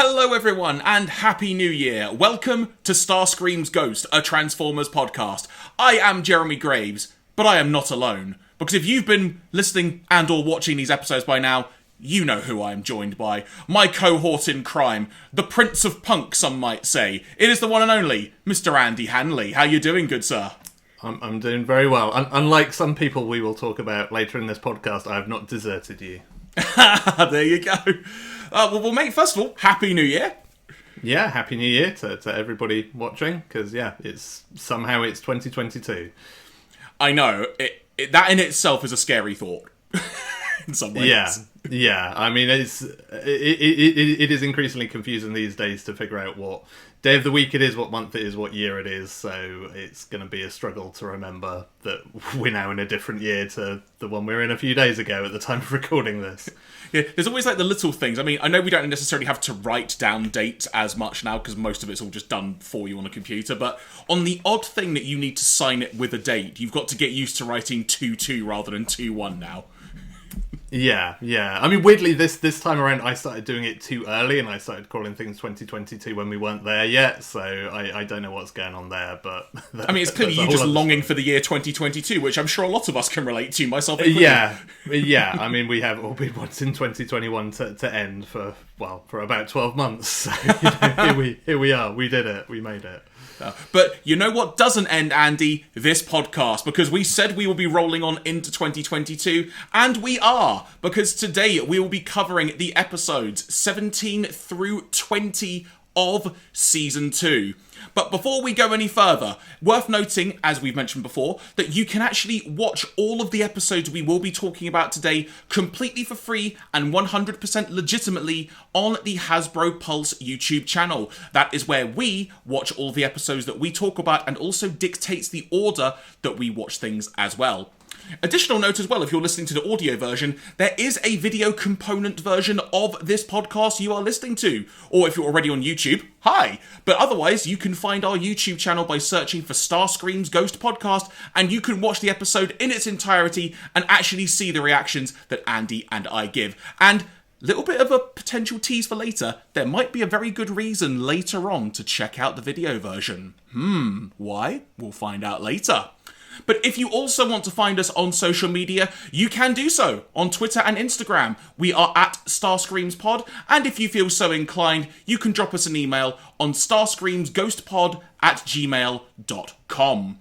Hello everyone and Happy New Year. Welcome to Starscream's Ghost, a Transformers podcast. I am Jeremy Graves, but I am not alone. Because if you've been listening and or watching these episodes by now, you know who I am joined by. My cohort in crime, the Prince of Punk, some might say. It is the one and only Mr. Andy Hanley. How you doing, good sir? I'm doing very well. Unlike some people we will talk about later in this podcast, I have not deserted you. There you go. Well, mate, first of all, Happy New Year. Yeah, Happy New Year to everybody watching, because, it's 2022. I know. That in itself is a scary thought. In some ways. Yeah. I mean, it is increasingly confusing these days to figure out what day of the week it is, what month it is, what year it is. So it's going to be a struggle to remember that we're now in a different year to the one we were in a few days ago at the time of recording this. Yeah, there's always like the little things. I mean, I know we don't necessarily have to write down dates as much now because most of it's all just done for you on a computer. But on the odd thing that you need to sign it with a date, you've got to get used to writing 2-2 rather than 2-1 now. Yeah. I mean, weirdly, this time around, I started doing it too early, and I started calling things 2022 when we weren't there yet. So I don't know what's going on there, but I mean, it's clearly you just longing for the year 2022, which I'm sure a lot of us can relate to, myself included. Yeah. I mean, we have all been wanting 2021 to end for about 12 months. So, here we are. We did it. We made it. But you know what doesn't end, Andy? This podcast, because we said we will be rolling on into 2022, and we are, because today we will be covering the episodes 17 through 20 of Season 2. But before we go any further, worth noting, as we've mentioned before, that you can actually watch all of the episodes we will be talking about today completely for free and 100% legitimately on the Hasbro Pulse YouTube channel. That is where we watch all the episodes that we talk about and also dictates the order that we watch things as well. Additional note as well, if you're listening to the audio version, there is a video component version of this podcast you are listening to. Or if you're already on YouTube, hi! But otherwise, you can find our YouTube channel by searching for Starscream's Ghost Podcast, and you can watch the episode in its entirety and actually see the reactions that Andy and I give. And little bit of a potential tease for later, there might be a very good reason later on to check out the video version. Why? We'll find out later. But if you also want to find us on social media, you can do so on Twitter and Instagram. We are at StarscreamsPod, and if you feel so inclined, you can drop us an email on starscreamsghostpod@gmail.com.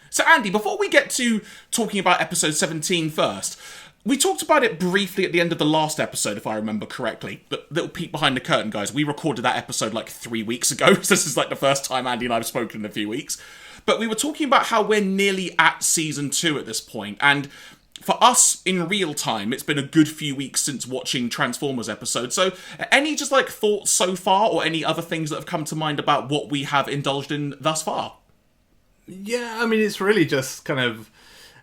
So Andy, before we get to talking about episode 17 first, we talked about it briefly at the end of the last episode, if I remember correctly. But little peek behind the curtain, guys. We recorded that episode like 3 weeks ago, so this is like the first time Andy and I have spoken in a few weeks. But we were talking about how we're nearly at Season 2 at this point, and for us, in real time, it's been a good few weeks since watching Transformers episodes. So, any just like thoughts so far, or any other things that have come to mind about what we have indulged in thus far? Yeah, I mean, it's really just kind of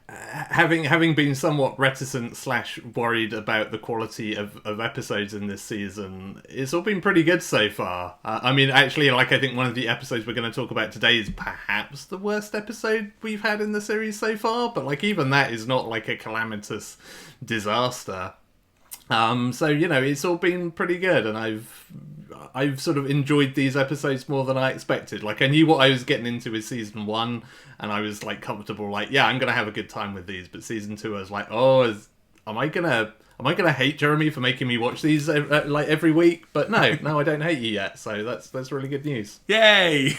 having been somewhat reticent / worried about the quality of episodes in this season. It's all been pretty good so far. I mean, actually, I think one of the episodes we're going to talk about today is perhaps the worst episode we've had in the series so far, but even that is not a calamitous disaster. So it's all been pretty good, and I've sort of enjoyed these episodes more than I expected. I knew what I was getting into with Season 1, and I was comfortable, I'm gonna have a good time with these. But Season 2, I was like, am I gonna hate Jeremy for making me watch these every week? But no, I don't hate you yet. So that's really good news. Yay!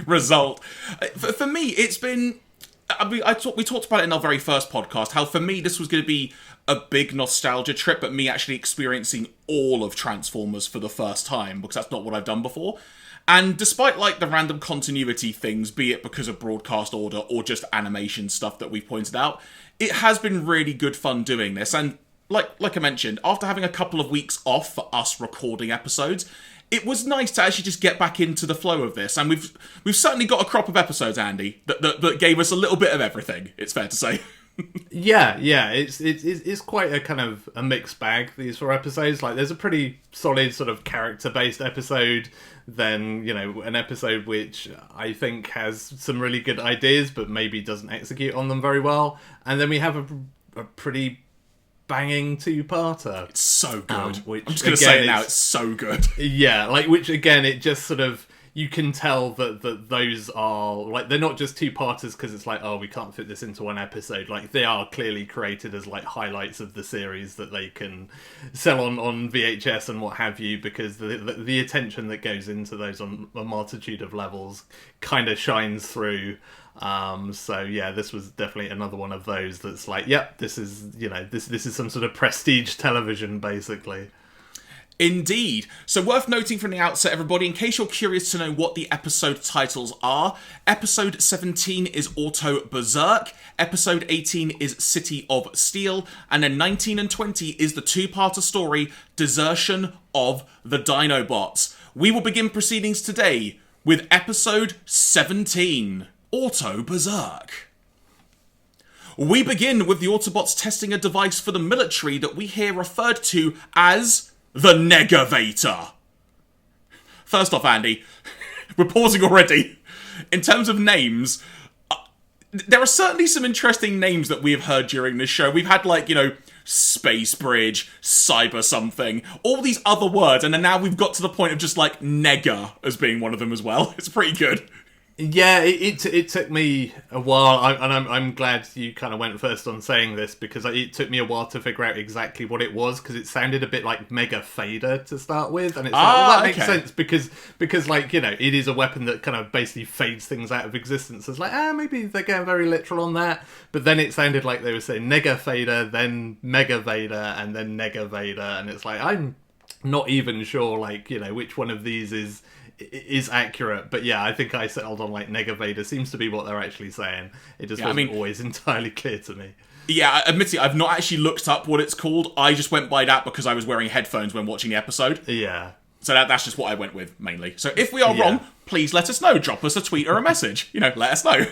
Result. For me, it's been. we talked about it in our very first podcast, how for me this was going to be a big nostalgia trip, but me actually experiencing all of Transformers for the first time, because that's not what I've done before. And despite the random continuity things, be it because of broadcast order or just animation stuff that we've pointed out, it has been really good fun doing this. And like I mentioned, after having a couple of weeks off for us recording episodes, it was nice to actually just get back into the flow of this. And we've certainly got a crop of episodes, Andy, that gave us a little bit of everything, it's fair to say. Yeah, it's quite a kind of a mixed bag, these 4 episodes. There's a pretty solid sort of character-based episode, then, an episode which I think has some really good ideas, but maybe doesn't execute on them very well. And then we have a pretty banging two-parter. It's so good. Which, I'm just going to say it now, it's so good. Yeah, like, which again, it just sort of, you can tell that those are, like, they're not just two-parters because it's like, oh, we can't fit this into one episode. Like, they are clearly created as, like, highlights of the series that they can sell on VHS and what have you, because the attention that goes into those on a multitude of levels kind of shines through. So yeah, this was definitely another one of those that's like, yep, this is, you know, this is some sort of prestige television, basically. Indeed. So worth noting from the outset, everybody, in case you're curious to know what the episode titles are, episode 17 is Auto Berserk, episode 18 is City of Steel, and then 19 and 20 is the two-parter story, Desertion of the Dinobots. We will begin proceedings today with episode 17. Auto Berserk. We begin with the Autobots testing a device for the military that we hear referred to as the Negavator. First off, Andy, we're pausing already. In terms of names, there are certainly some interesting names that we have heard during this show. We've had, like, you know, Space Bridge, Cyber something, all these other words, and then now we've got to the point of just, like, Nega as being one of them as well. It's pretty good. Yeah, it took me a while, and I'm glad you kind of went first on saying this, because it took me a while to figure out exactly what it was, because it sounded a bit like Mega Fader to start with, and it's like, well, that makes sense, because like, you know, it is a weapon that kind of basically fades things out of existence. It's like, maybe they're getting very literal on that, but then it sounded like they were saying Nega Fader, then Mega Vader, and then Nega Vader, and it's like, I'm not even sure, like, you know, which one of these is accurate, but yeah, I think I settled on like Nega Vader seems to be what they're actually saying. It just wasn't always entirely clear to me. Yeah, admittedly, I've not actually looked up what it's called. I just went by that because I was wearing headphones when watching the episode. Yeah. So that's just what I went with, mainly. So if we are wrong, please let us know. Drop us a tweet or a message. You know, let us know.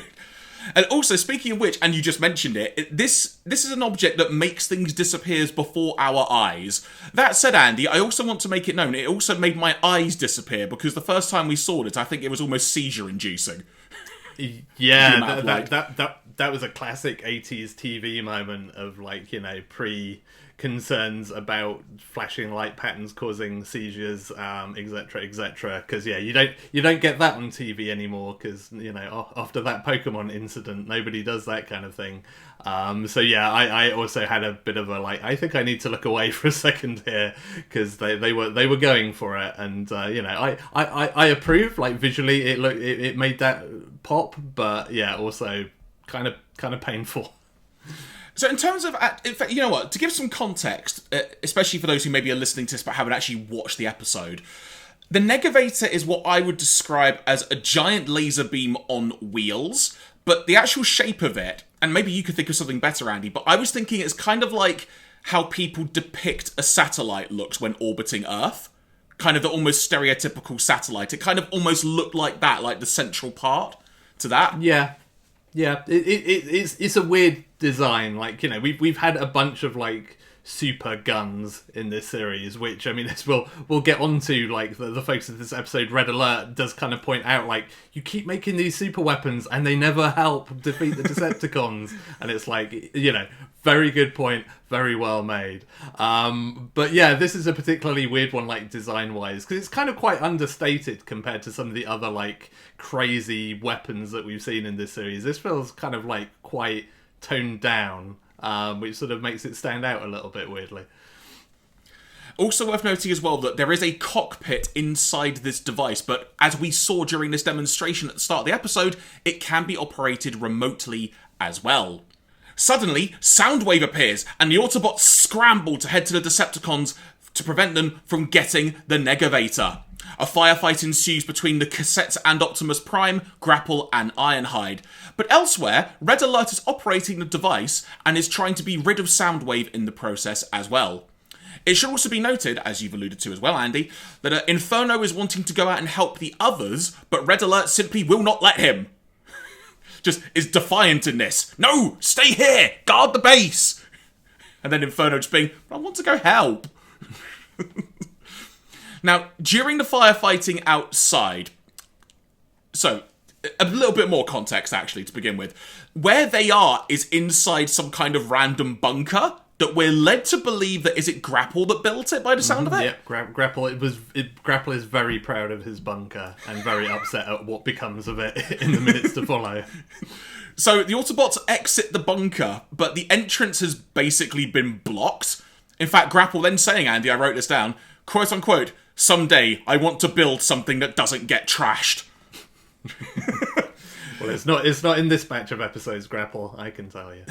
And also, speaking of which, and you just mentioned it, this is an object that makes things disappear before our eyes. That said, Andy, I also want to make it known, it also made my eyes disappear, because the first time we saw it, I think it was almost seizure-inducing. Yeah, that was a classic 80s TV moment of, like, you know, concerns about flashing light patterns causing seizures, etc., because yeah, you don't get that on TV anymore, because, you know, after that Pokemon incident, nobody does that kind of thing. So yeah, I also had a bit of a, like, I think I need to look away for a second here, because they were going for it, and you know, I approve, like, visually it made that pop, but yeah, also kind of painful. So in terms of, in fact, you know what, to give some context, especially for those who maybe are listening to this but haven't actually watched the episode, the Negavator is what I would describe as a giant laser beam on wheels, but the actual shape of it, and maybe you could think of something better, Andy, but I was thinking it's kind of like how people depict a satellite looks when orbiting Earth. Kind of the almost stereotypical satellite. It kind of almost looked like that, like the central part to that. Yeah. Yeah, it's a weird design. Like, you know, we've had a bunch of, like, super guns in this series, which, I mean, as we'll get onto, like, the focus of this episode, Red Alert does kind of point out, like, you keep making these super weapons and they never help defeat the Decepticons. And it's like, you know, very good point, very well made. But yeah, this is a particularly weird one, like, design-wise, because it's kind of quite understated compared to some of the other, like, crazy weapons that we've seen in this series. This feels kind of, like, quite toned down, which sort of makes it stand out a little bit weirdly. Also worth noting as well that there is a cockpit inside this device, but as we saw during this demonstration at the start of the episode, it can be operated remotely as well. Suddenly, Soundwave appears, and the Autobots scramble to head to the Decepticons to prevent them from getting the Negavator. A firefight ensues between the Cassettes and Optimus Prime, Grapple and Ironhide. But elsewhere, Red Alert is operating the device and is trying to be rid of Soundwave in the process as well. It should also be noted, as you've alluded to as well, Andy, that Inferno is wanting to go out and help the others, but Red Alert simply will not let him. Just is defiant in this. No, stay here, guard the base. And then Inferno just being, I want to go help. Now, during the firefighting outside, so a little bit more context actually to begin with. Where they are is inside some kind of random bunker, that we're led to believe that, is it Grapple that built it by the sound of it? Yeah, Grapple. Grapple is very proud of his bunker and very upset at what becomes of it in the minutes to follow. So the Autobots exit the bunker, but the entrance has basically been blocked. In fact, Grapple then saying, Andy, I wrote this down, quote unquote, "Someday I want to build something that doesn't get trashed." Well, it's not in this batch of episodes, Grapple, I can tell you.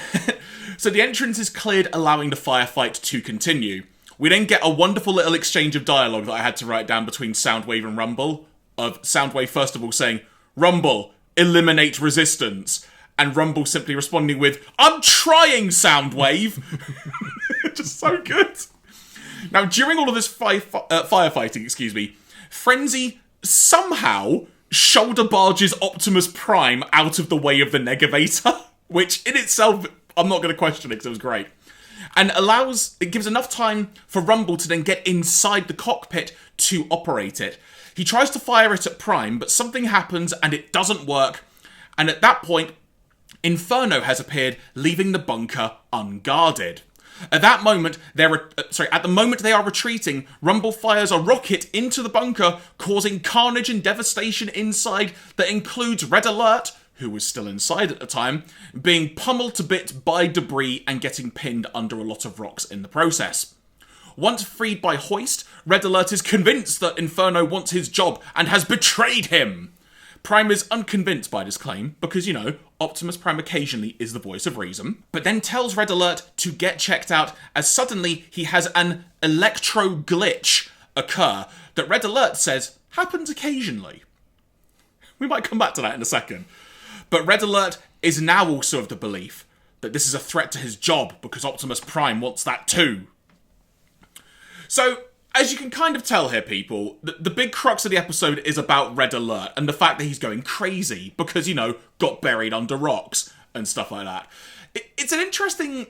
So the entrance is cleared, allowing the firefight to continue. We then get a wonderful little exchange of dialogue that I had to write down between Soundwave and Rumble, of Soundwave first of all saying, "Rumble, eliminate resistance," and Rumble simply responding with, "I'm trying, Soundwave." Just so good. Now, during all of this firefighting, Frenzy somehow shoulder barges Optimus Prime out of the way of the Negavator, which in itself, I'm not going to question it because it was great, and it gives enough time for Rumble to then get inside the cockpit to operate it. He tries to fire it at Prime, but something happens and it doesn't work, and at that point, Inferno has appeared, leaving the bunker unguarded. At the moment they are retreating, Rumble fires a rocket into the bunker, causing carnage and devastation inside that includes Red Alert, who was still inside at the time, being pummeled to bits by debris and getting pinned under a lot of rocks in the process. Once freed by Hoist, Red Alert is convinced that Inferno wants his job and has betrayed him. Prime is unconvinced by this claim, because, Optimus Prime occasionally is the voice of reason, but then tells Red Alert to get checked out as suddenly he has an electro glitch occur that Red Alert says happens occasionally. We might come back to that in a second. But Red Alert is now also of the belief that this is a threat to his job because Optimus Prime wants that too. So, as you can kind of tell here, people, the big crux of the episode is about Red Alert and the fact that he's going crazy because, got buried under rocks and stuff like that. It's an interesting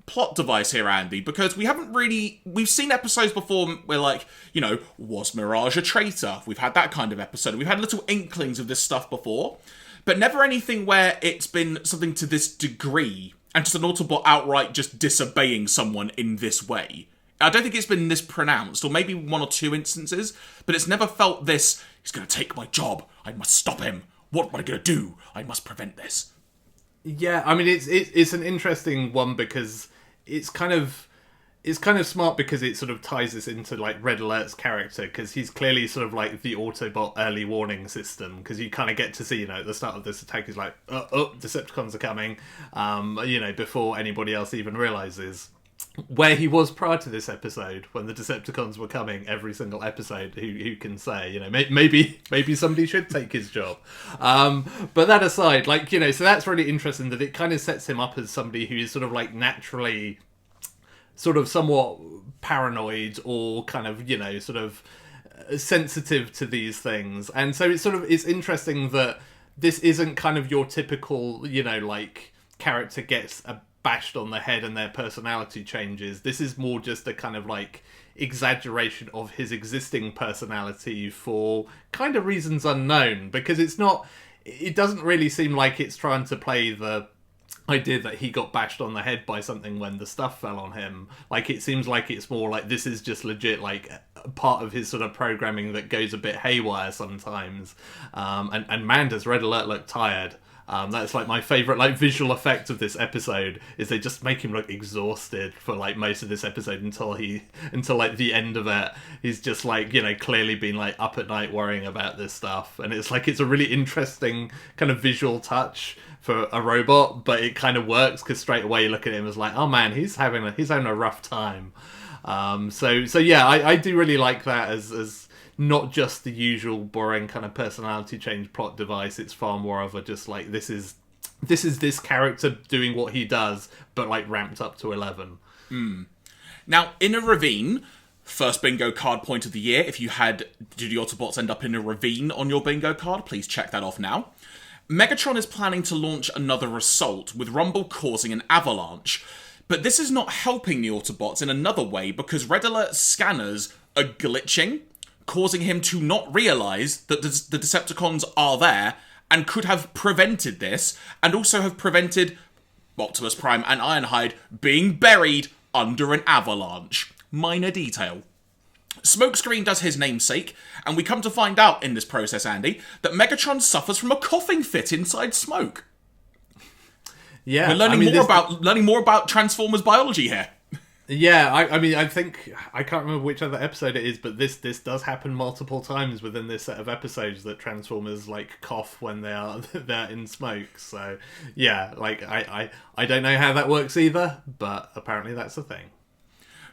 plot device here, Andy, because we've seen episodes before where, was Mirage a traitor? We've had that kind of episode. We've had little inklings of this stuff before, but never anything where it's been something to this degree and just an Autobot outright just disobeying someone in this way. I don't think it's been this pronounced, or maybe one or two instances, but it's never felt this, he's going to take my job, I must stop him, what am I going to do, I must prevent this. Yeah, I mean, it's an interesting one because it's kind of smart because it sort of ties this into, Red Alert's character, because he's clearly sort of the Autobot early warning system, because you kind of get to see, at the start of this attack, he's like, Decepticons are coming, before anybody else even realises. Where he was prior to this episode, when the Decepticons were coming every single episode, who can say, maybe somebody should take his job. But that aside, so that's really interesting that it kind of sets him up as somebody who is sort of naturally sort of somewhat paranoid or kind of, sort of sensitive to these things. And so it's interesting that this isn't kind of your typical, character gets bashed on the head and their personality changes. This is more just a kind of exaggeration of his existing personality for kind of reasons unknown, because it doesn't really seem like it's trying to play the idea that he got bashed on the head by something when the stuff fell on him. It seems like it's more this is just legit part of his sort of programming that goes a bit haywire sometimes. And man, does Red Alert look tired. That's my favourite visual effect of this episode is they just make him look exhausted for most of this episode until the end of it. He's just clearly been up at night worrying about this stuff, and it's it's a really interesting kind of visual touch for a robot, but it kind of works because straight away you look at him as oh man, he's having a rough time. So yeah, I do really like that as not just the usual boring kind of personality change plot device. It's far more of a just this is this character doing what he does, but ramped up to 11. Now, in a ravine, first bingo card point of the year. If you had "Do the Autobots end up in a ravine" on your bingo card, please check that off now. Megatron is planning to launch another assault, with Rumble causing an avalanche. But this is not helping the Autobots in another way, because Red Alert's scanners are glitching, causing him to not realise that the Decepticons are there and could have prevented this, and also have prevented Optimus Prime and Ironhide being buried under an avalanche. Minor detail. Smokescreen does his namesake, and we come to find out in this process, Andy, that Megatron suffers from a coughing fit inside smoke. Yeah, we're learning more about Transformers biology here. Yeah, I think I can't remember which other episode it is, but this does happen multiple times within this set of episodes that Transformers cough when they're in smoke. So yeah, I don't know how that works either, but apparently that's a thing.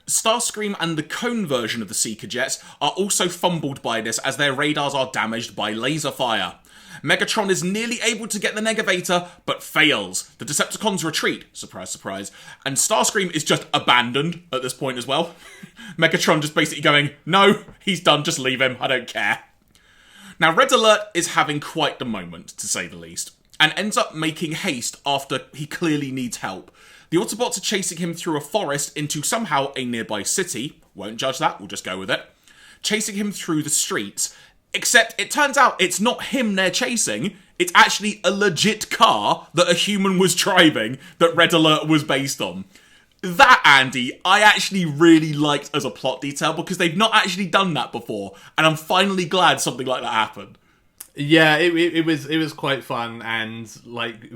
Starscream and the cone version of the Seeker jets are also fumbled by this as their radars are damaged by laser fire. Megatron is nearly able to get the Negavator, but fails. The Decepticons retreat, surprise, surprise, and Starscream is just abandoned at this point as well. Megatron just basically going, no, he's done, just leave him, I don't care. Now, Red Alert is having quite the moment, to say the least, and ends up making haste after he clearly needs help. The Autobots are chasing him through a forest into somehow a nearby city. Won't judge that, we'll just go with it. Chasing him through the streets. Except it turns out it's not him they're chasing. It's actually a legit car that a human was driving that Red Alert was based on. That, Andy, I actually really liked as a plot detail because they've not actually done that before. And I'm finally glad something like that happened. Yeah, it was quite fun, and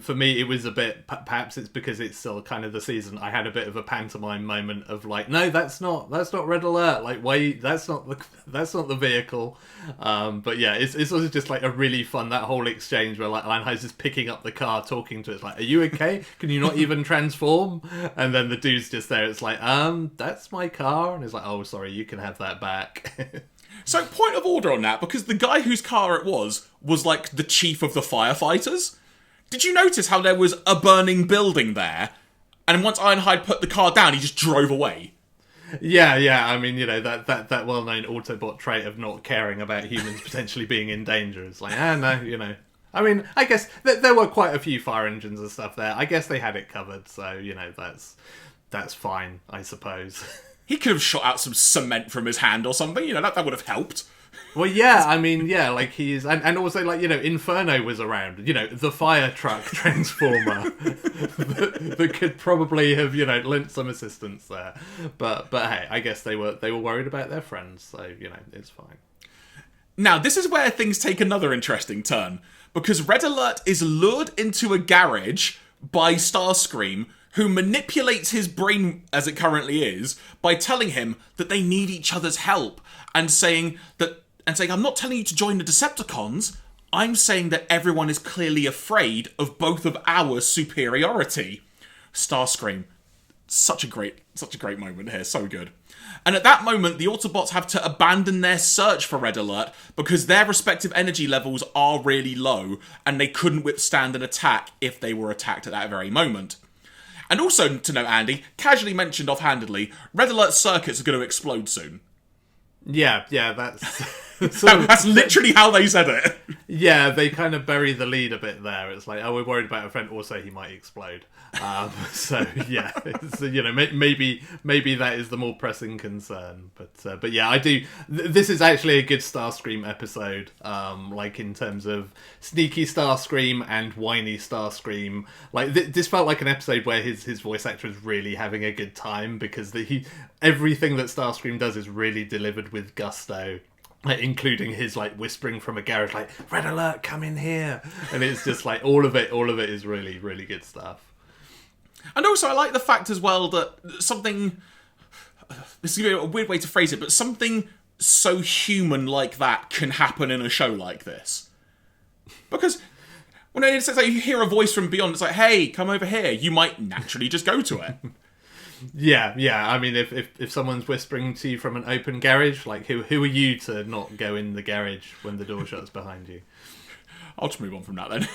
for me it was a bit, perhaps it's because it's still kind of the season, I had a bit of a pantomime moment of no, that's not Red Alert, wait, that's not the vehicle. But yeah, it's also just a really fun, that whole exchange where Lanheiser's picking up the car, talking to it, are you okay? Can you not even transform? And then the dude's just there, it's that's my car, and it's oh sorry, you can have that back. So, point of order on that, because the guy whose car it was the chief of the firefighters. Did you notice how there was a burning building there, and once Ironhide put the car down, he just drove away? Yeah, I mean, that well-known Autobot trait of not caring about humans potentially being in danger. It's no, I mean, I guess there were quite a few fire engines and stuff there. I guess they had it covered, so, that's fine, I suppose. He could have shot out some cement from his hand or something, that would have helped. Well, yeah, I mean, yeah, he is, and also, Inferno was around, the fire truck transformer that could probably have, lent some assistance there. But hey, I guess they were worried about their friends, so, it's fine. Now, this is where things take another interesting turn, because Red Alert is lured into a garage by Starscream, who manipulates his brain as it currently is by telling him that they need each other's help and saying, I'm not telling you to join the Decepticons, I'm saying that everyone is clearly afraid of both of our superiority. Starscream. Such a great moment here, so good. And at that moment, the Autobots have to abandon their search for Red Alert because their respective energy levels are really low and they couldn't withstand an attack if they were attacked at that very moment. And also to note, Andy, casually mentioned offhandedly, Red Alert circuits are going to explode soon. Yeah, that's... That's literally how they said it. Yeah, they kind of bury the lead a bit there. It's we're worried about a friend, also he might explode. So yeah, maybe that is the more pressing concern. But yeah, I do. This is actually a good Starscream episode. In terms of sneaky Starscream and whiny Starscream. This felt like an episode where his voice actor is really having a good time because everything that Starscream does is really delivered with gusto. Including his whispering from a garage, Red Alert, come in here, and it's just all of it is really, really good stuff. And also, I like the fact as well that something, this is going to be a weird way to phrase it, but something so human like that can happen in a show like this. Because when it's you hear a voice from beyond, it's hey, come over here, you might naturally just go to it. Yeah. I mean, if someone's whispering to you from an open garage, who are you to not go in the garage when the door shuts behind you? I'll just move on from that then.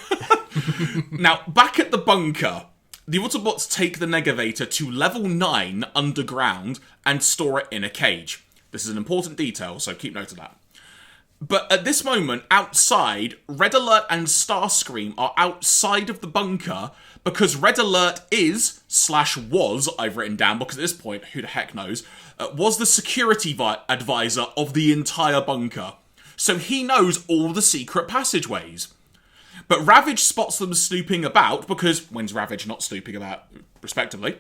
Now, back at the bunker, the Autobots take the Negavator to level 9 underground and store it in a cage. This is an important detail, so keep note of that. But at this moment, outside, Red Alert and Starscream are outside of the bunker because Red Alert was, I've written down, because at this point, who the heck knows, was the security advisor of the entire bunker. So he knows all the secret passageways. But Ravage spots them snooping about, because when's Ravage not snooping about, respectively?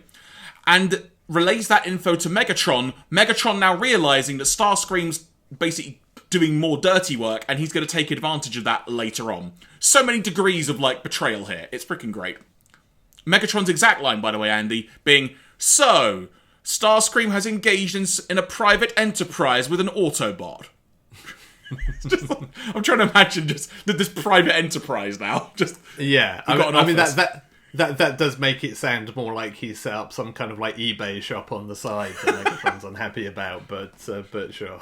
And relays that info to Megatron. Megatron now realizing that Starscream's basically doing more dirty work, and he's going to take advantage of that later on. So many degrees of, like, betrayal here. It's freaking great. Megatron's exact line, by the way, Andy, being, "So, Starscream has engaged in a private enterprise with an Autobot." Just, I'm trying to imagine just this private enterprise now. Just yeah, I mean that does make it sound more like he set up some kind of like eBay shop on the side that Megatron's unhappy about. But sure.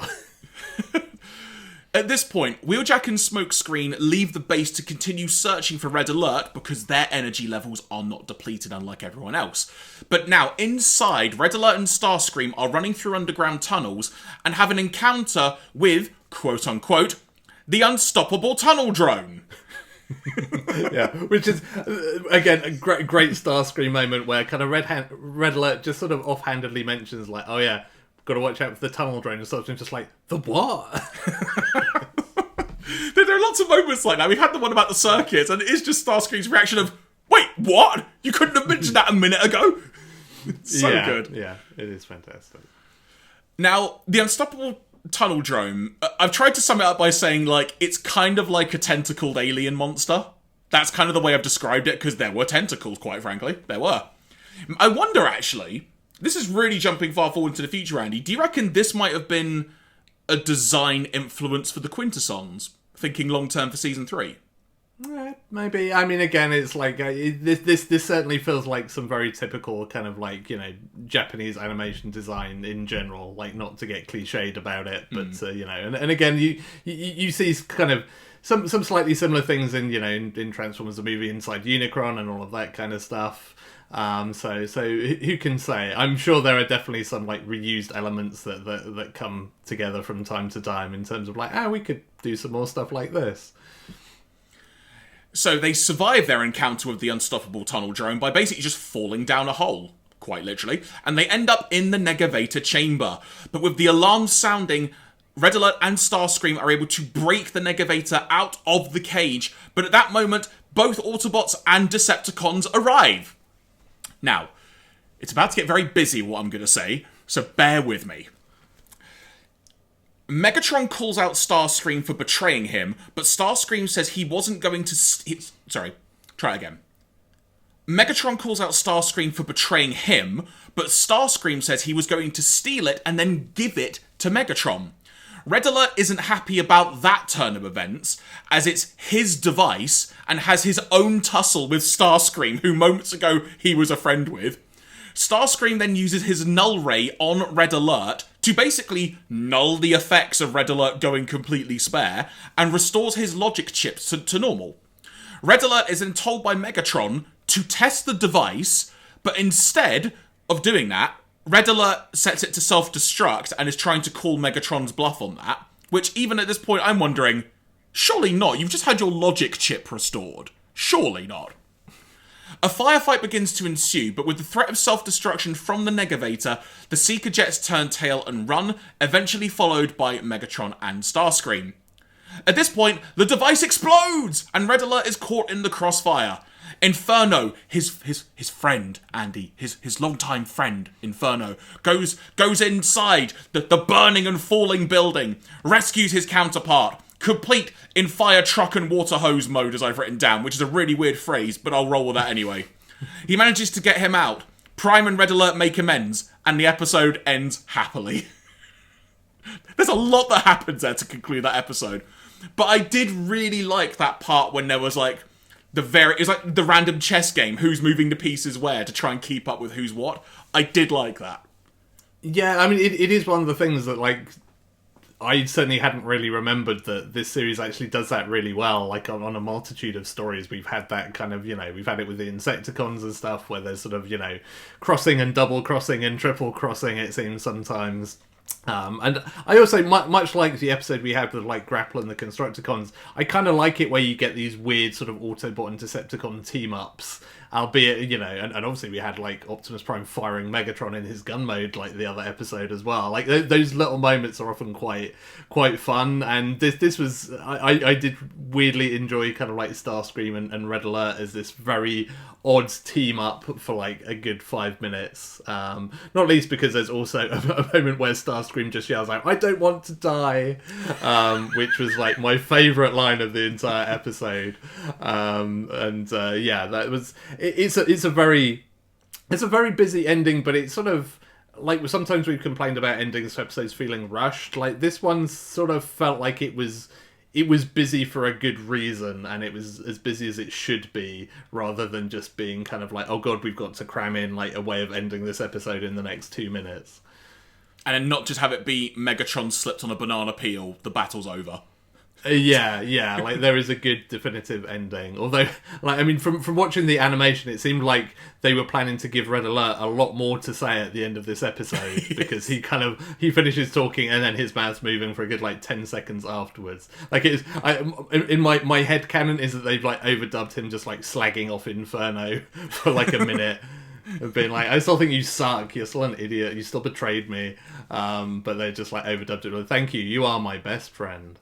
At this point, Wheeljack and Smokescreen leave the base to continue searching for Red Alert because their energy levels are not depleted, unlike everyone else. But now, inside, Red Alert and Starscream are running through underground tunnels and have an encounter with, quote-unquote, the unstoppable tunnel drone. Yeah, which is, again, a great Starscream moment where kind of Red Alert just sort of offhandedly mentions, like, oh yeah, got to watch out for the tunnel drone, and Starscream's just like, the what? There are lots of moments like that. We've had the one about the circuits, and it is just Starscream's reaction of, wait, what? You couldn't have mentioned that a minute ago? It's so good. Yeah, it is fantastic. Now, the unstoppable tunnel drone, I've tried to sum it up by saying, like, it's kind of like a tentacled alien monster. That's kind of the way I've described it, because there were tentacles, quite frankly. There were. I wonder, actually, this is really jumping far forward into the future, Andy. Do you reckon this might have been a design influence for the Quintessons? Thinking long-term for Season 3? Maybe. I mean, again, it's like, this certainly feels like some very typical kind of like, you know, Japanese animation design in general, like, not to get cliched about it, but, you know, and again, you see kind of some slightly similar things in, you know, in Transformers the movie Inside Unicron and all of that kind of stuff. So who can say? I'm sure there are definitely some like reused elements that come together from time to time in terms of like, we could do some more stuff like this. So they survive their encounter with the unstoppable tunnel drone by basically just falling down a hole, quite literally, and they end up in the Negavator chamber. But with the alarm sounding, Red Alert and Starscream are able to break the Negavator out of the cage, but at that moment, both Autobots and Decepticons arrive. Now, it's about to get very busy, what I'm going to say, so bear with me. Megatron calls out Starscream for betraying him, but Starscream says he wasn't going to... try again. Megatron calls out Starscream for betraying him, but Starscream says he was going to steal it and then give it to Megatron. Red Alert isn't happy about that turn of events, as it's his device and has his own tussle with Starscream, who moments ago he was a friend with. Starscream then uses his null ray on Red Alert to basically null the effects of Red Alert going completely spare and restores his logic chips to normal. Red Alert is then told by Megatron to test the device, but instead of doing that, Red Alert sets it to self-destruct and is trying to call Megatron's bluff on that, which even at this point I'm wondering, surely not, you've just had your logic chip restored. Surely not. A firefight begins to ensue, but with the threat of self-destruction from the Negavator, the Seeker Jets turn tail and run, eventually followed by Megatron and Starscream. At this point, the device explodes, and Red Alert is caught in the crossfire. Inferno, his friend, Andy, his longtime friend, Inferno, goes inside the burning and falling building, rescues his counterpart, complete in fire truck and water hose mode, as I've written down, which is a really weird phrase, but I'll roll with that anyway. He manages to get him out. Prime and Red Alert make amends, and the episode ends happily. There's a lot that happens there to conclude that episode. But I did really like that part when there was like it was like the random chess game, who's moving the pieces where to try and keep up with who's what. I did like that. Yeah, I mean, it is one of the things that, like, I certainly hadn't really remembered that this series actually does that really well. Like, on a multitude of stories, we've had that kind of, you know, we've had it with the Insecticons and stuff, where there's sort of, you know, crossing and double crossing and triple crossing, it seems sometimes. And I also, much like the episode we had with like Grapple and the Constructicons, I kind of like it where you get these weird sort of Autobot and Decepticon team-ups, albeit, and obviously we had like Optimus Prime firing Megatron in his gun mode like the other episode as well. Like those little moments are often quite fun, and this was I did weirdly enjoy kind of like Starscream and Red Alert as this very odd team up for like a good 5 minutes. Not least because there's also a moment where Starscream just yells out, "I don't want to die," which was like my favourite line of the entire episode. That was it's a very busy ending, but it's sort of like sometimes we've complained about endings to episodes feeling rushed. Like this one sort of felt like it was busy for a good reason, and it was as busy as it should be, rather than just being kind of like, oh god, we've got to cram in like a way of ending this episode in the next 2 minutes. And then not just have it be Megatron slipped on a banana peel, the battle's over. Yeah, like there is a good definitive ending. Although, like, I mean, from watching the animation, it seemed like they were planning to give Red Alert a lot more to say at the end of this episode, because he finishes talking and then his mouth's moving for a good like 10 seconds afterwards. Like in my head canon is that they've like overdubbed him just like slagging off Inferno for like a minute. Of being like, I still think you suck, you're still an idiot, you still betrayed me. But they just like overdubbed it with, thank you, you are my best friend.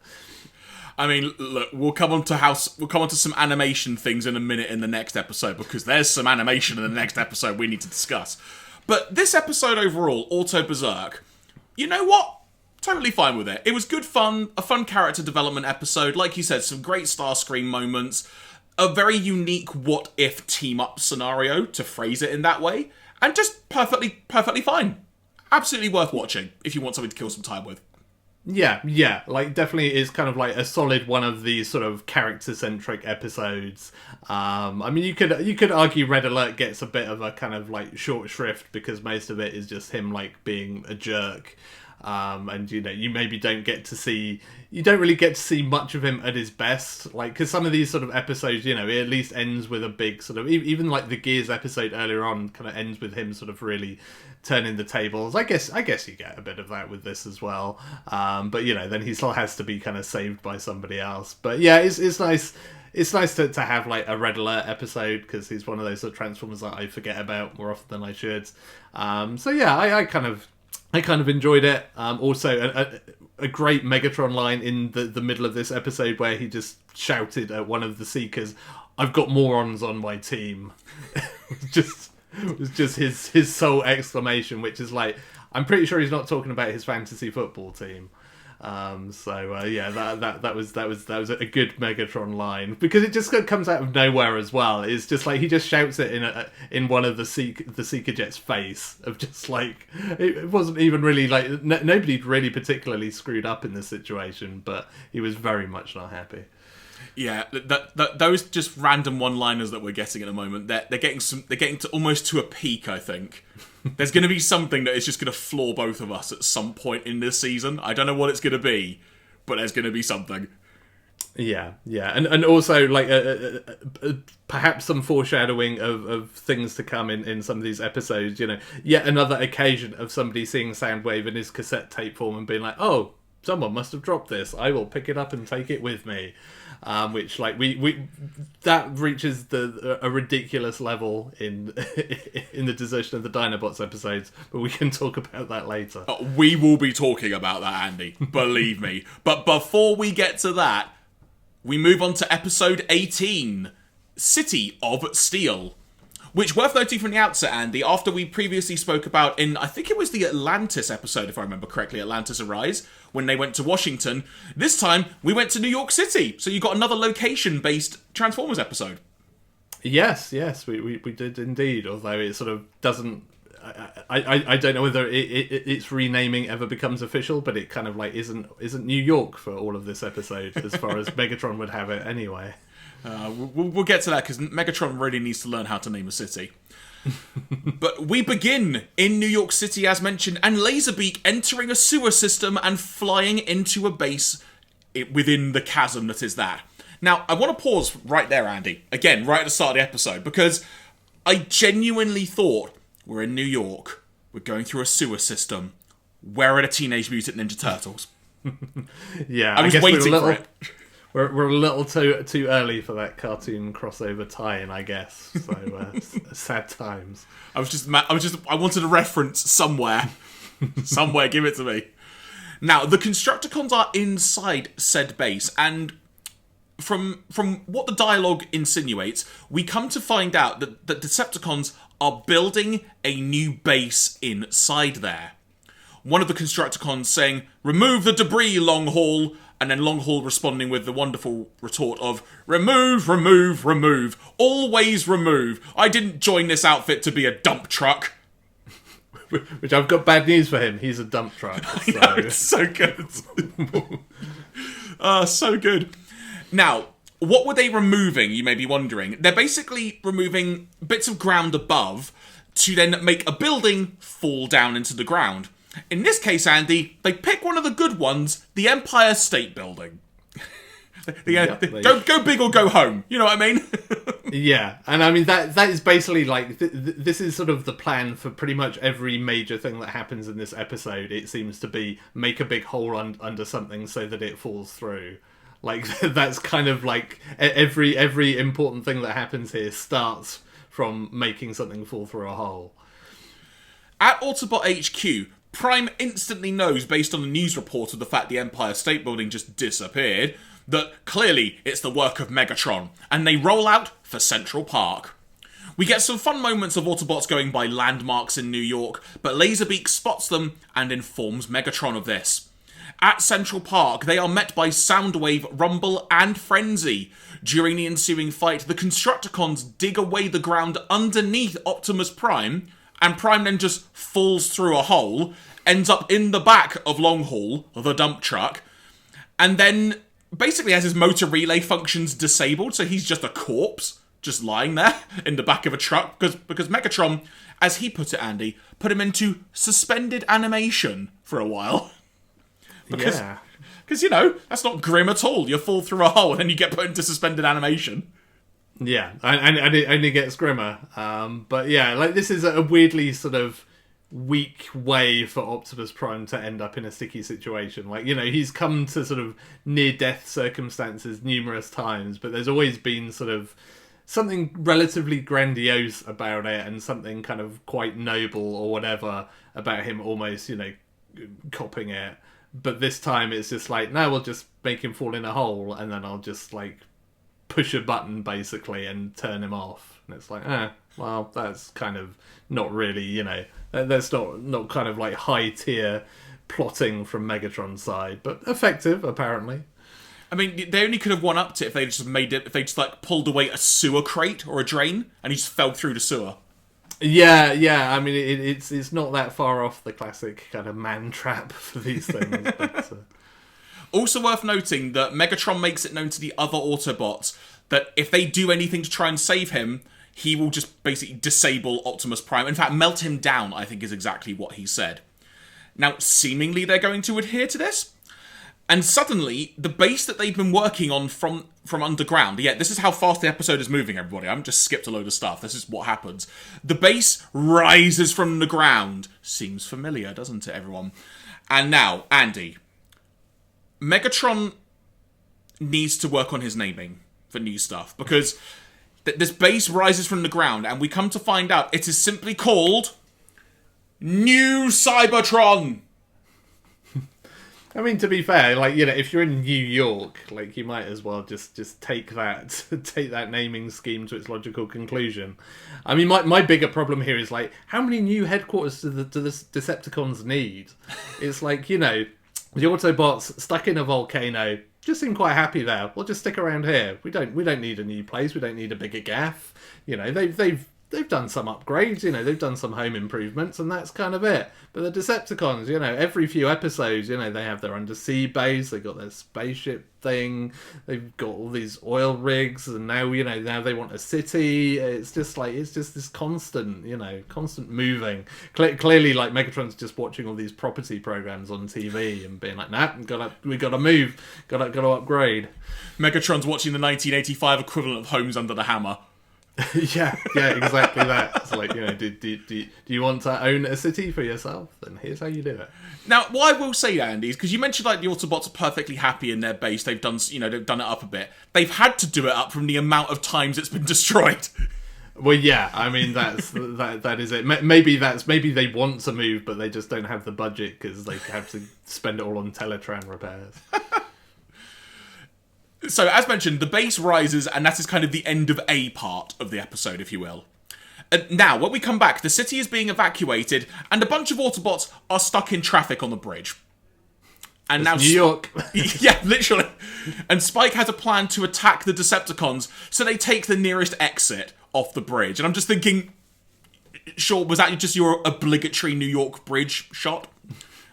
I mean, look, we'll come on to some animation things in a minute in the next episode, because there's some animation in the next episode we need to discuss. But this episode overall, Auto Berserk, you know what? Totally fine with it. It was good fun, a fun character development episode. Like you said, some great Starscream moments, a very unique what-if team-up scenario, to phrase it in that way, and just perfectly fine. Absolutely worth watching if you want something to kill some time with. Yeah, like definitely is kind of like a solid one of these sort of character-centric episodes. I mean, you could argue Red Alert gets a bit of a kind of like short shrift because most of it is just him like being a jerk. And you maybe don't really get to see much of him at his best, like, because some of these sort of episodes, it at least ends with a big sort of, even like the Gears episode earlier on kind of ends with him sort of really turning the tables. I guess you get a bit of that with this as well, but then he still has to be kind of saved by somebody else. But yeah, it's nice. It's nice to have like a Red Alert episode, because he's one of those sort of Transformers that I forget about more often than I should. So yeah, I kind of enjoyed it. Also, a great Megatron line in the middle of this episode where he just shouted at one of the Seekers, "I've got morons on my team." It was just his sole exclamation, which is like, I'm pretty sure he's not talking about his fantasy football team. That was a good Megatron line, because it just comes out of nowhere as well. It's just like he just shouts it in one of the Seeker Jet's face, of just like, it wasn't even really like nobody really particularly screwed up in this situation, but he was very much not happy. Yeah, those just random one-liners that we're getting at the moment, they're getting to almost to a peak, I think. There's going to be something that is just going to floor both of us at some point in this season. I don't know what it's going to be, but there's going to be something. Yeah, and also like perhaps some foreshadowing of things to come in some of these episodes. Yet another occasion of somebody seeing Soundwave in his cassette tape form and being like, "Oh, someone must have dropped this. I will pick it up and take it with me." Which like we that reaches a ridiculous level in the Desertion of the Dinobots episodes, but we can talk about that later. We will be talking about that, Andy. Believe me. But before we get to that, we move on to episode 18, City of Steel. Which, worth noting from the outset, Andy, after we previously spoke about in, I think it was the Atlantis episode, if I remember correctly, Atlantis Arise, when they went to Washington, this time we went to New York City. So you got another location-based Transformers episode. Yes, we did indeed, although it sort of doesn't... I don't know whether its renaming ever becomes official, but it kind of like isn't New York for all of this episode, as far as Megatron would have it anyway. We'll get to that, because Megatron really needs to learn how to name a city. But we begin in New York City, as mentioned, and Laserbeak entering a sewer system and flying into a base within the chasm that is that. Now, I want to pause right there, Andy, again, right at the start of the episode, because I genuinely thought, we're in New York, we're going through a sewer system, where are the Teenage Mutant Ninja Turtles? Yeah, I was waiting for it. we're a little too early for that cartoon crossover tie-in, I guess. So sad times. I wanted a reference somewhere. Somewhere, give it to me. Now, the Constructicons are inside said base, and from what the dialogue insinuates, we come to find out that the Decepticons are building a new base inside there. One of the Constructicons saying, "Remove the debris, Longhaul," and then Longhaul responding with the wonderful retort of, "Remove, remove, remove. Always remove. I didn't join this outfit to be a dump truck." Which I've got bad news for him. He's a dump truck. So. I know, it's so good. So good. Now, what were they removing, you may be wondering? They're basically removing bits of ground above to then make a building fall down into the ground. In this case, Andy, they pick one of the good ones, the Empire State Building. Go big or go home. You know what I mean? Yeah, and I mean that is basically like this is sort of the plan for pretty much every major thing that happens in this episode. It seems to be make a big hole under something so that it falls through. Like that's kind of like every important thing that happens here starts from making something fall through a hole. At Autobot HQ, Prime instantly knows, based on the news report of the fact the Empire State Building just disappeared, that clearly it's the work of Megatron, and they roll out for Central Park. We get some fun moments of Autobots going by landmarks in New York, but Laserbeak spots them and informs Megatron of this. At Central Park, they are met by Soundwave, Rumble, and Frenzy. During the ensuing fight, the Constructicons dig away the ground underneath Optimus Prime, and Prime then just falls through a hole, ends up in the back of Longhaul, the dump truck, and then basically has his motor relay functions disabled, so he's just a corpse, just lying there in the back of a truck, because Megatron, as he put it, Andy, put him into suspended animation for a while. Because, you know, that's not grim at all. You fall through a hole and then you get put into suspended animation. Yeah, and it only gets grimmer. But yeah, like this is a weirdly sort of weak way for Optimus Prime to end up in a sticky situation. Like, you know, he's come to sort of near-death circumstances numerous times, but there's always been sort of something relatively grandiose about it and something kind of quite noble or whatever about him almost, you know, copping it. But this time it's just like, no, we'll just make him fall in a hole and then I'll just, like, push a button, basically, and turn him off. And it's like, well, that's kind of not really, you know, that's not kind of like high-tier plotting from Megatron's side, but effective, apparently. I mean, they only could have one-upped it if they just like, pulled away a sewer crate or a drain, and he just fell through the sewer. Yeah. I mean, it's not that far off the classic kind of man trap for these things. But, Also worth noting that Megatron makes it known to the other Autobots that if they do anything to try and save him, he will just basically disable Optimus Prime. In fact, melt him down, I think is exactly what he said. Now, seemingly they're going to adhere to this. And suddenly, the base that they've been working on from underground, yeah, this is how fast the episode is moving, everybody. I haven't just skipped a load of stuff. This is what happens. The base rises from the ground. Seems familiar, doesn't it, everyone? And now, Andy, Megatron needs to work on his naming for new stuff, because this base rises from the ground, and we come to find out it is simply called New Cybertron. I mean, to be fair, like, you know, if you're in New York, like, you might as well just take that naming scheme to its logical conclusion. I mean, my bigger problem here is, like, how many new headquarters do the Decepticons need? It's like, you know, the Autobots stuck in a volcano just seem quite happy there. We'll just stick around here. We don't need a new place. We don't need a bigger gaff. You know, they've done some upgrades. You know, they've done some home improvements, and that's kind of it. But the Decepticons, you know, every few episodes, you know, they have their undersea base. They got their spaceship thing. They've got all these oil rigs, and now, you know, now they want a city. It's just this constant, you know, constant moving. Clearly, like, Megatron's just watching all these property programs on TV and being like, nah, we gotta move, gotta upgrade. Megatron's watching the 1985 equivalent of Homes Under the Hammer. Yeah, exactly that. It's like, do you want to own a city for yourself? Then here's how you do it. Now, what I will say, Andy, is because you mentioned like the Autobots are perfectly happy in their base. They've done, they've done it up a bit. They've had to do it up from the amount of times it's been destroyed. Well, yeah, I mean that is it. Maybe they want to move, but they just don't have the budget because they have to spend it all on Teletran repairs. So, as mentioned, the base rises, and that is kind of the end of a part of the episode, if you will. Now, when we come back, the city is being evacuated, and a bunch of Autobots are stuck in traffic on the bridge. And now New York. Yeah, literally. And Spike has a plan to attack the Decepticons, so they take the nearest exit off the bridge. And I'm just thinking, sure, was that just your obligatory New York bridge shot,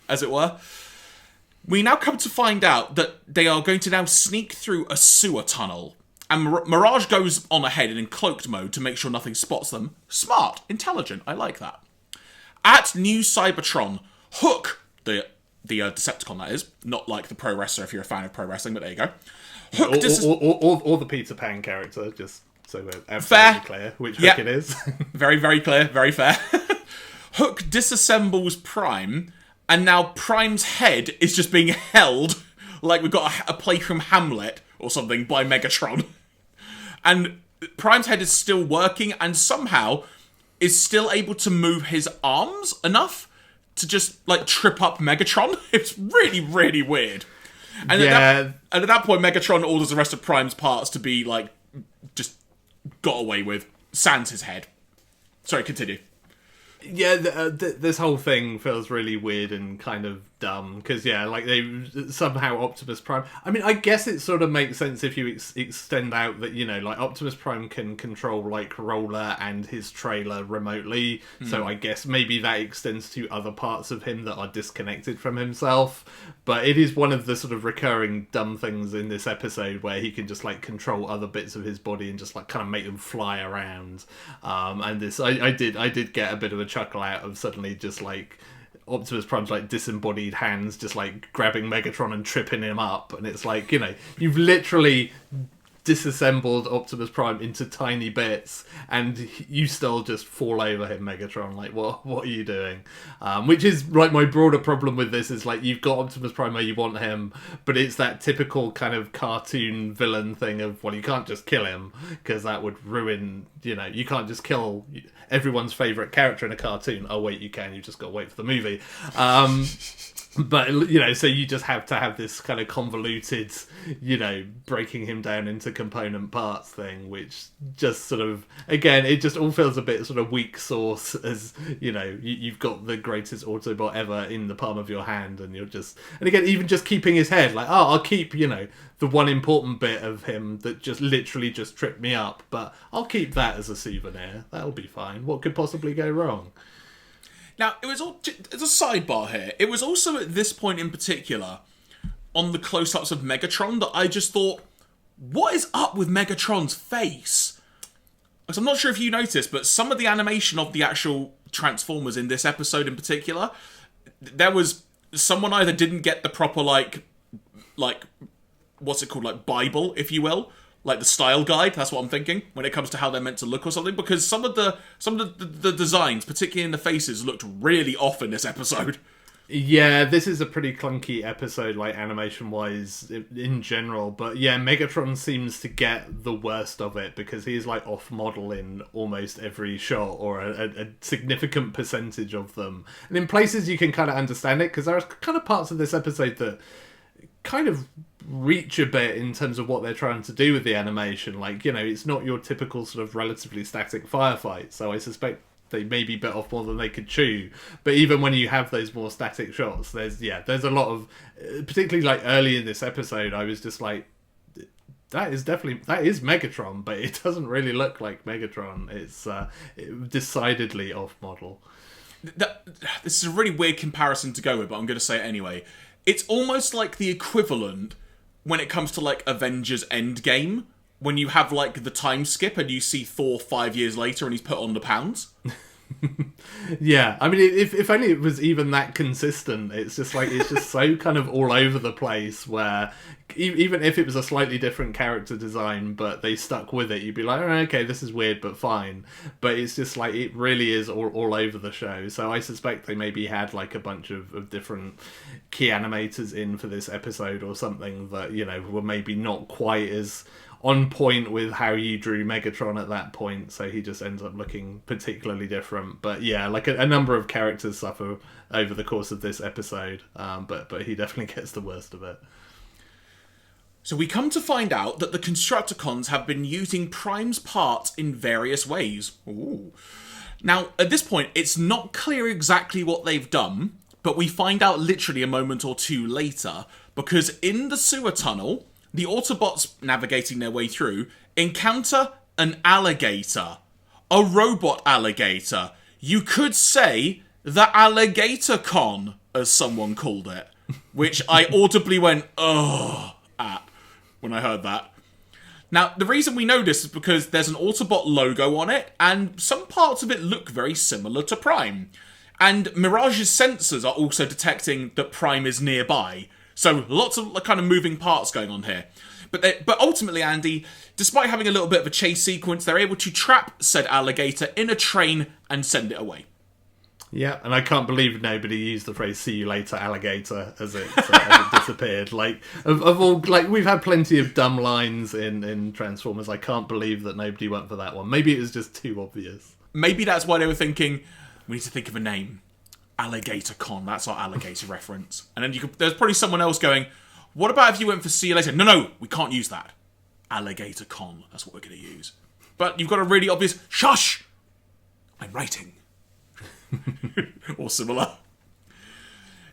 as it were? We now come to find out that they are going to now sneak through a sewer tunnel. And Mirage goes on ahead and in cloaked mode to make sure nothing spots them. Smart. Intelligent. I like that. At New Cybertron, Hook, the Decepticon that is, not like the pro wrestler if you're a fan of pro wrestling, but there you go. Hook or the Peter Pan character, just so we're absolutely clear which Hook it is. Very, very clear. Very fair. Hook disassembles Prime, and now Prime's head is just being held like we've got a play from Hamlet or something by Megatron. And Prime's head is still working and somehow is still able to move his arms enough to just, like, trip up Megatron. It's really, really weird. And at that point, Megatron orders the rest of Prime's parts to be, like, just got away with. Sans his head. Sorry, continue. Yeah, this whole thing feels really weird and kind of dumb because they somehow Optimus Prime. I mean, I guess it sort of makes sense if you extend out that like Optimus Prime can control like Roller and his trailer remotely. So I guess maybe that extends to other parts of him that are disconnected from himself. But it is one of the sort of recurring dumb things in this episode where he can just like control other bits of his body and just like kind of make them fly around. And this, I did get a bit of a chuckle out of suddenly just like Optimus Prime's like disembodied hands just like grabbing Megatron and tripping him up, and it's like, you've literally disassembled Optimus Prime into tiny bits and you still just fall over him, Megatron. Like, what are you doing? Which is like my broader problem with this is like you've got Optimus Prime where you want him, but it's that typical kind of cartoon villain thing of, well, you can't just kill him because that would ruin, you can't just kill everyone's favourite character in a cartoon. Oh wait, you can, you just got to wait for the movie. But, so you just have to have this kind of convoluted, breaking him down into component parts thing, which just sort of, again, it just all feels a bit sort of weak sauce as, you've got the greatest Autobot ever in the palm of your hand and you're just, and again, even just keeping his head, like, I'll keep, the one important bit of him that just literally just tripped me up, but I'll keep that as a souvenir. That'll be fine. What could possibly go wrong? Now, it's a sidebar here. It was also at this point in particular, on the close-ups of Megatron, that I just thought, what is up with Megatron's face? Because I'm not sure if you noticed, but some of the animation of the actual Transformers in this episode in particular, there was someone either didn't get the proper, like what's it called, like Bible, if you will, like the style guide. That's what I'm thinking when it comes to how they're meant to look or something. Because some of the designs, particularly in the faces, looked really off in this episode. Yeah, this is a pretty clunky episode, like animation-wise in general. But yeah, Megatron seems to get the worst of it because he's like off-model in almost every shot, or a significant percentage of them. And in places you can kind of understand it because there are kind of parts of this episode that kind of reach a bit in terms of what they're trying to do with the animation. Like, it's not your typical sort of relatively static firefight, so I suspect they maybe bit off more than they could chew. But even when you have those more static shots, there's a lot of, particularly like early in this episode, I was just like, that is Megatron, but it doesn't really look like Megatron. It's decidedly off model. This is a really weird comparison to go with, but I'm going to say it anyway. It's almost like the equivalent when it comes to like Avengers Endgame, when you have like the time skip and you see Thor 5 years later and he's put on the pounds. Yeah, I mean, if only it was even that consistent. It's just like, it's just so kind of all over the place, where even if it was a slightly different character design, but they stuck with it, you'd be like, oh, okay, this is weird, but fine. But it's just like, it really is all over the show. So I suspect they maybe had like a bunch of different key animators in for this episode or something that, you know, were maybe not quite as on point with how you drew Megatron at that point, so he just ends up looking particularly different. But yeah, like a number of characters suffer over the course of this episode, but he definitely gets the worst of it. So we come to find out that the Constructicons have been using Prime's parts in various ways. Ooh. Now, at this point, it's not clear exactly what they've done, but we find out literally a moment or two later, because in the sewer tunnel, the Autobots navigating their way through encounter an alligator. A robot alligator. You could say the Alligator-Con, as someone called it. Which I audibly went, ugh, at when I heard that. Now, the reason we know this is because there's an Autobot logo on it, and some parts of it look very similar to Prime. And Mirage's sensors are also detecting that Prime is nearby. So lots of kind of moving parts going on here. But ultimately, Andy, despite having a little bit of a chase sequence, they're able to trap said alligator in a train and send it away. Yeah, and I can't believe nobody used the phrase "see you later, alligator" as it disappeared. Like, of all, like, we've had plenty of dumb lines in Transformers. I can't believe that nobody went for that one. Maybe it was just too obvious. Maybe that's why they were thinking, we need to think of a name. Alligator-Con, that's our alligator reference. And then there's probably someone else going, what about if you went for see you later? No, we can't use that. Alligator-Con, that's what we're going to use. But you've got a really obvious, shush! I'm writing. Or similar.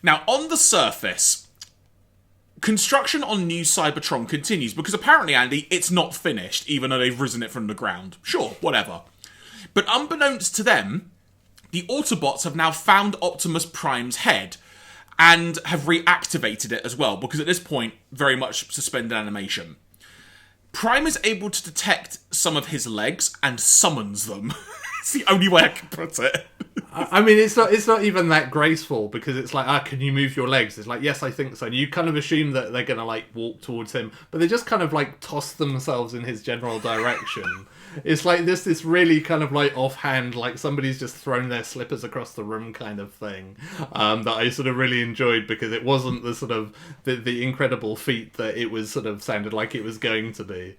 Now, on the surface, construction on New Cybertron continues, because apparently, Andy, it's not finished, even though they've risen it from the ground. Sure, whatever. But unbeknownst to them, the Autobots have now found Optimus Prime's head and have reactivated it as well, because at this point, very much suspended animation. Prime is able to detect some of his legs and summons them. It's the only way I can put it. I mean, it's not even that graceful, because it's like, can you move your legs? It's like, yes, I think so. And you kind of assume that they're going to, like, walk towards him, but they just kind of, like, toss themselves in his general direction. It's like this really kind of, like, offhand, like somebody's just thrown their slippers across the room kind of thing, that I sort of really enjoyed, because it wasn't the sort of the incredible feat that it was sort of sounded like it was going to be.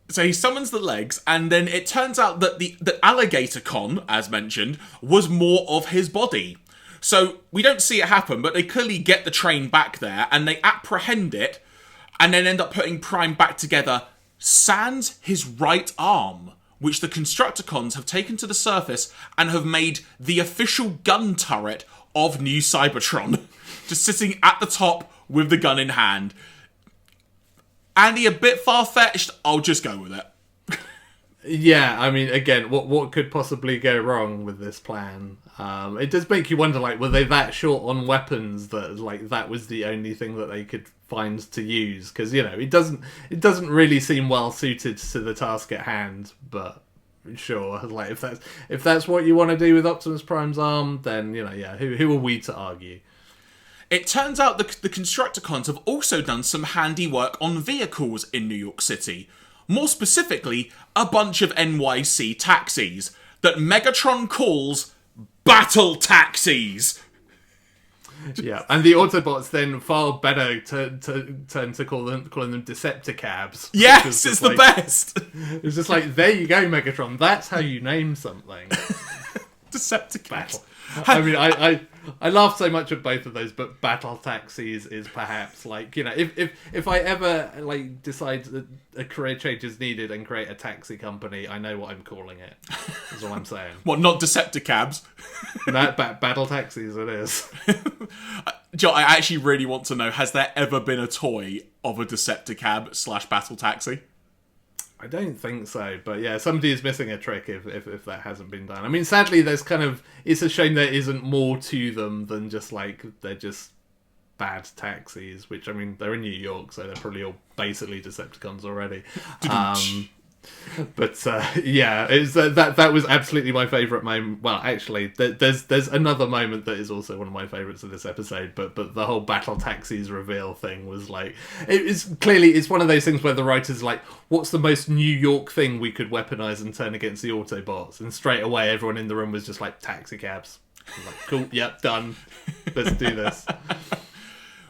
So he summons the legs, and then it turns out that the Alligator-Con, as mentioned, was more of his body. So we don't see it happen, but they clearly get the train back there, and they apprehend it, and then end up putting Prime back together, sans his right arm, which the Constructicons have taken to the surface and have made the official gun turret of New Cybertron, just sitting at the top with the gun in hand. Andy, a bit far-fetched, I'll just go with it. Yeah, I mean, again, what could possibly go wrong with this plan? It does make you wonder, like, were they that short on weapons that, like, that was the only thing that they could find to use? Because, you know, it doesn't really seem well suited to the task at hand, but sure, like, if that's what you want to do with Optimus Prime's arm, then, you know, yeah, who are we to argue? It turns out the Constructicons have also done some handy work on vehicles in New York City. More specifically, a bunch of NYC taxis that Megatron calls battle taxis. Yeah, and the Autobots then far better turn to calling them Decepticabs. Yes, it's the best. It's just like, there you go, Megatron. That's how you name something. Decepticons. I mean, I laugh so much at both of those, but battle taxis is perhaps, like, you know, if I ever, like, decide that a career change is needed and create a taxi company, I know what I'm calling it. That's all I'm saying. What, not Decepticabs? Battle taxis it is. Joe, I actually really want to know, has there ever been a toy of a Decepticab / battle taxi? I don't think so, but yeah, somebody is missing a trick if that hasn't been done. I mean, sadly, there's kind of, it's a shame there isn't more to them than just, like, they're just bad taxis, which, I mean, they're in New York, so they're probably all basically Decepticons already. But yeah, it's, that was absolutely my favourite moment. Well, actually, there's another moment that is also one of my favourites of this episode. But the whole battle taxis reveal thing was like, it's one of those things where the writers are like, what's the most New York thing we could weaponize and turn against the Autobots? And straight away, everyone in the room was just like, taxi cabs. I'm like, cool, yep, done. Let's do this.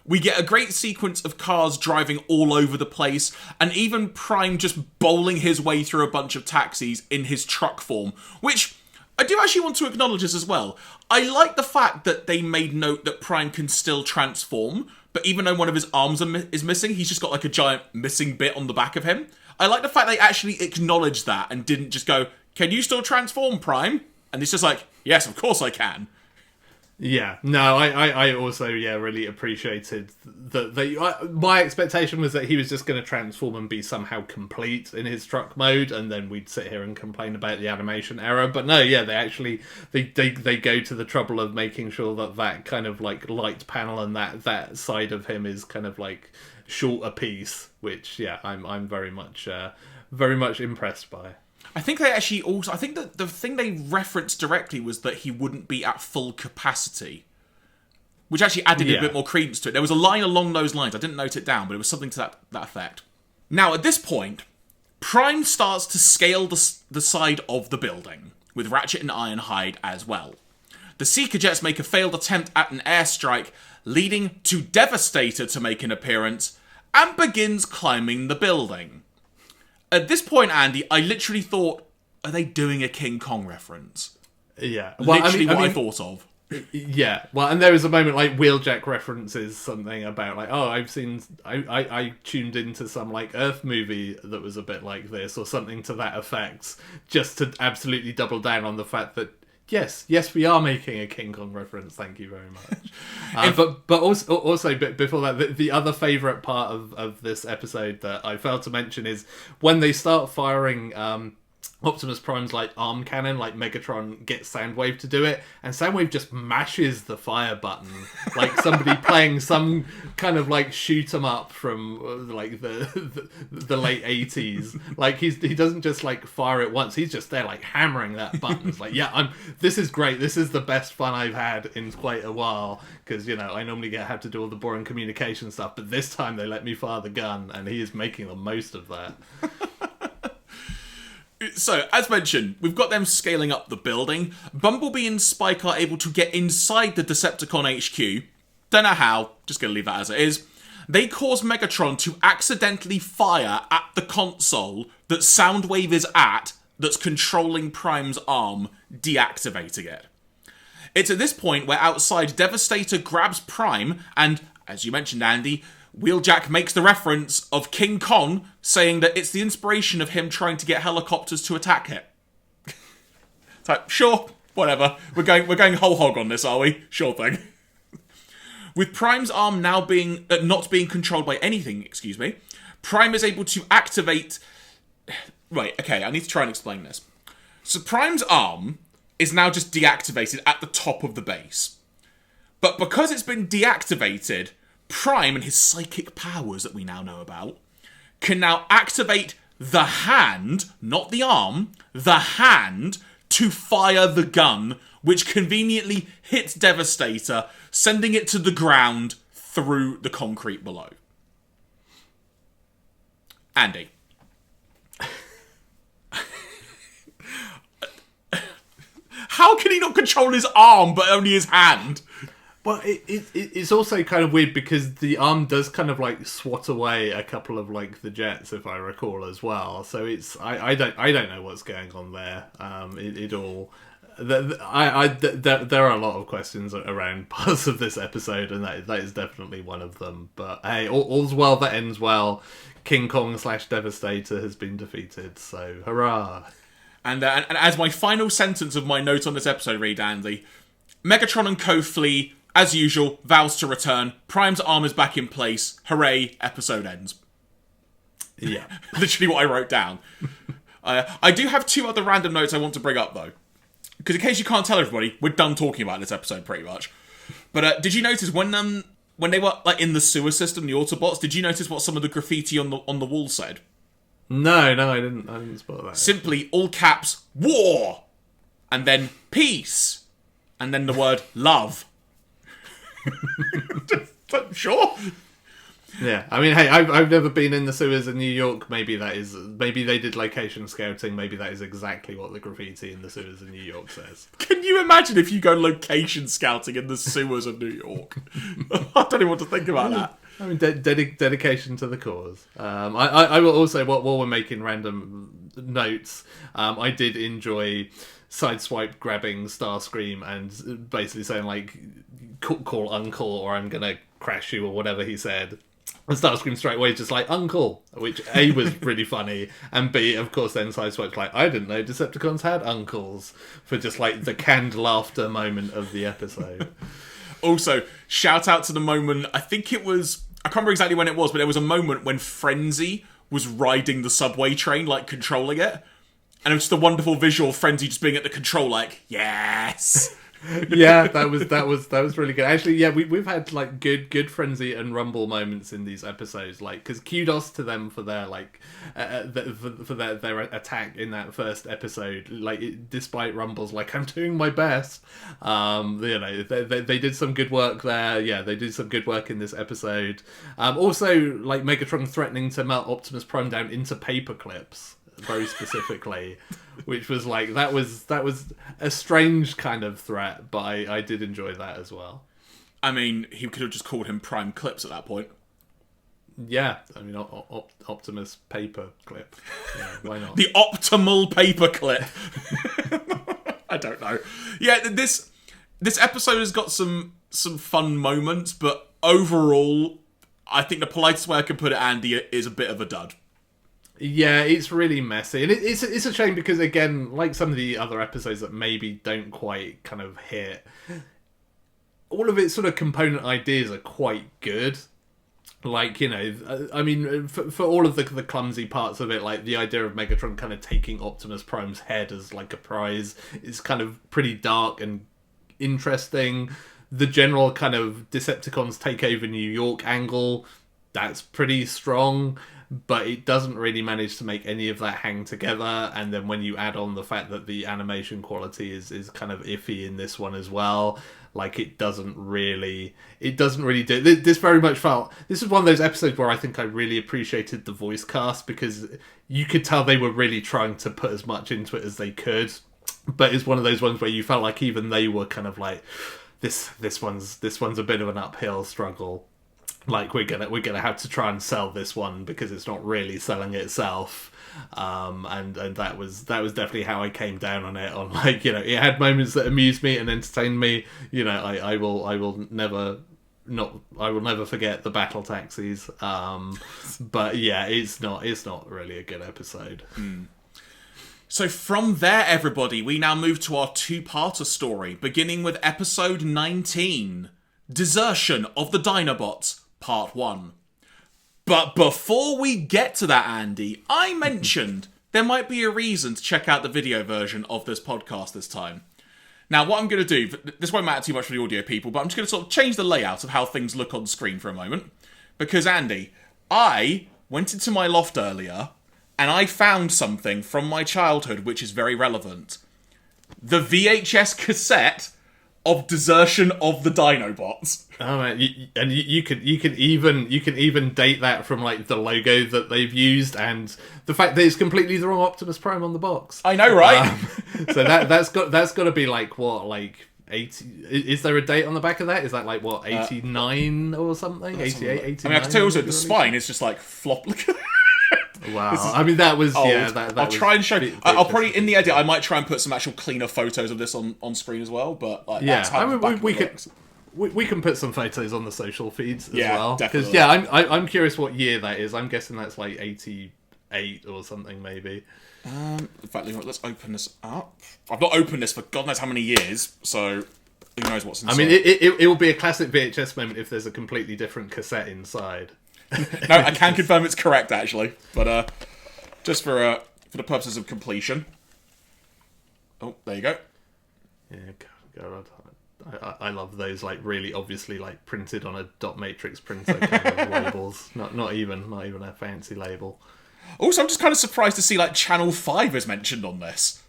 We get a great sequence of cars driving all over the place, and even Prime just bowling his way through a bunch of taxis in his truck form, which I do actually want to acknowledge this as well. I like the fact that they made note that Prime can still transform, but even though one of his arms is missing, he's just got like a giant missing bit on the back of him. I like the fact they actually acknowledged that and didn't just go, "Can you still transform, Prime?" And it's just like, "Yes, of course I can." Yeah, no, I also, really appreciated that my expectation was that he was just going to transform and be somehow complete in his truck mode, and then we'd sit here and complain about the animation error. But no, yeah, they go to the trouble of making sure that kind of like light panel and that side of him is kind of like short a piece, which I'm very much impressed by. I think they actually also... I think that the thing they referenced directly was that he wouldn't be at full capacity, which actually added a bit more credence to it. There was a line along those lines. I didn't note it down, but it was something to that effect. Now, at this point, Prime starts to scale the side of the building, with Ratchet and Ironhide as well. The Seeker Jets make a failed attempt at an airstrike, leading to Devastator to make an appearance, and begins climbing the building. At this point, Andy, I literally thought, are they doing a King Kong reference? Yeah. Well, literally what I thought of. Yeah. Well, and there was a moment like Wheeljack references something about like, oh, I tuned into some like Earth movie that was a bit like this or something to that effect, just to absolutely double down on the fact that yes, we are making a King Kong reference. Thank you very much. But also before that, the other favourite part of this episode that I failed to mention is when they start firing Optimus Prime's like arm cannon, like Megatron gets Soundwave to do it, and Soundwave just mashes the fire button like somebody playing some kind of like shoot 'em up from like the late 80s. Like he doesn't just like fire it once; he's just there like hammering that button. It's like, this is great. This is the best fun I've had in quite a while, because I normally have to do all the boring communication stuff, but this time they let me fire the gun, and he is making the most of that. So, as mentioned, we've got them scaling up the building. Bumblebee and Spike are able to get inside the Decepticon HQ. Don't know how, just gonna leave that as it is. They cause Megatron to accidentally fire at the console that Soundwave is at, that's controlling Prime's arm, deactivating it. It's at this point where outside Devastator grabs Prime, and, as you mentioned, Andy, Wheeljack makes the reference of King Kong, saying that it's the inspiration of him trying to get helicopters to attack it. It's like, sure, whatever. We're going whole hog on this, are we? Sure thing. With Prime's arm now not being controlled by anything, Prime is able to activate... Right, okay, I need to try and explain this. So Prime's arm is now just deactivated at the top of the base. But because it's been deactivated, Prime and his psychic powers that we now know about can now activate the hand, not the arm, the hand, to fire the gun, which conveniently hits Devastator, sending it to the ground through the concrete below. Andy. How can he not control his arm but only his hand? Well, it's also kind of weird because the arm does kind of like swat away a couple of like the jets, if I recall, as well. So it's I don't know what's going on there. There are a lot of questions around parts of this episode, and that is definitely one of them. But hey, all's well that ends well. King Kong / Devastator has been defeated, so hurrah! And as my final sentence of my note on this episode read, Andy, Megatron and Co flee. As usual, vows to return. Prime's arm is back in place. Hooray, episode ends. Yeah. Literally what I wrote down. I do have two other random notes I want to bring up, though. Because in case you can't tell everybody, we're done talking about this episode, pretty much. But did you notice when they were like in the sewer system, the Autobots, did you notice what some of the graffiti on the wall said? No, I didn't spot that. Simply, all caps, war! And then peace! And then the word love. Sure. Yeah, I mean, hey, I've never been in the sewers in New York. Maybe they did location scouting. Maybe that is exactly what the graffiti in the sewers in New York says. Can you imagine if you go location scouting in the sewers of New York? I don't even want to think about that. I mean, dedication to the cause. I will also, while we're making random notes, I did enjoy Sideswipe grabbing Starscream and basically saying, like, call Uncle or I'm gonna crash you or whatever he said. And Starscream straight away is just like, Uncle, which A, was really funny, and B, of course, then Sideswipe's like, I didn't know Decepticons had uncles, for just, like, the canned laughter moment of the episode. Also, shout out to the moment, I think it was, I can't remember exactly when it was, but there was a moment when Frenzy was riding the subway train, like, controlling it, and it was just a wonderful visual of Frenzy just being at the control, like, yes! Yeah, that was really good. Actually, yeah, we've had like good Frenzy and Rumble moments in these episodes. Like, because kudos to them for their like for their attack in that first episode. Like, despite Rumble's like, I'm doing my best. You know, they did some good work there. Yeah, they did some good work in this episode. Also, like Megatron threatening to melt Optimus Prime down into paper clips. Very specifically, which was like that was a strange kind of threat, but I did enjoy that as well. I mean, he could have just called him Prime Clips at that point. Yeah, I mean, Optimus paper clip. Yeah, why not? The optimal paper clip. I don't know. Yeah, this episode has got some fun moments, but overall, I think the politest way I can put it, Andy, is a bit of a dud. Yeah, it's really messy. And it's a shame because, again, like some of the other episodes that maybe don't quite kind of hit, all of its sort of component ideas are quite good. Like, you know, I mean, for all of the clumsy parts of it, like the idea of Megatron kind of taking Optimus Prime's head as like a prize is kind of pretty dark and interesting. The general kind of Decepticons take over New York angle, that's pretty strong. But it doesn't really manage to make any of that hang together. And then when you add on the fact that the animation quality is kind of iffy in this one as well, like it doesn't really do. This very much felt, this is one of those episodes where I think I really appreciated the voice cast because you could tell they were really trying to put as much into it as they could. But it's one of those ones where you felt like even they were kind of like, this one's a bit of an uphill struggle. Like we're gonna have to try and sell this one because it's not really selling itself, and that was definitely how I came down on it. On like, you know, it had moments that amused me and entertained me. You know, I will never forget the battle taxis. But yeah, it's not really a good episode. So from there, everybody, we now move to our two-parter story, beginning with episode 19, Desertion of the Dinobots. Part 1. But before we get to that, Andy, I mentioned there might be a reason to check out the video version of this podcast this time. Now, what I'm going to do, this won't matter too much for the audio people, but I'm just going to sort of change the layout of how things look on screen for a moment. Because, Andy, I went into my loft earlier, and I found something from my childhood which is very relevant. The VHS cassette of Desertion of the Dinobots. Oh man, you can even date that from like the logo that they've used and the fact that it's completely the wrong Optimus Prime on the box. I know, right? So that's got to be like what, like 80? Is there a date on the back of that? Is that like what, 89 or something? 88, 89? I mean, I can tell you also the spine is just like flop. Wow, I mean that was old. Yeah. I'll try and show. I'll probably in the edit. I might try and put some actual cleaner photos of this on screen as well. But like, yeah, that's how we can put some photos on the social feeds as well. Definitely. Because I'm curious what year that is. I'm guessing that's like 88 or something maybe. In fact, let's open this up. I've not opened this for God knows how many years, so who knows what's inside. I mean, it will be a classic VHS moment if there's a completely different cassette inside. No, I can confirm it's correct actually, but just for the purposes of completion. Oh, there you go. Yeah, God, I love those like really obviously like printed on a dot matrix printer kind of labels. Not even a fancy label. Also, I'm just kind of surprised to see, like, Channel 5 is mentioned on this.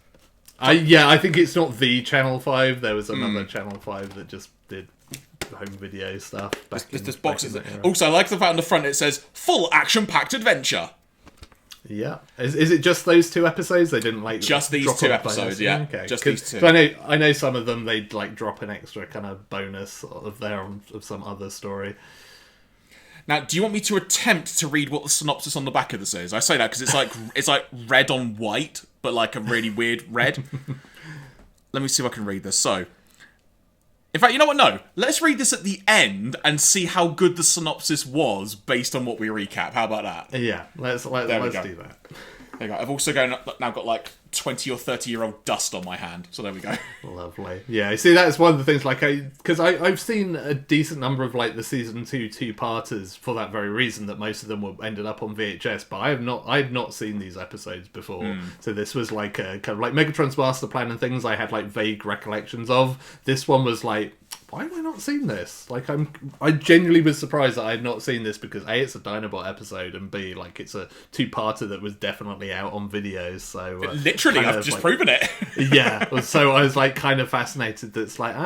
I think it's not the Channel 5. There was another Channel 5 that just did home video stuff. This box is... Also, I like the fact on the front it says, full action-packed adventure. Yeah. Is it just those 2 episodes? They didn't, like... Just these 2 episodes, yeah. Okay. Just these 2. So I know some of them, they'd, like, drop an extra kind of bonus of some other story. Now, do you want me to attempt to read what the synopsis on the back of this is? I say that because it's like red on white, but like a really weird red. Let me see if I can read this. So, in fact, you know what? No. Let's read this at the end and see how good the synopsis was based on what we recap. How about that? Yeah, let's do that. There you go. I've also now got like 20 or 30-year-old dust on my hand. So there we go. Lovely. Yeah, see, that's one of the things, like, because I've seen a decent number of, like, the season 2-parters for that very reason, that most of them ended up on VHS, but I've not seen these episodes before. So this was like a kind of like Megatron's Master Plan and things I had like vague recollections of. This one was like, why have I not seen this? Like, I genuinely was surprised that I had not seen this, because A, it's a Dinobot episode, and B, like, it's a 2-parter that was definitely out on videos. So literally, I've just proven it. Yeah, so I was like kind of fascinated that it's like,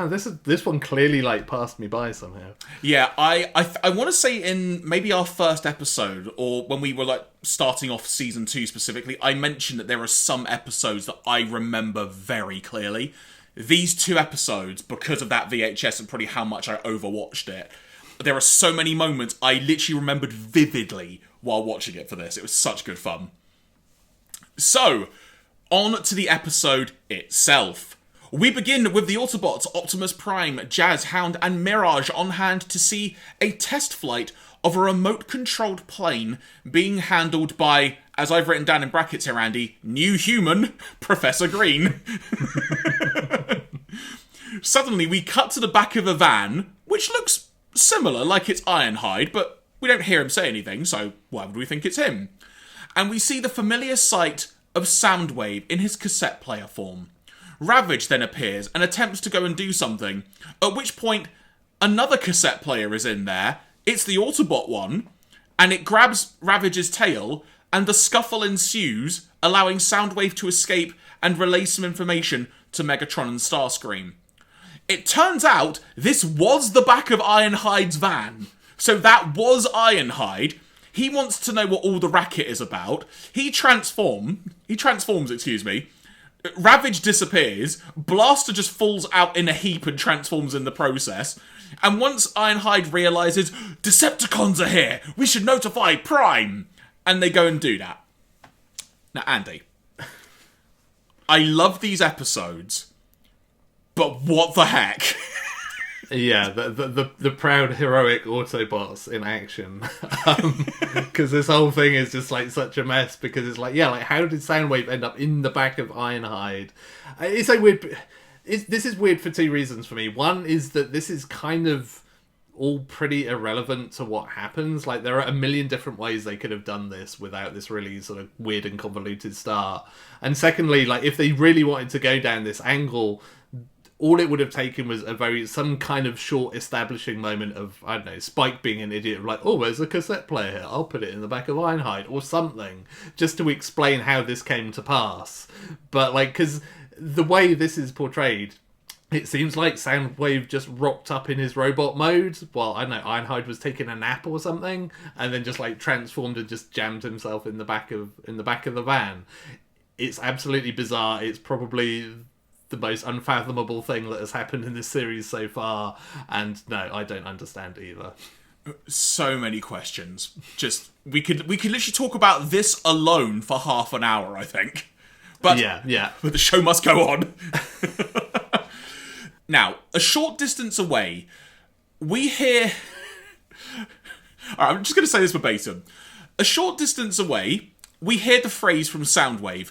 this one clearly like passed me by somehow. Yeah, I want to say in maybe our first episode, or when we were like starting off season 2 specifically, I mentioned that there are some episodes that I remember very clearly. These 2 episodes, because of that VHS and probably how much I overwatched it, there are so many moments I literally remembered vividly while watching it for this. It was such good fun. So, on to the episode itself. We begin with the Autobots, Optimus Prime, Jazz, Hound, and Mirage on hand to see a test flight of a remote-controlled plane being handled by, as I've written down in brackets here, Andy, new human, Professor Green. Suddenly, we cut to the back of a van, which looks similar, like it's Ironhide, but we don't hear him say anything, so why would we think it's him? And we see the familiar sight of Soundwave in his cassette player form. Ravage then appears and attempts to go and do something, at which point another cassette player is in there. It's the Autobot one, and it grabs Ravage's tail, and the scuffle ensues, allowing Soundwave to escape and relay some information to Megatron and Starscream. It turns out this was the back of Ironhide's van. So that was Ironhide. He wants to know what all the racket is about. He transforms, Ravage disappears. Blaster just falls out in a heap and transforms in the process. And once Ironhide realises, Decepticons are here, we should notify Prime. And they go and do that. Now, Andy, I love these episodes, but what the heck? Yeah, the proud, heroic Autobots in action. Because this whole thing is just like such a mess, because it's like, yeah, like how did Soundwave end up in the back of Ironhide? It's like weird. This is weird for 2 reasons for me. One is that this is kind of all pretty irrelevant to what happens. Like, there are a million different ways they could have done this without this really sort of weird and convoluted start. And secondly, like, if they really wanted to go down this angle, all it would have taken was some kind of short establishing moment of, I don't know, Spike being an idiot of like, oh, there's a cassette player here, I'll put it in the back of Ironhide, or something, just to explain how this came to pass. But, like, because the way this is portrayed, it seems like Soundwave just rocked up in his robot mode while, I don't know, Ironhide was taking a nap or something, and then just, like, transformed and just jammed himself in the back of the van. It's absolutely bizarre. It's probably the most unfathomable thing that has happened in this series so far, and no, I don't understand either. So many questions. Just we could literally talk about this alone for half an hour, I think. But yeah. But the show must go on. Now, a short distance away, we hear... Alright, I'm just going to say this verbatim. A short distance away, we hear the phrase from Soundwave,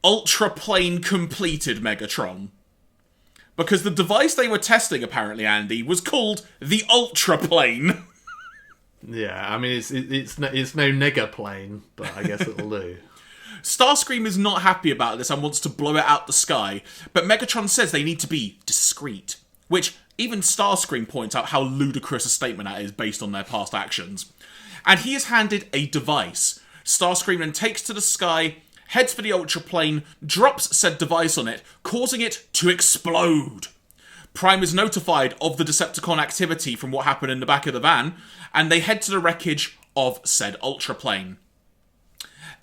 Ultra Plane completed, Megatron. Because the device they were testing, apparently, Andy, was called the Ultra Plane. Yeah, I mean, it's no nega plane, but I guess it'll do. Starscream is not happy about this and wants to blow it out the sky, but Megatron says they need to be discreet, which even Starscream points out how ludicrous a statement that is based on their past actions. And he is handed a device Starscream then takes to the sky, heads for the Ultra Plane, drops said device on it, causing it to explode. Prime is notified of the Decepticon activity from what happened in the back of the van, and they head to the wreckage of said Ultra Plane.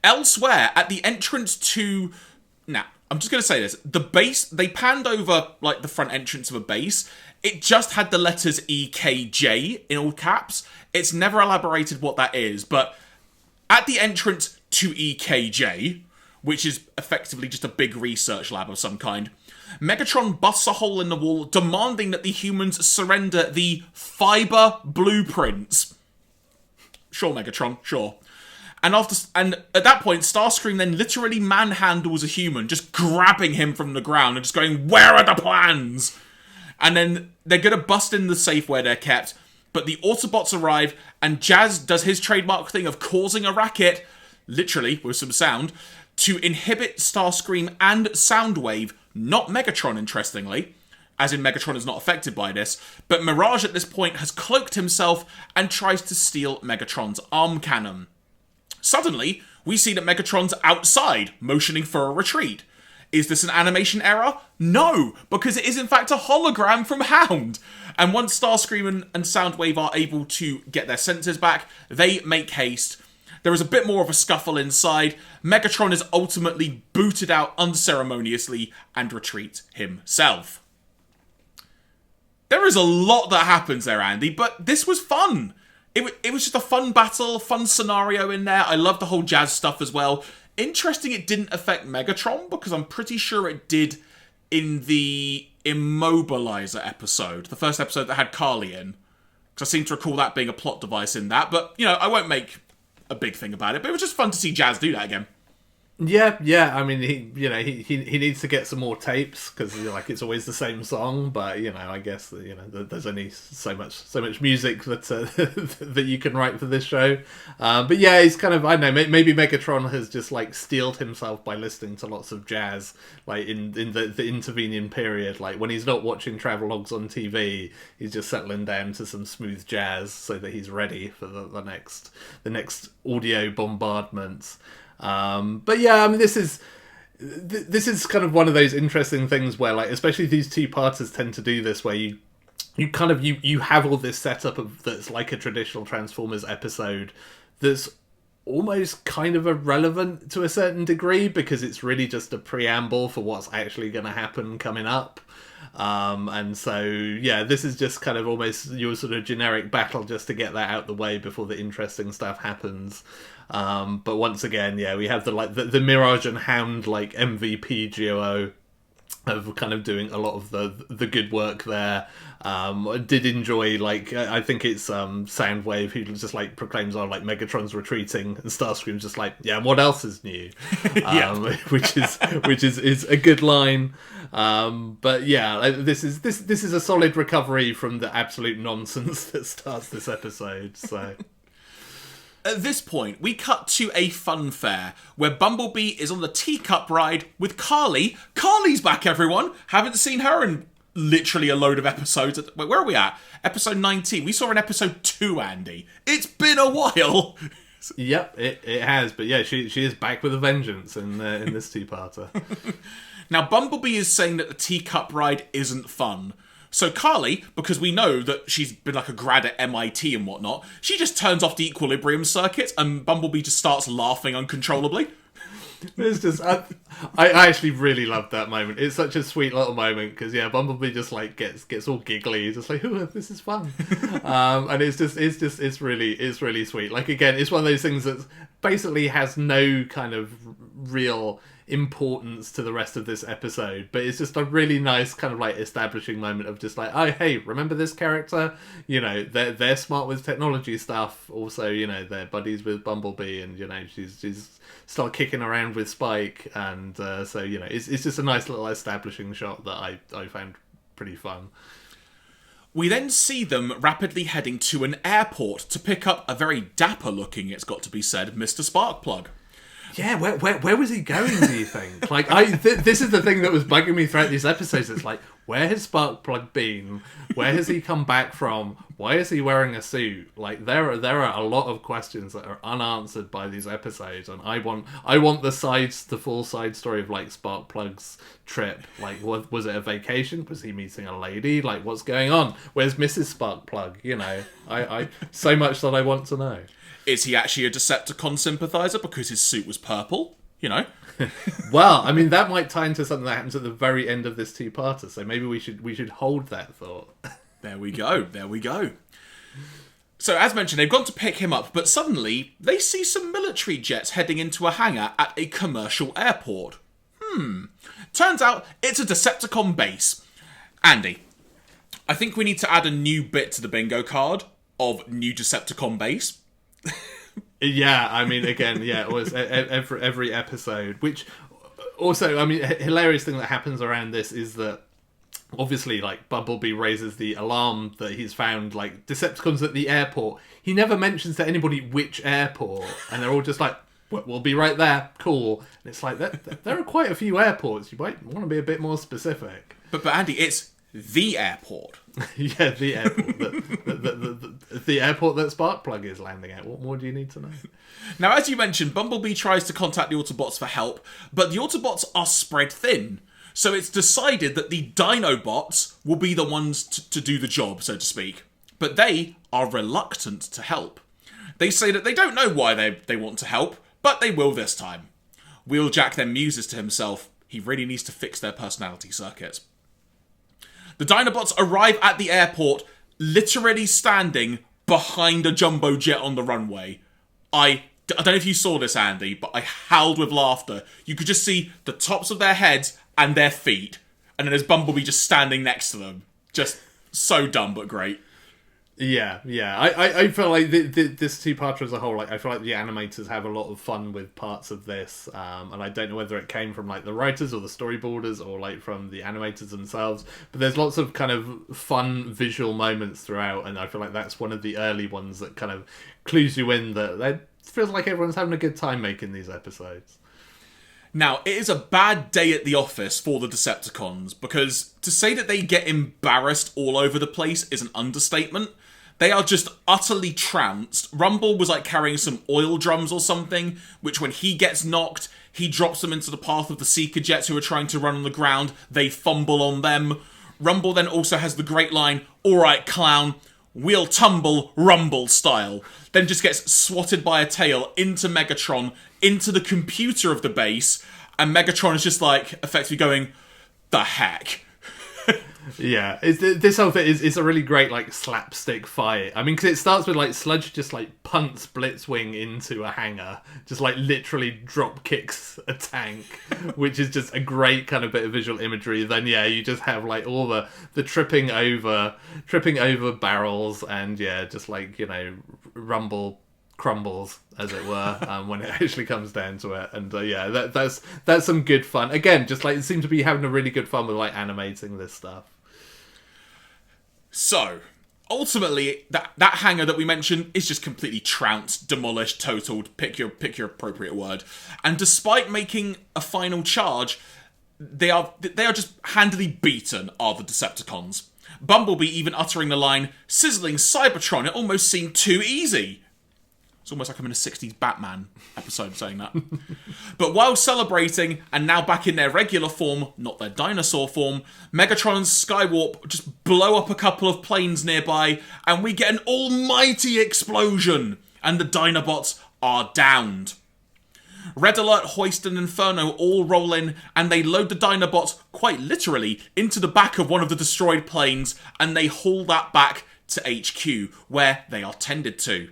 Elsewhere, at the entrance to... Now, I'm just going to say this. The base, they panned over, like, the front entrance of a base. It just had the letters EKJ in all caps. It's never elaborated what that is, but at the entrance to EKJ, which is effectively just a big research lab of some kind, Megatron busts a hole in the wall, demanding that the humans surrender the fiber blueprints. Sure, Megatron, sure. And at that point, Starscream then literally manhandles a human, just grabbing him from the ground and just going, "Where are the plans?" And then they're going to bust in the safe where they're kept, but the Autobots arrive, and Jazz does his trademark thing of causing a racket, literally, with some sound, to inhibit Starscream and Soundwave, not Megatron, interestingly, as in Megatron is not affected by this, but Mirage at this point has cloaked himself and tries to steal Megatron's arm cannon. Suddenly, we see that Megatron's outside, motioning for a retreat. Is this an animation error? No, because it is in fact a hologram from Hound. And once Starscream and Soundwave are able to get their senses back, they make haste. There is a bit more of a scuffle inside. Megatron is ultimately booted out unceremoniously and retreats himself. There is a lot that happens there, Andy, but this was fun. It was just a fun battle, fun scenario in there. I love the whole Jazz stuff as well. Interesting it didn't affect Megatron, because I'm pretty sure it did in the Immobilizer episode. The first episode that had Carly in. Because I seem to recall that being a plot device in that. But, you know, I won't make a big thing about it. But it was just fun to see Jazz do that again. Yeah. I mean, he needs to get some more tapes because like it's always the same song. But I guess there's only so much music that that you can write for this show. But yeah, he's kind of, I don't know, maybe Megatron has just like steeled himself by listening to lots of jazz, like in the intervening period, like when he's not watching travelogues on TV, he's just settling down to some smooth jazz so that he's ready for the next audio bombardments. But yeah, I mean, this is kind of one of those interesting things where, like, especially these two-parters tend to do this, where you have all this setup that's like a traditional Transformers episode that's almost kind of irrelevant to a certain degree because it's really just a preamble for what's actually going to happen coming up. And so, yeah, this is just kind of almost your sort of generic battle just to get that out the way before the interesting stuff happens. But once again, yeah, we have the Mirage and Hound like MVP duo of kind of doing a lot of the good work there. I did enjoy, like, I think it's Soundwave who just like proclaims, "Oh, like Megatron's retreating," and Starscream's just like, "Yeah, what else is new?" which is a good line. But yeah, this is a solid recovery from the absolute nonsense that starts this episode. So. At this point, we cut to a fun fair where Bumblebee is on the teacup ride with Carly. Carly's back, everyone! Haven't seen her in literally a load of episodes. Wait, where are we at? Episode 19. We saw her in episode 2, Andy. It's been a while! Yep, it has. But yeah, she is back with a vengeance in this two-parter. Now, Bumblebee is saying that the teacup ride isn't fun. So Carly, because we know that she's been like a grad at MIT and whatnot, she just turns off the equilibrium circuit and Bumblebee just starts laughing uncontrollably. It's just, I actually really loved that moment. It's such a sweet little moment because yeah, Bumblebee just like gets all giggly. He's just like, "Ooh, this is fun," and it's really sweet. Like again, it's one of those things that basically has no kind of real importance to the rest of this episode, but it's just a really nice kind of like establishing moment of just like, "Oh, hey, remember this character? They're smart with technology stuff. Also, they're buddies with Bumblebee, and she's still kicking around with Spike, and so it's just a nice little establishing shot that I found pretty fun." We then see them rapidly heading to an airport to pick up a very dapper-looking, it's got to be said, Mr. Sparkplug. Yeah, where was he going, do you think? Like, this is the thing that was bugging me throughout these episodes. It's like, where has Sparkplug been? Where has he come back from? Why is he wearing a suit? Like, there are a lot of questions that are unanswered by these episodes, and I want the full side story of, like, Sparkplug's trip. Like, was it a vacation? Was he meeting a lady? Like, what's going on? Where's Mrs. Sparkplug? You know, I so much that I want to know. Is he actually a Decepticon sympathizer because his suit was purple? You know? Well, I mean, that might tie into something that happens at the very end of this two-parter, so maybe we should hold that thought. There we go. So, as mentioned, they've gone to pick him up, but suddenly they see some military jets heading into a hangar at a commercial airport. Turns out it's a Decepticon base. Andy, I think we need to add a new bit to the bingo card of new Decepticon base. Yeah, I mean, again, yeah, it was every episode, which also, I mean, a hilarious thing that happens around this is that obviously, like, Bumblebee raises the alarm that he's found, like, Decepticons at the airport. He never mentions to anybody which airport, and they're all just like, we'll be right there, cool. And it's like, there are quite a few airports. You might want to be a bit more specific. But Andy, it's the airport. Yeah, the airport. The airport that Sparkplug is landing at. What more do you need to know? Now, as you mentioned, Bumblebee tries to contact the Autobots for help, but the Autobots are spread thin. So it's decided that the Dinobots will be the ones to do the job, so to speak. But they are reluctant to help. They say that they don't know why they want to help, but they will this time. Wheeljack then muses to himself, he really needs to fix their personality circuits. The Dinobots arrive at the airport, literally standing behind a jumbo jet on the runway. I don't know if you saw this, Andy, but I howled with laughter. You could just see the tops of their heads and their feet, and then there's Bumblebee just standing next to them. Just so dumb, but great. Yeah. I feel like this two-parter as a whole, like, I feel like the animators have a lot of fun with parts of this, and I don't know whether it came from, like, the writers or the storyboarders or, like, from the animators themselves, but there's lots of kind of fun visual moments throughout, and I feel like that's one of the early ones that kind of clues you in that it feels like everyone's having a good time making these episodes. Now, it is a bad day at the office for the Decepticons, because to say that they get embarrassed all over the place is an understatement. They are just utterly trounced. Rumble was like carrying some oil drums or something, which when he gets knocked, he drops them into the path of the Seeker jets who are trying to run on the ground. They fumble on them. Rumble then also has the great line, "Alright, clown, we'll tumble Rumble style." Then just gets swatted by a tail into Megatron, into the computer of the base, and Megatron is just like, effectively going, the heck? Yeah, this whole thing is a really great, like, slapstick fight. I mean, because it starts with, like, Sludge just, like, punts Blitzwing into a hangar, just, like, literally drop kicks a tank, which is just a great kind of bit of visual imagery. Then, yeah, you just have, like, all the tripping over barrels, and, yeah, just, like, you know, Rumble crumbles, as it were, when it actually comes down to it. And yeah, that's some good fun. Again, just like, it seems to be having a really good fun with, like, animating this stuff. So, ultimately, that hangar that we mentioned is just completely trounced, demolished, totaled, pick your appropriate word. And despite making a final charge, they are just handily beaten, are the Decepticons. Bumblebee even uttering the line, "Sizzling Cybertron, it almost seemed too easy." It's almost like I'm in a 60s Batman episode saying that. But while celebrating, and now back in their regular form, not their dinosaur form, Megatron and Skywarp just blow up a couple of planes nearby, and we get an almighty explosion, and the Dinobots are downed. Red Alert, Hoist, and Inferno all roll in, and they load the Dinobots, quite literally, into the back of one of the destroyed planes, and they haul that back to HQ, where they are tended to.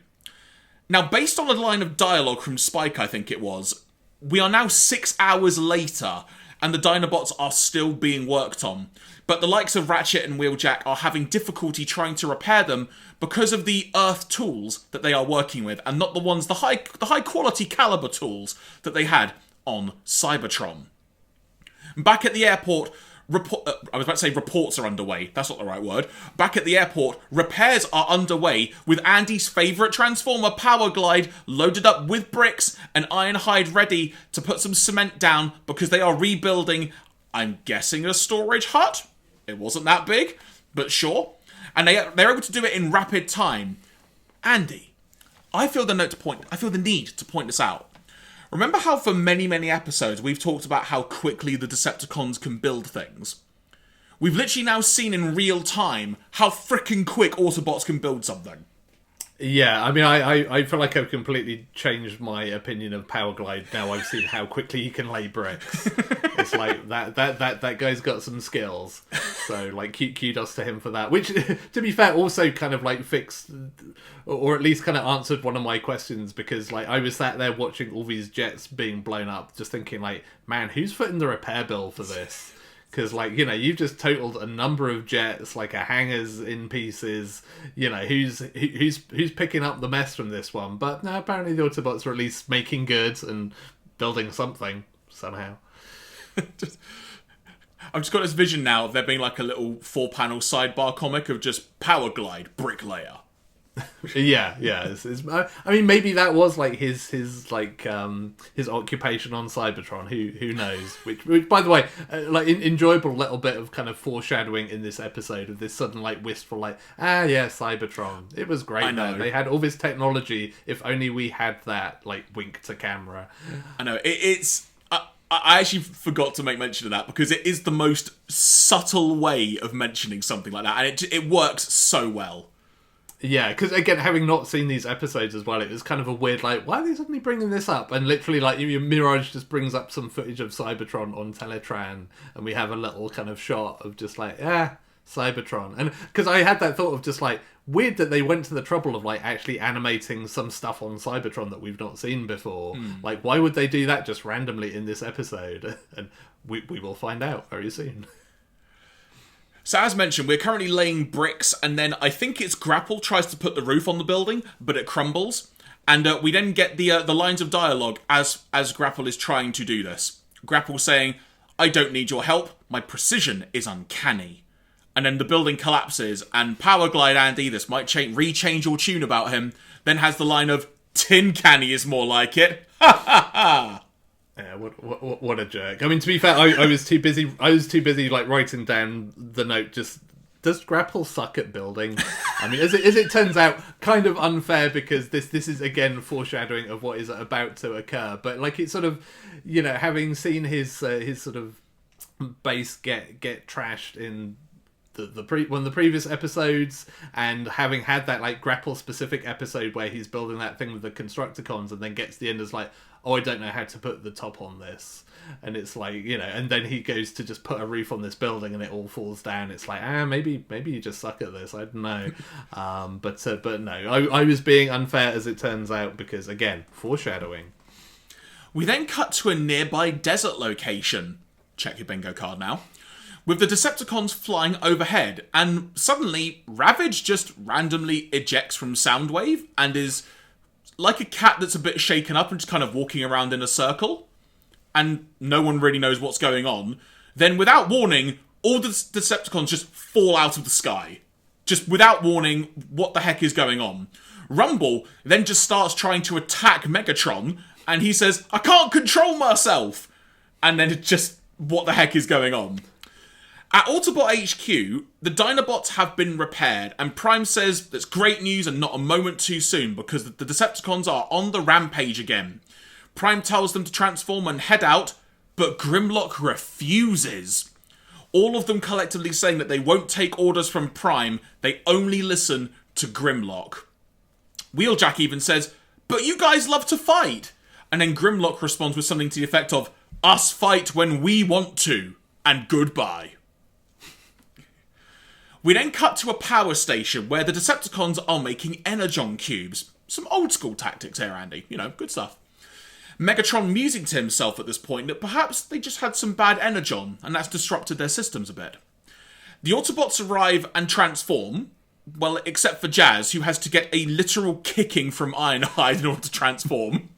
Now, based on a line of dialogue from Spike, I think it was, we are now 6 hours later, and the Dinobots are still being worked on. But the likes of Ratchet and Wheeljack are having difficulty trying to repair them because of the Earth tools that they are working with, and not the high quality caliber tools that they had on Cybertron. Back at the airport, reports are underway. That's not the right word. Back at the airport, repairs are underway with Andy's favourite Transformer, Power Glide, loaded up with bricks and Ironhide ready to put some cement down because they are rebuilding, I'm guessing, a storage hut? It wasn't that big, but sure. And they're able to do it in rapid time. Andy, I feel the need to point this out. Remember how for many, many episodes we've talked about how quickly the Decepticons can build things? We've literally now seen in real time how freaking quick Autobots can build something. Yeah, I mean, I feel like I've completely changed my opinion of Powerglide now I've seen how quickly he can lay bricks. It's like, that guy's got some skills. So, like, kudos to him for that. Which, to be fair, also kind of, like, fixed, or at least kind of answered one of my questions, because, like, I was sat there watching all these jets being blown up, just thinking, like, man, who's footing the repair bill for this? Because, like, you know, you've just totaled a number of jets, like a hangar's in pieces. You know, who's picking up the mess from this one? But no, apparently the Autobots are at least making good and building something somehow. I've just got this vision now of there being like a little 4-panel sidebar comic of just Powerglide, bricklayer. Yeah. I mean, maybe that was like his occupation on Cybertron. Who knows? Which by the way, like enjoyable little bit of kind of foreshadowing in this episode of this sudden like wistful like Cybertron. It was great. I know. They had all this technology. If only we had that. Like wink to camera. I know it's. I actually forgot to make mention of that because it is the most subtle way of mentioning something like that, and it works so well. Yeah, because again, having not seen these episodes as well, it was kind of a weird, like, why are they suddenly bringing this up? And literally, like, Mirage just brings up some footage of Cybertron on Teletran, and we have a little kind of shot of just like, Cybertron. And because I had that thought of just like, weird that they went to the trouble of like actually animating some stuff on Cybertron that we've not seen before. Like, why would they do that just randomly in this episode? And we will find out very soon. So as mentioned, we're currently laying bricks, and then I think it's Grapple tries to put the roof on the building, but it crumbles. And we then get the lines of dialogue as Grapple is trying to do this. Grapple saying, "I don't need your help, my precision is uncanny." And then the building collapses, and Powerglide Andy, this might rechange your tune about him, then has the line of, "Tin Canny is more like it." Ha ha ha! Yeah, what a jerk. I mean, to be fair, I was too busy like writing down the note. Just, does Grapple suck at building? I mean, as it turns out, kind of unfair because this is again foreshadowing of what is about to occur. But like, it's sort of, you know, having seen his sort of base get trashed in one of the previous episodes, and having had that like Grapple specific episode where he's building that thing with the Constructicons and then gets to the end as like, oh, I don't know how to put the top on this, and it's like, you know, and then he goes to just put a roof on this building and it all falls down. It's like, maybe you just suck at this, I don't know. But no, I was being unfair as it turns out, because again, foreshadowing. We then cut to a nearby desert location. Check your bingo card now. With the Decepticons flying overhead, and suddenly Ravage just randomly ejects from Soundwave and is like a cat that's a bit shaken up and just kind of walking around in a circle, and no one really knows what's going on. Then, without warning, all the Decepticons just fall out of the sky. Just without warning, what the heck is going on? Rumble then just starts trying to attack Megatron, and he says, "I can't control myself!" And then it just, what the heck is going on? At Autobot HQ, the Dinobots have been repaired, and Prime says that's great news and not a moment too soon because the Decepticons are on the rampage again. Prime tells them to transform and head out, but Grimlock refuses. All of them collectively saying that they won't take orders from Prime, they only listen to Grimlock. Wheeljack even says, "But you guys love to fight!" And then Grimlock responds with something to the effect of, "Us fight when we want to, and goodbye." We then cut to a power station where the Decepticons are making Energon cubes. Some old school tactics here, Andy. You know, good stuff. Megatron musing to himself at this point that perhaps they just had some bad Energon, and that's disrupted their systems a bit. The Autobots arrive and transform, well, except for Jazz, who has to get a literal kicking from Ironhide in order to transform.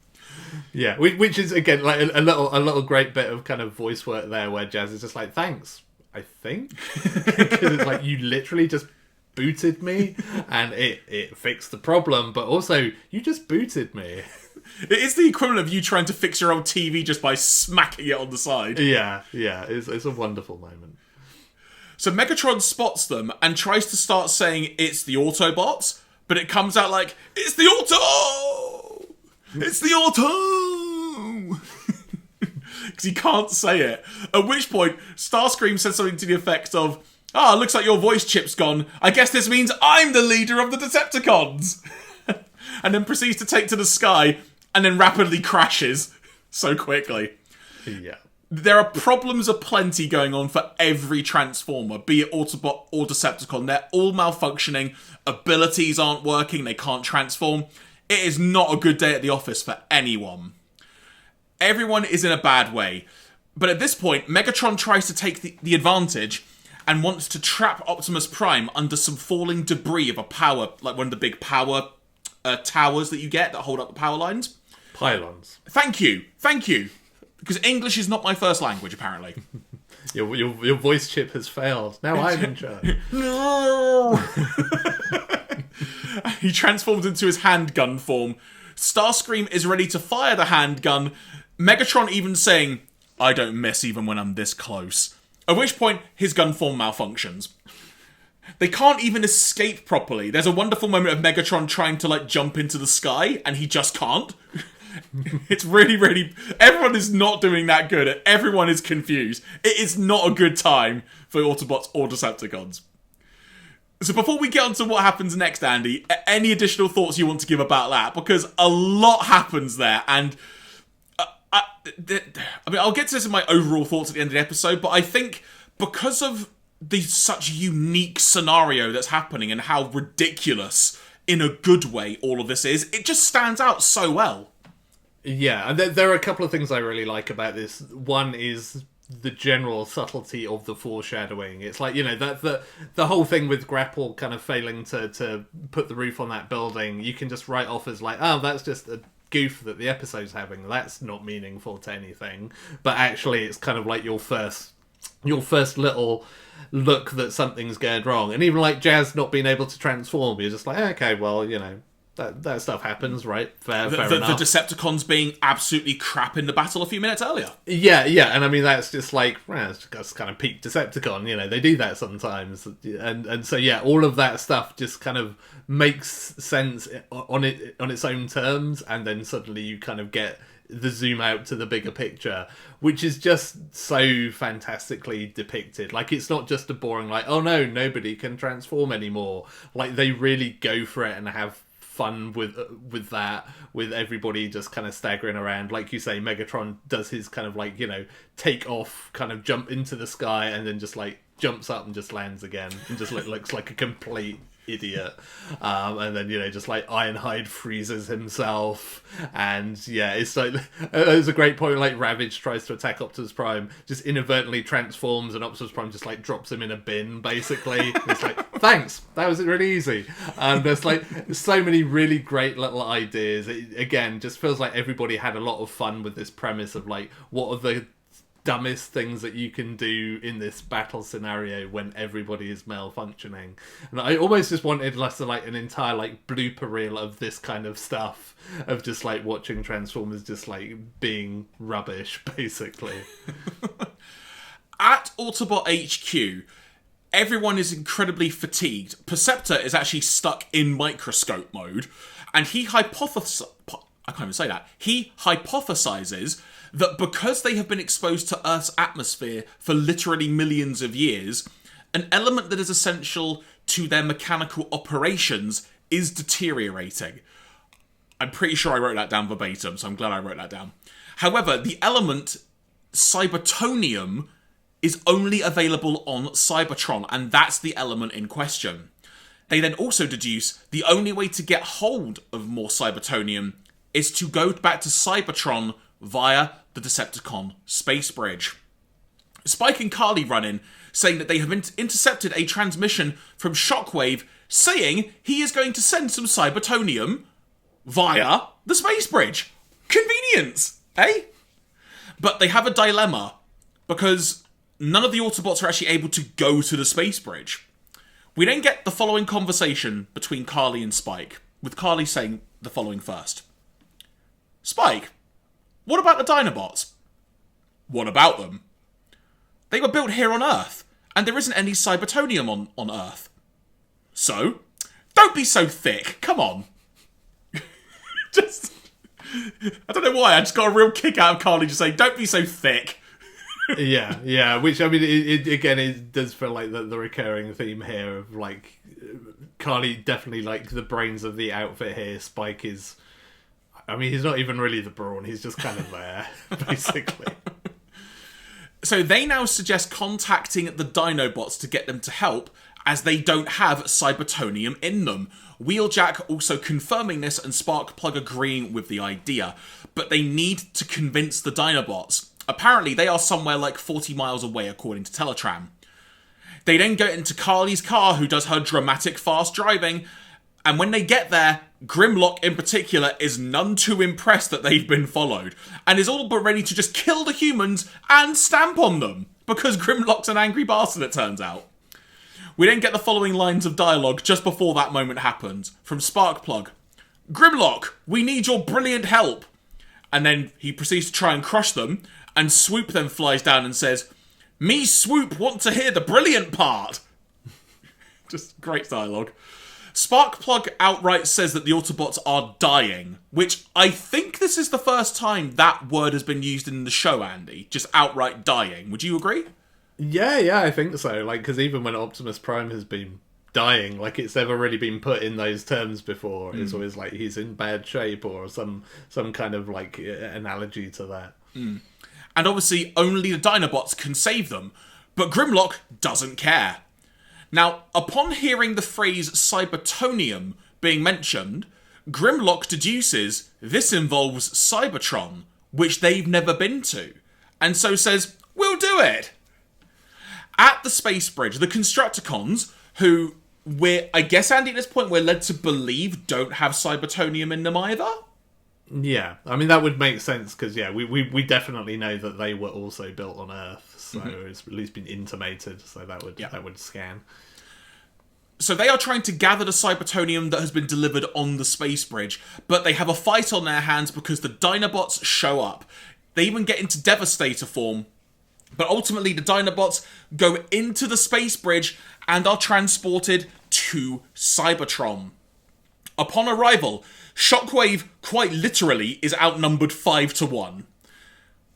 Yeah, which is, again, like a little great bit of kind of voice work there where Jazz is just like, "Thanks, I think," because it's like, you literally just booted me and it fixed the problem, but also you just booted me. It is the equivalent of you trying to fix your old TV just by smacking it on the side. Yeah, it's a wonderful moment. So Megatron spots them and tries to start saying it's the Autobots, but it comes out like, it's the Auto! It's the Auto! Because he can't say it. At which point, Starscream says something to the effect of, looks like your voice chip's gone. I guess this means I'm the leader of the Decepticons! And then proceeds to take to the sky, and then rapidly crashes so quickly. Yeah. There are problems aplenty going on for every Transformer, be it Autobot or Decepticon. They're all malfunctioning, abilities aren't working, they can't transform. It is not a good day at the office for anyone. Everyone is in a bad way. But at this point, Megatron tries to take the advantage and wants to trap Optimus Prime under some falling debris of a power, like one of the big power towers that you get that hold up the power lines. Pylons. Thank you. Because English is not my first language, apparently. Your voice chip has failed. Now I'm in charge. No! He transforms into his handgun form. Starscream is ready to fire the handgun. Megatron even saying, I don't miss even when I'm this close. At which point, his gun form malfunctions. They can't even escape properly. There's a wonderful moment of Megatron trying to, jump into the sky, and he just can't. It's really... Everyone is not doing that good. Everyone is confused. It is not a good time for Autobots or Decepticons. So before we get on to what happens next, Andy, any additional thoughts you want to give about that? Because a lot happens there, and... I'll get to this in my overall thoughts at the end of the episode, but I think because of the such unique scenario that's happening and how ridiculous, in a good way, all of this is, it just stands out so well. Yeah, and there are a couple of things I really like about this. One is the general subtlety of the foreshadowing. It's like, the whole thing with Grapple kind of failing to put the roof on that building, you can just write off as like, oh, that's just a goof that the episode's having. That's not meaningful to anything. But actually, it's kind of like your first little look that something's going wrong. And even like Jazz not being able to transform, you're just like, okay, well, that stuff happens, right? Fair enough. The Decepticons being absolutely crap in the battle a few minutes earlier. Yeah, and I mean, that's just like, it's just kind of peak Decepticon, they do that sometimes. And so, yeah, all of that stuff just kind of makes sense on its own terms, and then suddenly you kind of get the zoom out to the bigger picture, which is just so fantastically depicted. Like, it's not just a boring, like, oh no, nobody can transform anymore. Like, they really go for it and have fun with that, with everybody just kind of staggering around. Like you say, Megatron does his kind of like, take off, kind of jump into the sky, and then just like jumps up and just lands again, and just looks like a complete idiot. And then just like Ironhide freezes himself, and yeah, it's like there's a great point like Ravage tries to attack Optimus Prime, just inadvertently transforms, and Optimus Prime just like drops him in a bin basically. It's like, thanks, that was really easy. And there's like so many really great little ideas. It, again, just feels like everybody had a lot of fun with this premise of like, what are the dumbest things that you can do in this battle scenario when everybody is malfunctioning. And I almost just wanted less of like an entire like blooper reel of this kind of stuff, of just like watching Transformers just like being rubbish basically. At Autobot HQ, everyone is incredibly fatigued. Perceptor is actually stuck in microscope mode, and he hypothesizes that because they have been exposed to Earth's atmosphere for literally millions of years, an element that is essential to their mechanical operations is deteriorating. I'm pretty sure I wrote that down verbatim, so I'm glad I wrote that down. However, the element Cybertonium is only available on Cybertron, and that's the element in question. They then also deduce the only way to get hold of more Cybertonium is to go back to Cybertron via the Decepticon space bridge. Spike and Carly run in, saying that they have intercepted a transmission from Shockwave, saying he is going to send some Cybertonium via the space bridge. Convenience, eh? But they have a dilemma, because none of the Autobots are actually able to go to the space bridge. We then get the following conversation between Carly and Spike, with Carly saying the following first. Spike, what about the Dinobots? What about them? They were built here on Earth, and there isn't any Cybertonium on Earth. So, don't be so thick. Come on. Just... I don't know why, I just got a real kick out of Carly just saying, don't be so thick. yeah, which, I mean, it does feel like the recurring theme here of, like, Carly definitely, like, the brains of the outfit here. Spike is... I mean, he's not even really the brawn, he's just kind of there, basically. So they now suggest contacting the Dinobots to get them to help, as they don't have Cybertonium in them. Wheeljack also confirming this and Sparkplug agreeing with the idea. But they need to convince the Dinobots. Apparently, they are somewhere like 40 miles away, according to Teletran. They then get into Carly's car, who does her dramatic fast driving, and when they get there, Grimlock in particular is none too impressed that they've been followed, and is all but ready to just kill the humans and stamp on them, because Grimlock's an angry bastard, it turns out. We then get the following lines of dialogue just before that moment happens, from Sparkplug. Grimlock, we need your brilliant help. And then he proceeds to try and crush them, and Swoop then flies down and says, me, Swoop, want to hear the brilliant part. Just great dialogue. Sparkplug outright says that the Autobots are dying, which I think this is the first time that word has been used in the show, Andy. Just outright dying. Would you agree? Yeah, I think so. Like, because even when Optimus Prime has been dying, like, it's never really been put in those terms before. It's always like he's in bad shape or some kind of, like, analogy to that. And obviously only the Dinobots can save them, but Grimlock doesn't care. Now, upon hearing the phrase Cybertonium being mentioned, Grimlock deduces this involves Cybertron, which they've never been to, and so says, we'll do it! At the space bridge, the Constructicons, who I guess, Andy, at this point we're led to believe don't have Cybertonium in them either? Yeah, I mean, that would make sense, because, yeah, we definitely know that they were also built on Earth, so it's at least been intimated, so that would scan. So they are trying to gather the Cybertonium that has been delivered on the space bridge, but they have a fight on their hands because the Dinobots show up. They even get into Devastator form, but ultimately the Dinobots go into the space bridge and are transported to Cybertron. Upon arrival, Shockwave, quite literally, is outnumbered 5-1.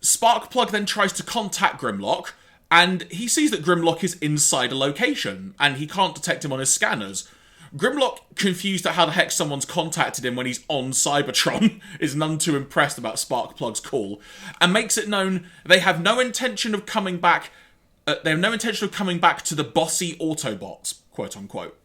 Sparkplug then tries to contact Grimlock, and he sees that Grimlock is inside a location, and he can't detect him on his scanners. Grimlock, confused at how the heck someone's contacted him when he's on Cybertron, is none too impressed about Sparkplug's call, and makes it known they have no intention of coming back. They have no intention of coming back to the bossy Autobots, quote unquote.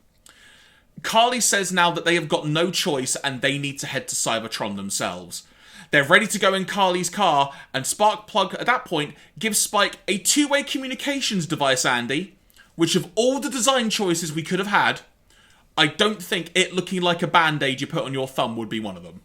Carly says now that they have got no choice and they need to head to Cybertron themselves. They're ready to go in Carly's car, and Sparkplug at that point gives Spike a two-way communications device, Andy, which of all the design choices we could have had, I don't think it looking like a band-aid you put on your thumb would be one of them.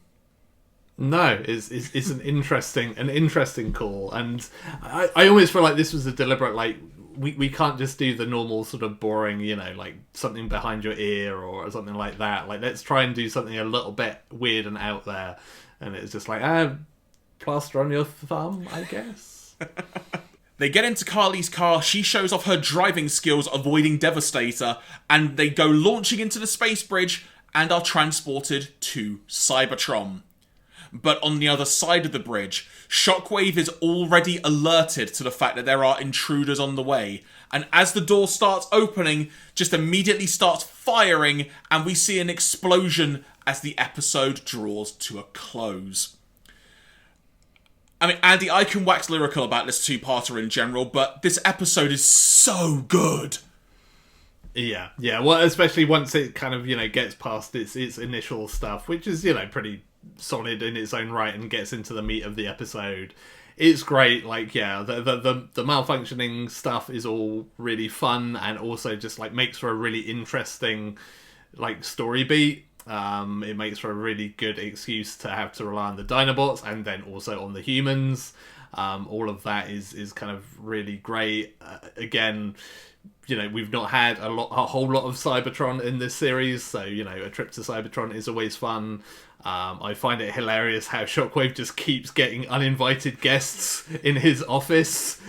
No, it's an interesting call, and I always feel like this was a deliberate, like, we can't just do the normal sort of boring, like something behind your ear or something like that. Like, let's try and do something a little bit weird and out there. And it's just like, plaster on your thumb, I guess. They get into Carly's car, she shows off her driving skills avoiding Devastator, and they go launching into the space bridge and are transported to Cybertron. But on the other side of the bridge, Shockwave is already alerted to the fact that there are intruders on the way, and as the door starts opening, just immediately starts firing, and we see an explosion as the episode draws to a close. I mean, Andy, I can wax lyrical about this two-parter in general, but this episode is so good. Yeah. Well, especially once it kind of, gets past its initial stuff, which is, pretty solid in its own right and gets into the meat of the episode. It's great. Like, yeah, the malfunctioning stuff is all really fun and also just, like, makes for a really interesting, like, story beat. It makes for a really good excuse to have to rely on the Dinobots and then also on the humans. All of that is kind of really great. Again, we've not had a whole lot of Cybertron in this series, so a trip to Cybertron is always fun. I find it hilarious how Shockwave just keeps getting uninvited guests in his office.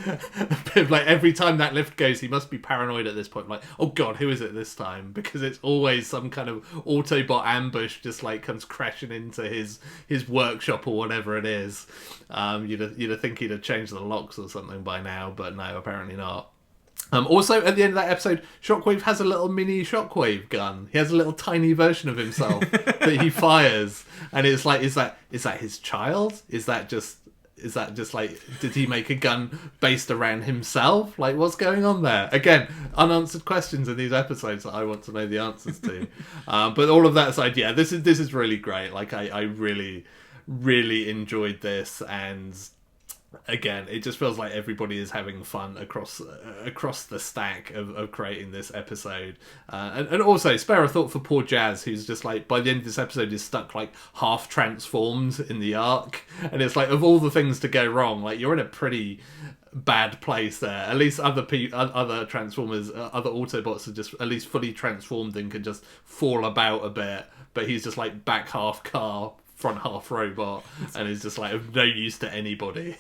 Like every time that lift goes, he must be paranoid at this point. Like, oh god, who is it this time? Because it's always some kind of Autobot ambush just like comes crashing into his workshop or whatever it is. You'd think he'd have changed the locks or something by now, but no, apparently not. Also, at the end of that episode, Shockwave has a little mini Shockwave gun. He has a little tiny version of himself that he fires, and it's like, is that his child? Is that just like, did he make a gun based around himself? Like, what's going on there? Again, unanswered questions in these episodes that I want to know the answers to. But all of that aside, yeah, this is really great. Like, I really, really enjoyed this, and again, it just feels like everybody is having fun across the stack of creating this episode. And also, spare a thought for poor Jazz, who's just like, by the end of this episode, is stuck like half transformed in the arc. And it's like, of all the things to go wrong, like, you're in a pretty bad place there. At least other Transformers, other Autobots are just at least fully transformed and can just fall about a bit. But he's just like back half car, front half robot, and is just like of no use to anybody.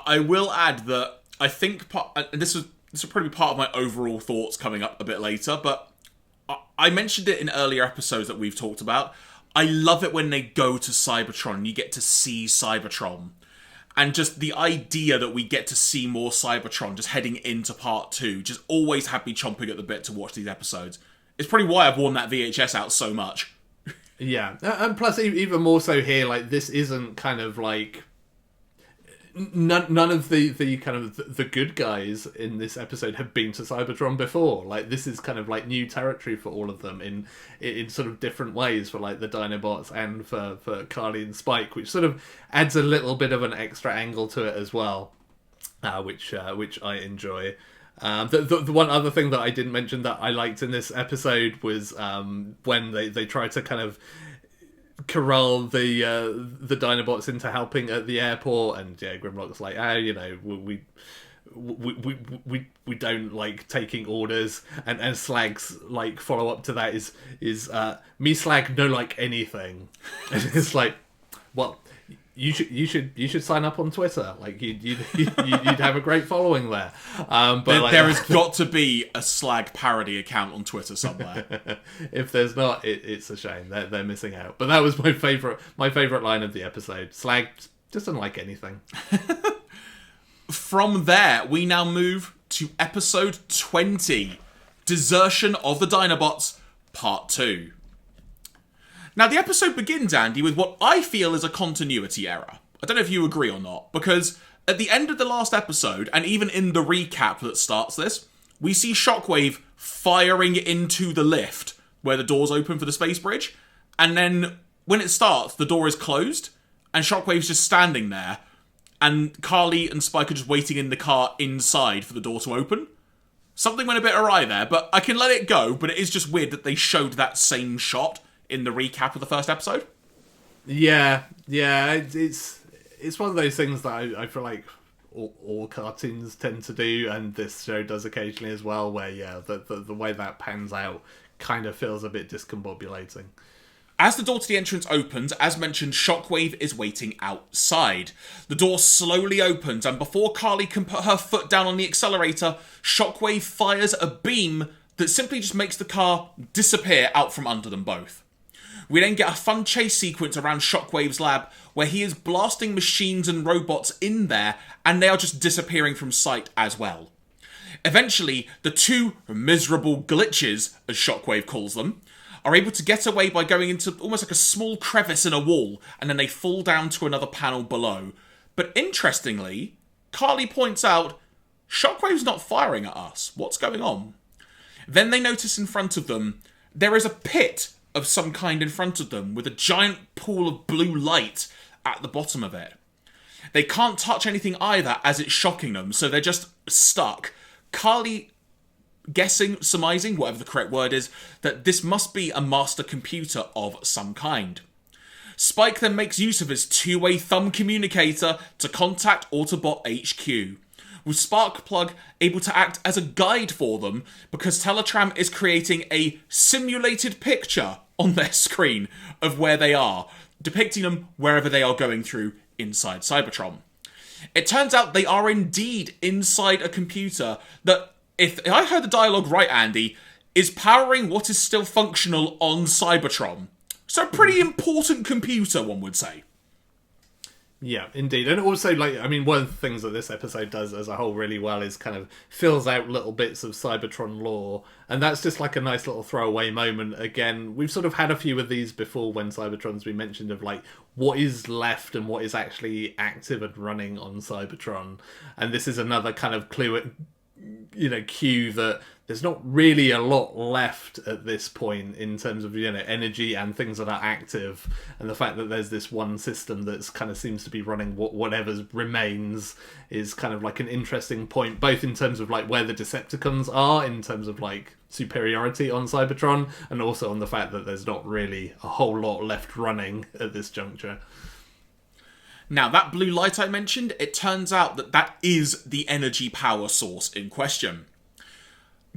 I will add that I think this will probably be part of my overall thoughts coming up a bit later, but I mentioned it in earlier episodes that we've talked about. I love it when they go to Cybertron and you get to see Cybertron. And just the idea that we get to see more Cybertron just heading into part 2 just always had me chomping at the bit to watch these episodes. It's probably why I've worn that VHS out so much. Yeah, and plus even more so here, like, this isn't kind of like... None of the kind of the good guys in this episode have been to Cybertron before. Like, this is kind of like new territory for all of them in sort of different ways, for like the Dinobots and for Carly and Spike, which sort of adds a little bit of an extra angle to it as well, which I enjoy. The one other thing that I didn't mention that I liked in this episode was when they try to kind of corral the Dinobots into helping at the airport, and yeah, Grimlock's like, we don't like taking orders, and Slag's like follow up to that is me Slag no like anything, and it's like, well, you should sign up on Twitter. Like, you'd have a great following there. But there has got to be a Slag parody account on Twitter somewhere. If there's not, it's a shame. They're missing out. But that was my favorite line of the episode. Slag just doesn't like anything. From there, we now move to episode 20, Desertion of the Dinobots, part 2. Now, the episode begins, Andy, with what I feel is a continuity error. I don't know if you agree or not, because at the end of the last episode, and even in the recap that starts this, we see Shockwave firing into the lift where the doors open for the space bridge, and then when it starts, the door is closed, and Shockwave's just standing there, and Carly and Spike are just waiting in the car inside for the door to open. Something went a bit awry there, but I can let it go, but it is just weird that they showed that same shot in the recap of the first episode. Yeah, it's one of those things that I feel like all cartoons tend to do, and this show does occasionally as well, where the way that pans out kind of feels a bit discombobulating. As the door to the entrance opens, as mentioned, Shockwave is waiting outside. The door slowly opens, and before Carly can put her foot down on the accelerator, Shockwave fires a beam that simply just makes the car disappear out from under them both. We then get a fun chase sequence around Shockwave's lab where he is blasting machines and robots in there, and they are just disappearing from sight as well. Eventually, the two miserable glitches, as Shockwave calls them, are able to get away by going into almost like a small crevice in a wall, and then they fall down to another panel below. But interestingly, Carly points out, Shockwave's not firing at us. What's going on? Then they notice in front of them, there is a pit of some kind in front of them with a giant pool of blue light at the bottom of it. They can't touch anything either as it's shocking them, so they're just stuck. Carly surmising, whatever the correct word is, that this must be a master computer of some kind. Spike then makes use of his two-way thumb communicator to contact Autobot HQ, with Sparkplug able to act as a guide for them because Teletran is creating a simulated picture on their screen of where they are, depicting them wherever they are going through inside Cybertron. It turns out they are indeed inside a computer that, if I heard the dialogue right, Andy, is powering what is still functional on Cybertron. So pretty important computer, one would say. Yeah, indeed. And also, one of the things that this episode does as a whole really well is kind of fills out little bits of Cybertron lore. And that's just like a nice little throwaway moment. Again, we've sort of had a few of these before when Cybertron's been mentioned of what is left and what is actually active and running on Cybertron. And this is another kind of cue that there's not really a lot left at this point in terms of energy and things that are active, and the fact that there's this one system that's kind of seems to be running whatever remains is kind of like an interesting point, both in terms of where the Decepticons are in terms of superiority on Cybertron, and also on the fact that there's not really a whole lot left running at this juncture. Now, that blue light I mentioned, it turns out that is the energy power source in question.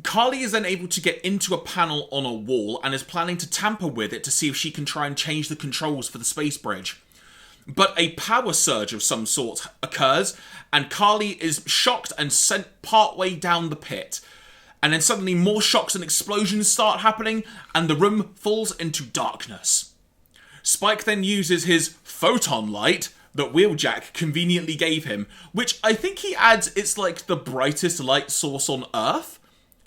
Carly is then able to get into a panel on a wall and is planning to tamper with it to see if she can try and change the controls for the space bridge. But a power surge of some sort occurs, and Carly is shocked and sent partway down the pit. And then suddenly more shocks and explosions start happening, and the room falls into darkness. Spike then uses his photon light that Wheeljack conveniently gave him, which I think he adds it's like the brightest light source on Earth.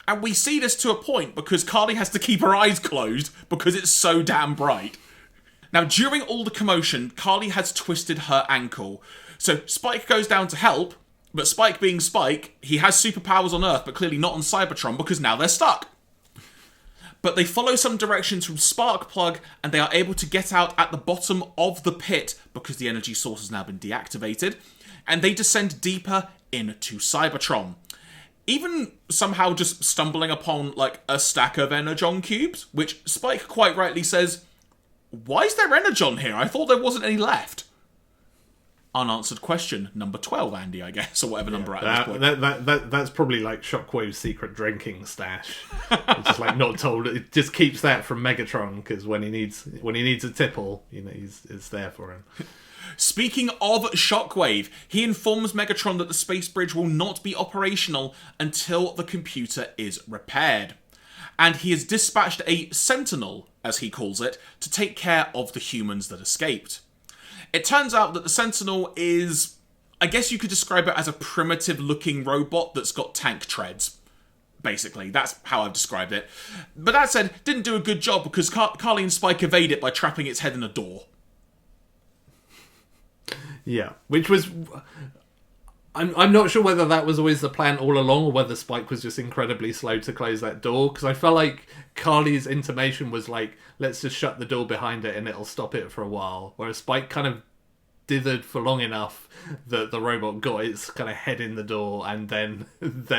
And we see this to a point because Carly has to keep her eyes closed because it's so damn bright. Now, during all the commotion, Carly has twisted her ankle. So Spike goes down to help, but Spike being Spike, he has superpowers on Earth, but clearly not on Cybertron because now they're stuck. But they follow some directions from Sparkplug, and they are able to get out at the bottom of the pit because the energy source has now been deactivated, and they descend deeper into Cybertron. Even somehow just stumbling upon a stack of Energon cubes, which Spike quite rightly says, why is there Energon here? I thought there wasn't any left. Unanswered question number 12, Andy, I guess, or whatever number at this point. That's probably Shockwave's secret drinking stash. It's just not told. It just keeps that from Megatron because when he needs a tipple, it's there for him. Speaking of Shockwave, he informs Megatron that the space bridge will not be operational until the computer is repaired. And he has dispatched a Sentinel, as he calls it, to take care of the humans that escaped. It turns out that the Sentinel is, I guess you could describe it as a primitive-looking robot that's got tank treads. Basically, that's how I've described it. But that said, didn't do a good job because Carly and Spike evade it by trapping its head in a door. Yeah, which was... I'm not sure whether that was always the plan all along or whether Spike was just incredibly slow to close that door, because I felt like Carly's intimation was let's just shut the door behind it and it'll stop it for a while, whereas Spike kind of dithered for long enough that the robot got its kind of head in the door and then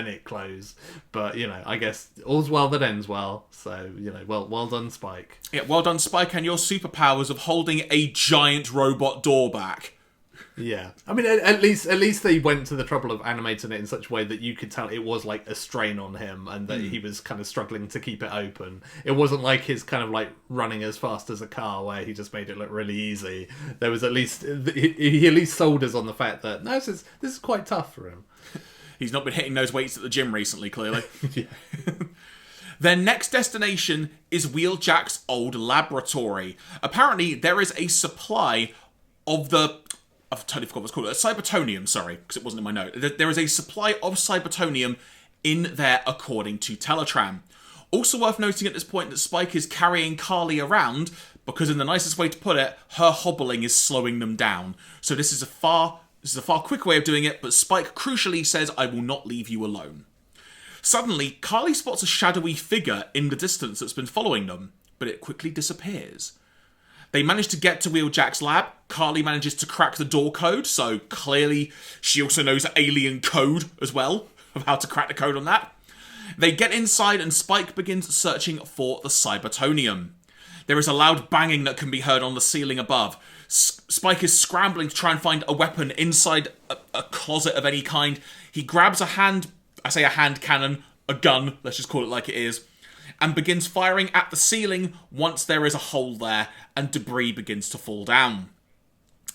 it closed. But, I guess all's well that ends well, so, well done, Spike. Yeah, well done, Spike, and your superpowers of holding a giant robot door back. Yeah, I mean, at least they went to the trouble of animating it in such a way that you could tell it was a strain on him and that he was kind of struggling to keep it open. It wasn't like his kind of running as fast as a car where he just made it look really easy. There was he at least sold us on the fact that no, this is quite tough for him. He's not been hitting those weights at the gym recently, clearly. Yeah. Their next destination is Wheeljack's old laboratory. Apparently, there is a supply of I've totally forgot what's called. Cybertonium, sorry, because it wasn't in my note. There is a supply of Cybertonium in there, according to Teletran. Also worth noting at this point that Spike is carrying Carly around because, in the nicest way to put it, her hobbling is slowing them down. So this is a far quicker way of doing it, but Spike crucially says, I will not leave you alone. Suddenly, Carly spots a shadowy figure in the distance that's been following them, but it quickly disappears. They manage to get to Wheeljack's lab. Carly manages to crack the door code, so clearly she also knows alien code as well, of how to crack the code on that. They get inside and Spike begins searching for the Cybertonium. There is a loud banging that can be heard on the ceiling above. Spike is scrambling to try and find a weapon inside a closet of any kind. He grabs a hand cannon, a gun, let's just call it like it is, and begins firing at the ceiling once there is a hole there and debris begins to fall down.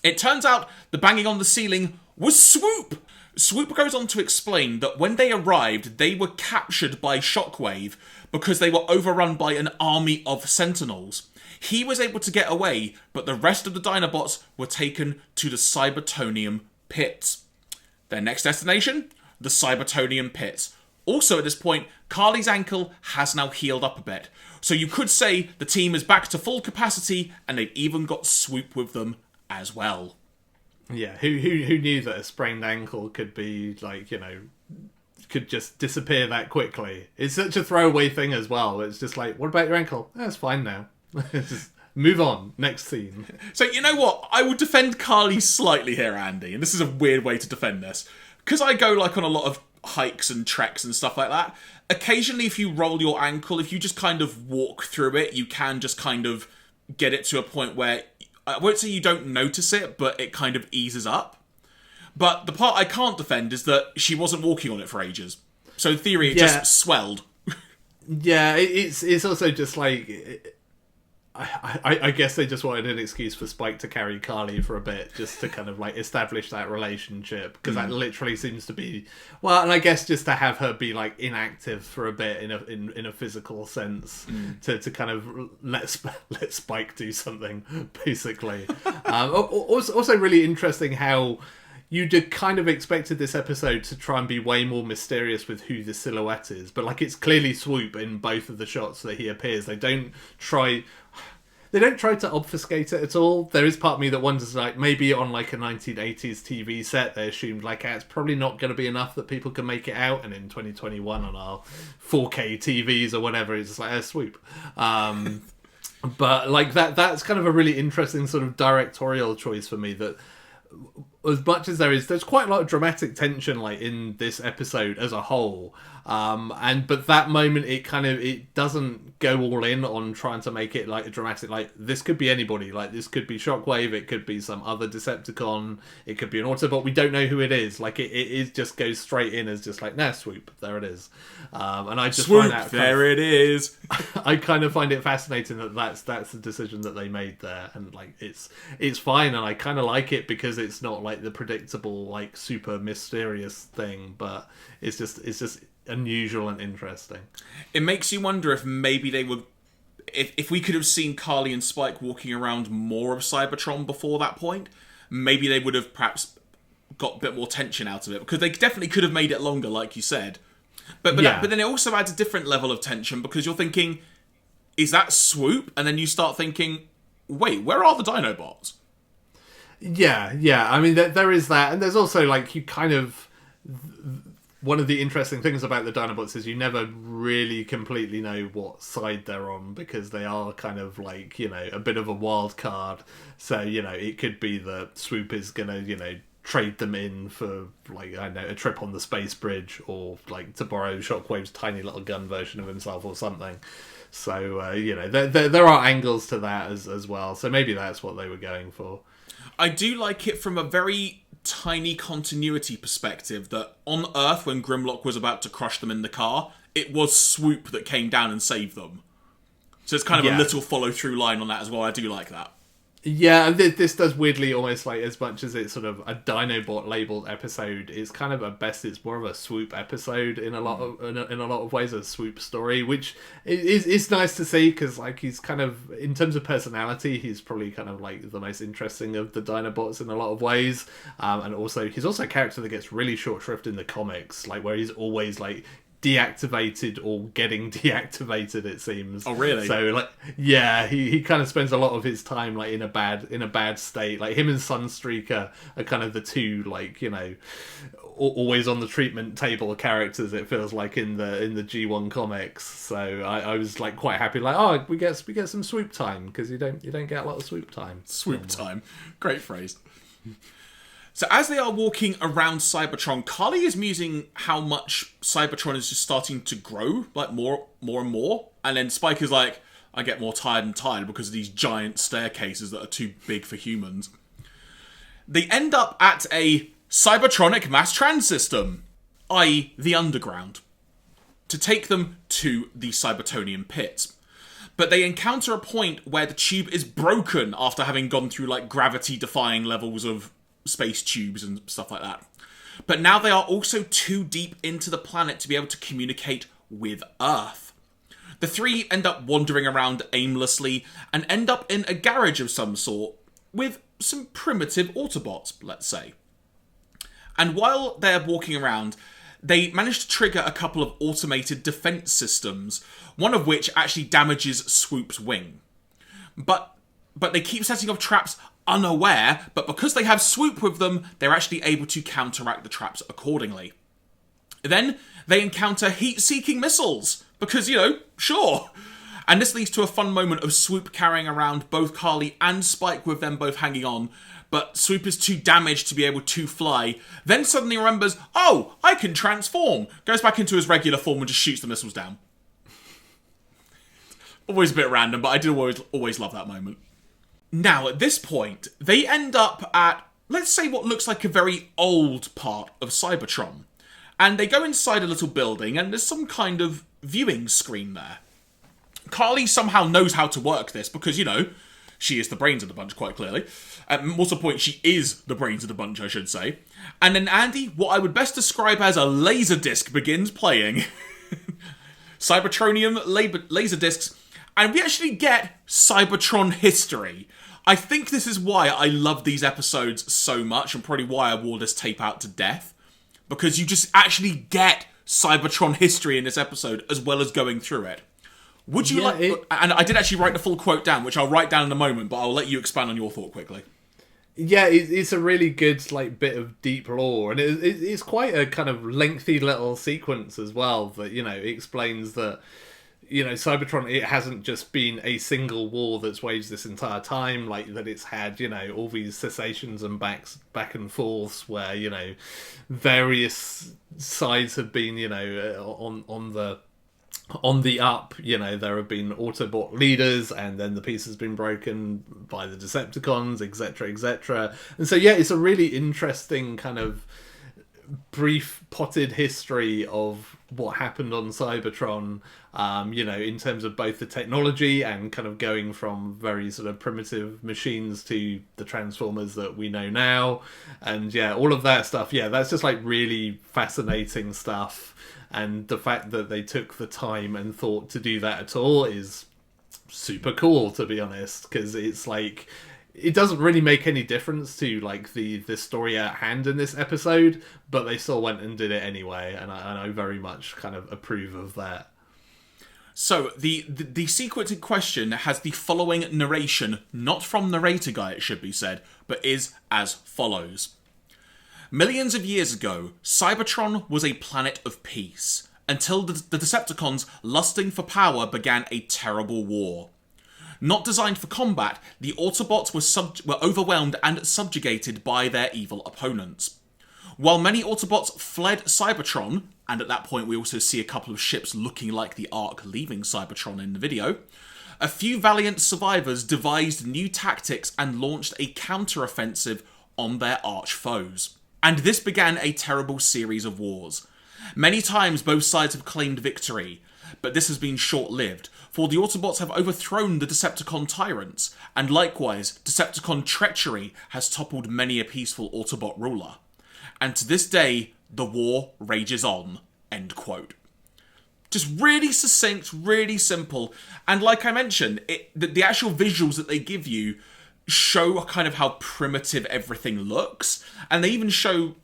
It turns out the banging on the ceiling was Swoop! Swoop goes on to explain that when they arrived, they were captured by Shockwave because they were overrun by an army of Sentinels. He was able to get away, but the rest of the Dinobots were taken to the Cybertonium pits. Their next destination? The Cybertonium pits. Also at this point, Carly's ankle has now healed up a bit. So you could say the team is back to full capacity and they've even got Swoop with them as well. Yeah, who knew that a sprained ankle could be, like, you know, could just disappear that quickly? It's such a throwaway thing as well. It's just like, what about your ankle? It's fine now. Just move on. Next scene. So you know what? I would defend Carly slightly here, Andy, and this is a weird way to defend this. Because I go, like, on a lot of hikes and treks and stuff like that, occasionally if you roll your ankle, if you just kind of walk through it, you can just kind of get it to a point where, I won't say you don't notice it, but it kind of eases up. But the part I can't defend is that she wasn't walking on it for ages. So in theory, it just swelled. Yeah, it's also just like... I guess they just wanted an excuse for Spike to carry Carly for a bit, just to kind of like establish that relationship, because that literally seems to be, well, and I guess just to have her be like inactive for a bit in a physical sense, to kind of let Spike do something, basically. Also really interesting how you'd kind of expected this episode to try and be way more mysterious with who the silhouette is, but like it's clearly Swoop in both of the shots that he appears. They don't try to obfuscate it at all. There is part of me that wonders, like, maybe on like a 1980s TV set they assumed like it's probably not going to be enough that people can make it out, and in 2021 on our 4K TVs or whatever, it's just like Swoop. But like that's kind of a really interesting sort of directorial choice for me, that as much as there's quite a lot of dramatic tension like in this episode as a whole, but that moment it doesn't go all in on trying to make it like a dramatic, like this could be anybody, like this could be Shockwave, it could be some other Decepticon, it could be an Autobot, we don't know who it is, like it just goes straight in as just like, nah, Swoop, there it is. And I just Swoop, find that there it is. I kind of find it fascinating that that's the decision that they made there, and like it's fine, and I kind of like it because it's not like the predictable like super mysterious thing, but it's just unusual and interesting. It makes you wonder if maybe they would, if we could have seen Carly and Spike walking around more of Cybertron before that point, maybe they would have perhaps got a bit more tension out of it, because they definitely could have made it longer, like you said. But then it also adds a different level of tension, because you're thinking, is that Swoop? And then you start thinking, wait, where are the Dinobots? Yeah. I mean, there is that, and there's also like, you kind of, one of the interesting things about the Dinobots is you never really completely know what side they're on, because they are kind of like, you know, a bit of a wild card. So, you know, it could be that Swoop is gonna, you know, trade them in for, like, I don't know, a trip on the space bridge, or like to borrow Shockwave's tiny little gun version of himself or something. So, you know, there are angles to that as well. So maybe that's what they were going for. I do like it from a very tiny continuity perspective, that on Earth, when Grimlock was about to crush them in the car, it was Swoop that came down and saved them. So it's kind of a little follow-through line on that as well. I do like that. Yeah, this does weirdly almost like, as much as it's sort of a Dinobot labeled episode, it's kind of at best it's more of a Swoop episode in a lot of ways, a Swoop story, which is nice to see, because like he's kind of, in terms of personality, he's probably kind of like the most interesting of the Dinobots in a lot of ways, and also he's also a character that gets really short shrift in the comics, like where he's always like deactivated or getting deactivated, it seems. Oh, really? So like, yeah, he kind of spends a lot of his time like in a bad state. Like him and Sunstreaker are kind of the two, like, you know, always on the treatment table characters, it feels like, in the G1 comics. So I was like quite happy, like, oh, we get some Swoop time, because you don't get a lot of Swoop time. Swoop time, great phrase. So as they are walking around Cybertron, Carly is musing how much Cybertron is just starting to grow, like more and more. And then Spike is like, I get more tired and tired because of these giant staircases that are too big for humans. They end up at a Cybertronic mass trans system, i.e. the underground, to take them to the Cybertonian pits. But they encounter a point where the tube is broken after having gone through like gravity-defying levels of space tubes and stuff like that. But now they are also too deep into the planet to be able to communicate with Earth. The three end up wandering around aimlessly and end up in a garage of some sort with some primitive Autobots, let's say. And while they're walking around, they manage to trigger a couple of automated defense systems, one of which actually damages Swoop's wing. But they keep setting off traps unaware, but because they have Swoop with them, they're actually able to counteract the traps accordingly. Then they encounter heat-seeking missiles, because, sure. And this leads to a fun moment of Swoop carrying around both Carly and Spike with them both hanging on, but Swoop is too damaged to be able to fly, then suddenly remembers, oh, I can transform, goes back into his regular form and just shoots the missiles down. Always a bit random, but I did always love that moment. Now, at this point, they end up at, let's say, what looks like a very old part of Cybertron. And they go inside a little building, and there's some kind of viewing screen there. Carly somehow knows how to work this, because, she is the brains of the bunch, quite clearly. More to the point, she is the brains of the bunch, I should say. And then Andy, what I would best describe as a laser disc begins playing. Cybertronium laser discs. And we actually get Cybertron history. I think this is why I love these episodes so much, and probably why I wore this tape out to death. Because you just actually get Cybertron history in this episode, as well as going through it. Would you and I did actually write the full quote down, which I'll write down in a moment, but I'll let you expand on your thought quickly. Yeah, it's a really good bit of deep lore, and it's quite a kind of lengthy little sequence as well that, explains that, Cybertron, it hasn't just been a single war that's waged this entire time, that it's had, all these cessations and back and forths where, various sides have been, on the up. There have been Autobot leaders, and then the piece has been broken by the Decepticons, etc., etc. And so, it's a really interesting kind of brief potted history of what happened on Cybertron, in terms of both the technology and kind of going from very sort of primitive machines to the Transformers that we know now. And all of that stuff, that's just really fascinating stuff. And the fact that they took the time and thought to do that at all is super cool, to be honest, because it's it doesn't really make any difference to the story at hand in this episode, but they still went and did it anyway, and I very much kind of approve of that. So the sequence in question has the following narration, not from narrator guy, it should be said, but is as follows. Millions of years ago, Cybertron was a planet of peace, until the Decepticons, lusting for power, began a terrible war. Not designed for combat, the Autobots were overwhelmed and subjugated by their evil opponents. While many Autobots fled Cybertron, and at that point we also see a couple of ships looking like the Ark leaving Cybertron in the video, a few valiant survivors devised new tactics and launched a counter-offensive on their arch foes. And this began a terrible series of wars. Many times both sides have claimed victory, but this has been short-lived, for the Autobots have overthrown the Decepticon tyrants, and likewise, Decepticon treachery has toppled many a peaceful Autobot ruler. And to this day, the war rages on. End quote. Just really succinct, really simple, and like I mentioned, the actual visuals that they give you show kind of how primitive everything looks, and they even show,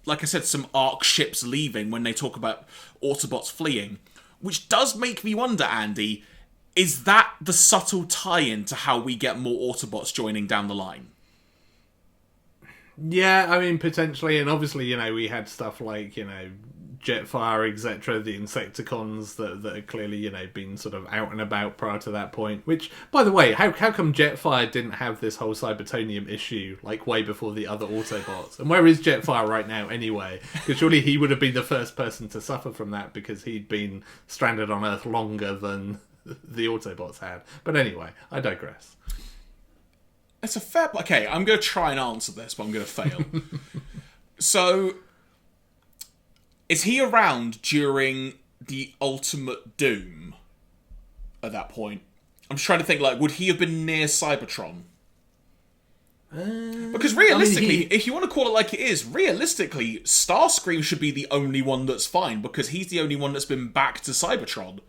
like I said, some Ark ships leaving when they talk about Autobots fleeing, which does make me wonder, Andy, is that the subtle tie-in to how we get more Autobots joining down the line? Yeah, I mean, potentially, and obviously, we had stuff like, Jetfire, etc., the Insecticons that are clearly, been sort of out and about prior to that point. Which, by the way, how come Jetfire didn't have this whole Cybertonium issue, way before the other Autobots? And where is Jetfire right now, anyway? Because surely he would have been the first person to suffer from that, because he'd been stranded on Earth longer than the Autobots had. But anyway, I digress. It's a fair... Okay, I'm going to try and answer this, but I'm going to fail. So, is he around during the Ultimate Doom at that point? I'm just trying to think, like, would he have been near Cybertron? Because realistically, if you want to call it like it is, realistically, Starscream should be the only one that's fine, because he's the only one that's been back to Cybertron.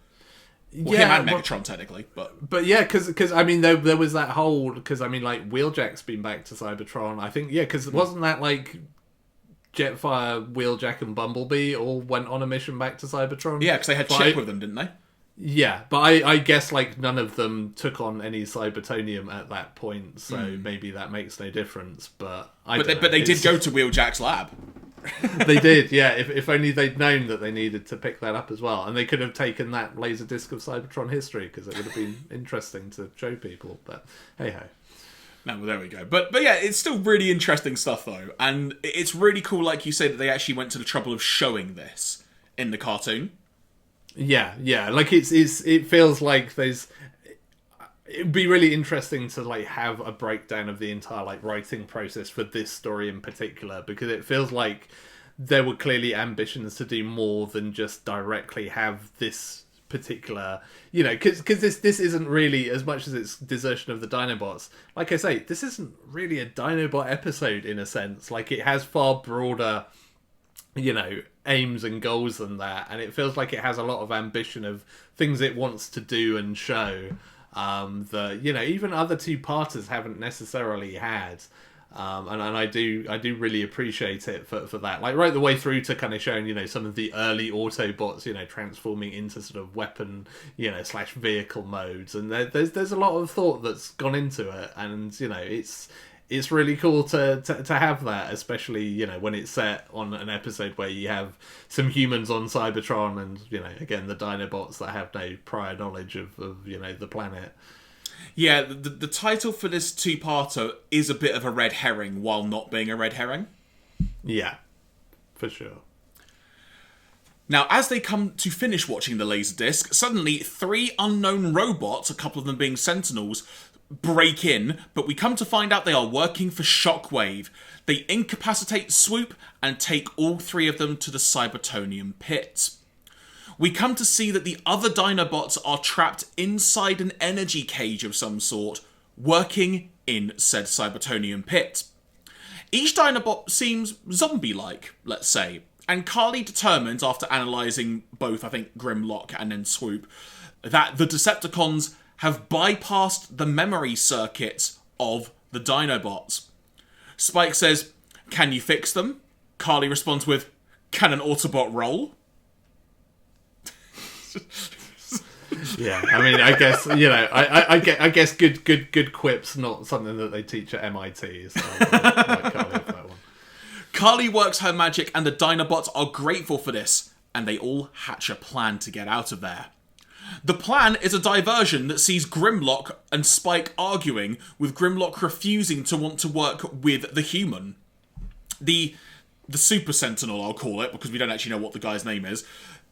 Well, him and Megatron, technically. But yeah, because I mean, there was that whole... Because, I mean, like, Wheeljack's been back to Cybertron. I think, yeah, because wasn't that, like... Jetfire, Wheeljack, and Bumblebee all went on a mission back to Cybertron? Yeah, because they had Chip with them, didn't they? Yeah, but I guess, like, none of them took on any Cybertonium at that point, so maybe that makes no difference, but they did go to Wheeljack's lab. They did, yeah, if only they'd known that they needed to pick that up as well, and they could have taken that laser disc of Cybertron history, because it would have been interesting to show people, but hey-ho. No, well, there we go. But yeah, it's still really interesting stuff, though, and it's really cool, like you say, that they actually went to the trouble of showing this in the cartoon. Yeah, like it feels like it'd be really interesting to like have a breakdown of the entire like writing process for this story in particular, because it feels like there were clearly ambitions to do more than just directly have this particular, you know, because this isn't really, as much as it's Desertion of the Dinobots, like I say, this isn't really a Dinobot episode in a sense. Like, it has far broader, you know, aims and goals than that, and it feels like it has a lot of ambition of things it wants to do and show that, you know, even other two-parters haven't necessarily had. And I do really appreciate it for that. Like, right the way through to kind of showing, you know, some of the early Autobots, you know, transforming into sort of weapon, you know, / vehicle modes. And there's a lot of thought that's gone into it. And, you know, it's really cool to have that, especially, you know, when it's set on an episode where you have some humans on Cybertron and, you know, again, the Dinobots that have no prior knowledge of you know, the planet. Yeah, the title for this two-parter is a bit of a red herring while not being a red herring. Yeah, for sure. Now, as they come to finish watching the Laserdisc, suddenly 3 unknown robots, a couple of them being Sentinels, break in, but we come to find out they are working for Shockwave. They incapacitate Swoop and take all 3 of them to the Cybertonium pit. We come to see that the other Dinobots are trapped inside an energy cage of some sort, working in said Cybertonium pit. Each Dinobot seems zombie-like, let's say, and Carly determines, after analysing both, I think, Grimlock and then Swoop, that the Decepticons have bypassed the memory circuits of the Dinobots. Spike says, "Can you fix them?" Carly responds with, "Can an Autobot roll?" Yeah, I mean, I guess, you know, I guess good quips not something that they teach at MIT. So I like Carly with that one. Carly works her magic, and the Dinobots are grateful for this, and they all hatch a plan to get out of there. The plan is a diversion that sees Grimlock and Spike arguing, with Grimlock refusing to want to work with the human. The Super Sentinel, I'll call it, because we don't actually know what the guy's name is,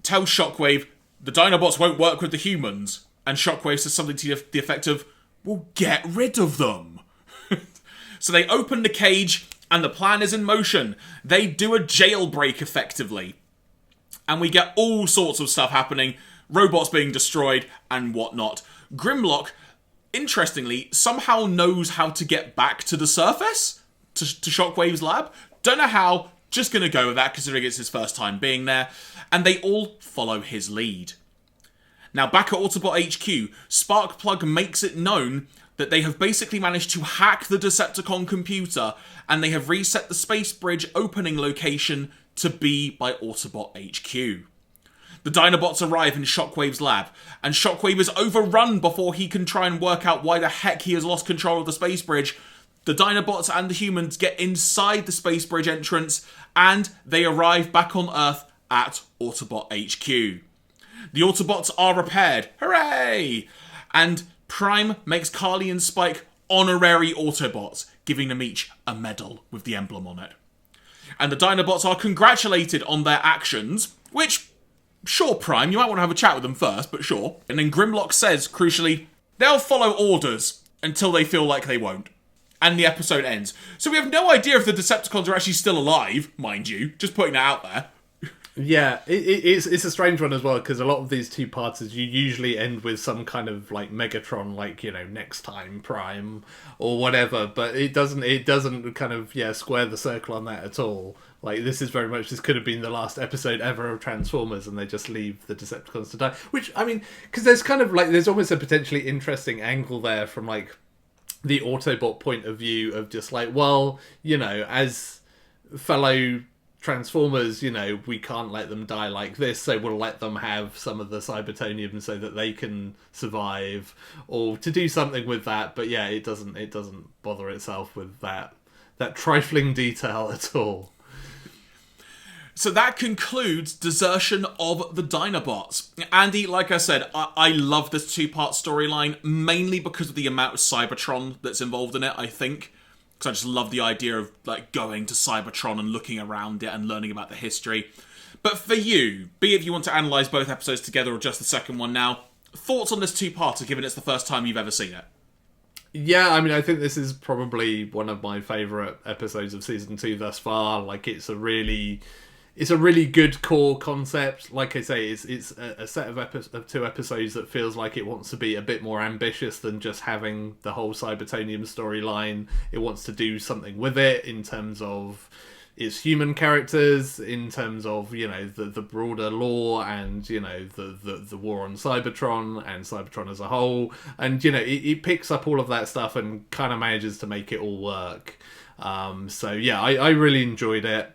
tells Shockwave, the Dinobots won't work with the humans. And Shockwave says something to the effect of, "Well, get rid of them." So they open the cage, and the plan is in motion. They do a jailbreak, effectively. And we get all sorts of stuff happening, robots being destroyed, and whatnot. Grimlock, interestingly, somehow knows how to get back to the surface, to Shockwave's lab. Don't know how, just gonna go with that, considering it's his first time being there. And they all follow his lead. Now, back at Autobot HQ, Sparkplug makes it known that they have basically managed to hack the Decepticon computer, and they have reset the space bridge opening location to be by Autobot HQ. The Dinobots arrive in Shockwave's lab, and Shockwave is overrun before he can try and work out why the heck he has lost control of the space bridge. The Dinobots and the humans get inside the space bridge entrance, and they arrive back on Earth at Autobot HQ. The Autobots are repaired. Hooray! And Prime makes Carly and Spike honorary Autobots, giving them each a medal with the emblem on it. And the Dinobots are congratulated on their actions, which, sure, Prime, you might want to have a chat with them first, but sure. And then Grimlock says, crucially, they'll follow orders until they feel like they won't. And the episode ends. So we have no idea if the Decepticons are actually still alive, mind you. Just putting that out there. Yeah, it's a strange one as well, because a lot of these two-parters, you usually end with some kind of, like, Megatron, like, next time, Prime, or whatever, but it doesn't kind of, square the circle on that at all. Like, this could have been the last episode ever of Transformers, and they just leave the Decepticons to die. Which, I mean, because there's kind of, like, there's almost a potentially interesting angle there from, like, the Autobot point of view of just like, well, as fellow Transformers, we can't let them die like this, so we'll let them have some of the Cybertonium so that they can survive, or to do something with that. But yeah, it doesn't bother itself with that trifling detail at all. So that concludes Desertion of the Dinobots. Andy, like I said, I love this two-part storyline, mainly because of the amount of Cybertron that's involved in it, I think. Because I just love the idea of like going to Cybertron and looking around it and learning about the history. But for you, be it if you want to analyse both episodes together or just the second one now, thoughts on this two-parter, given it's the first time you've ever seen it? Yeah, I mean, I think this is probably one of my favourite episodes of Season 2 thus far. Like, it's a really good core concept. Like I say, it's a set of two episodes that feels like it wants to be a bit more ambitious than just having the whole Cybertonium storyline. It wants to do something with it in terms of its human characters, in terms of, the broader lore and, the war on Cybertron and Cybertron as a whole. And, it picks up all of that stuff and kind of manages to make it all work. So yeah, I really enjoyed it.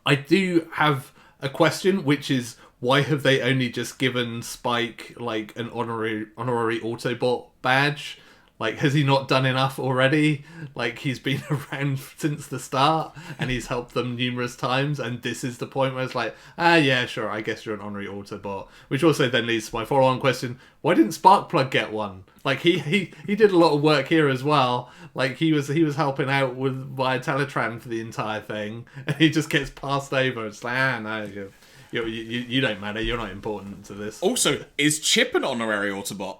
I do have a question, which is, why have they only just given Spike, like, an honorary Autobot badge? Like, has he not done enough already? Like, he's been around since the start, and he's helped them numerous times, and this is the point where it's like, yeah, sure, I guess you're an honorary Autobot. Which also then leads to my follow-on question, why didn't Sparkplug get one? Like, he did a lot of work here as well. Like, he was helping out via Teletran for the entire thing, and he just gets passed over. It's like, no, you don't matter, you're not important to this. Also, is Chip an honorary Autobot?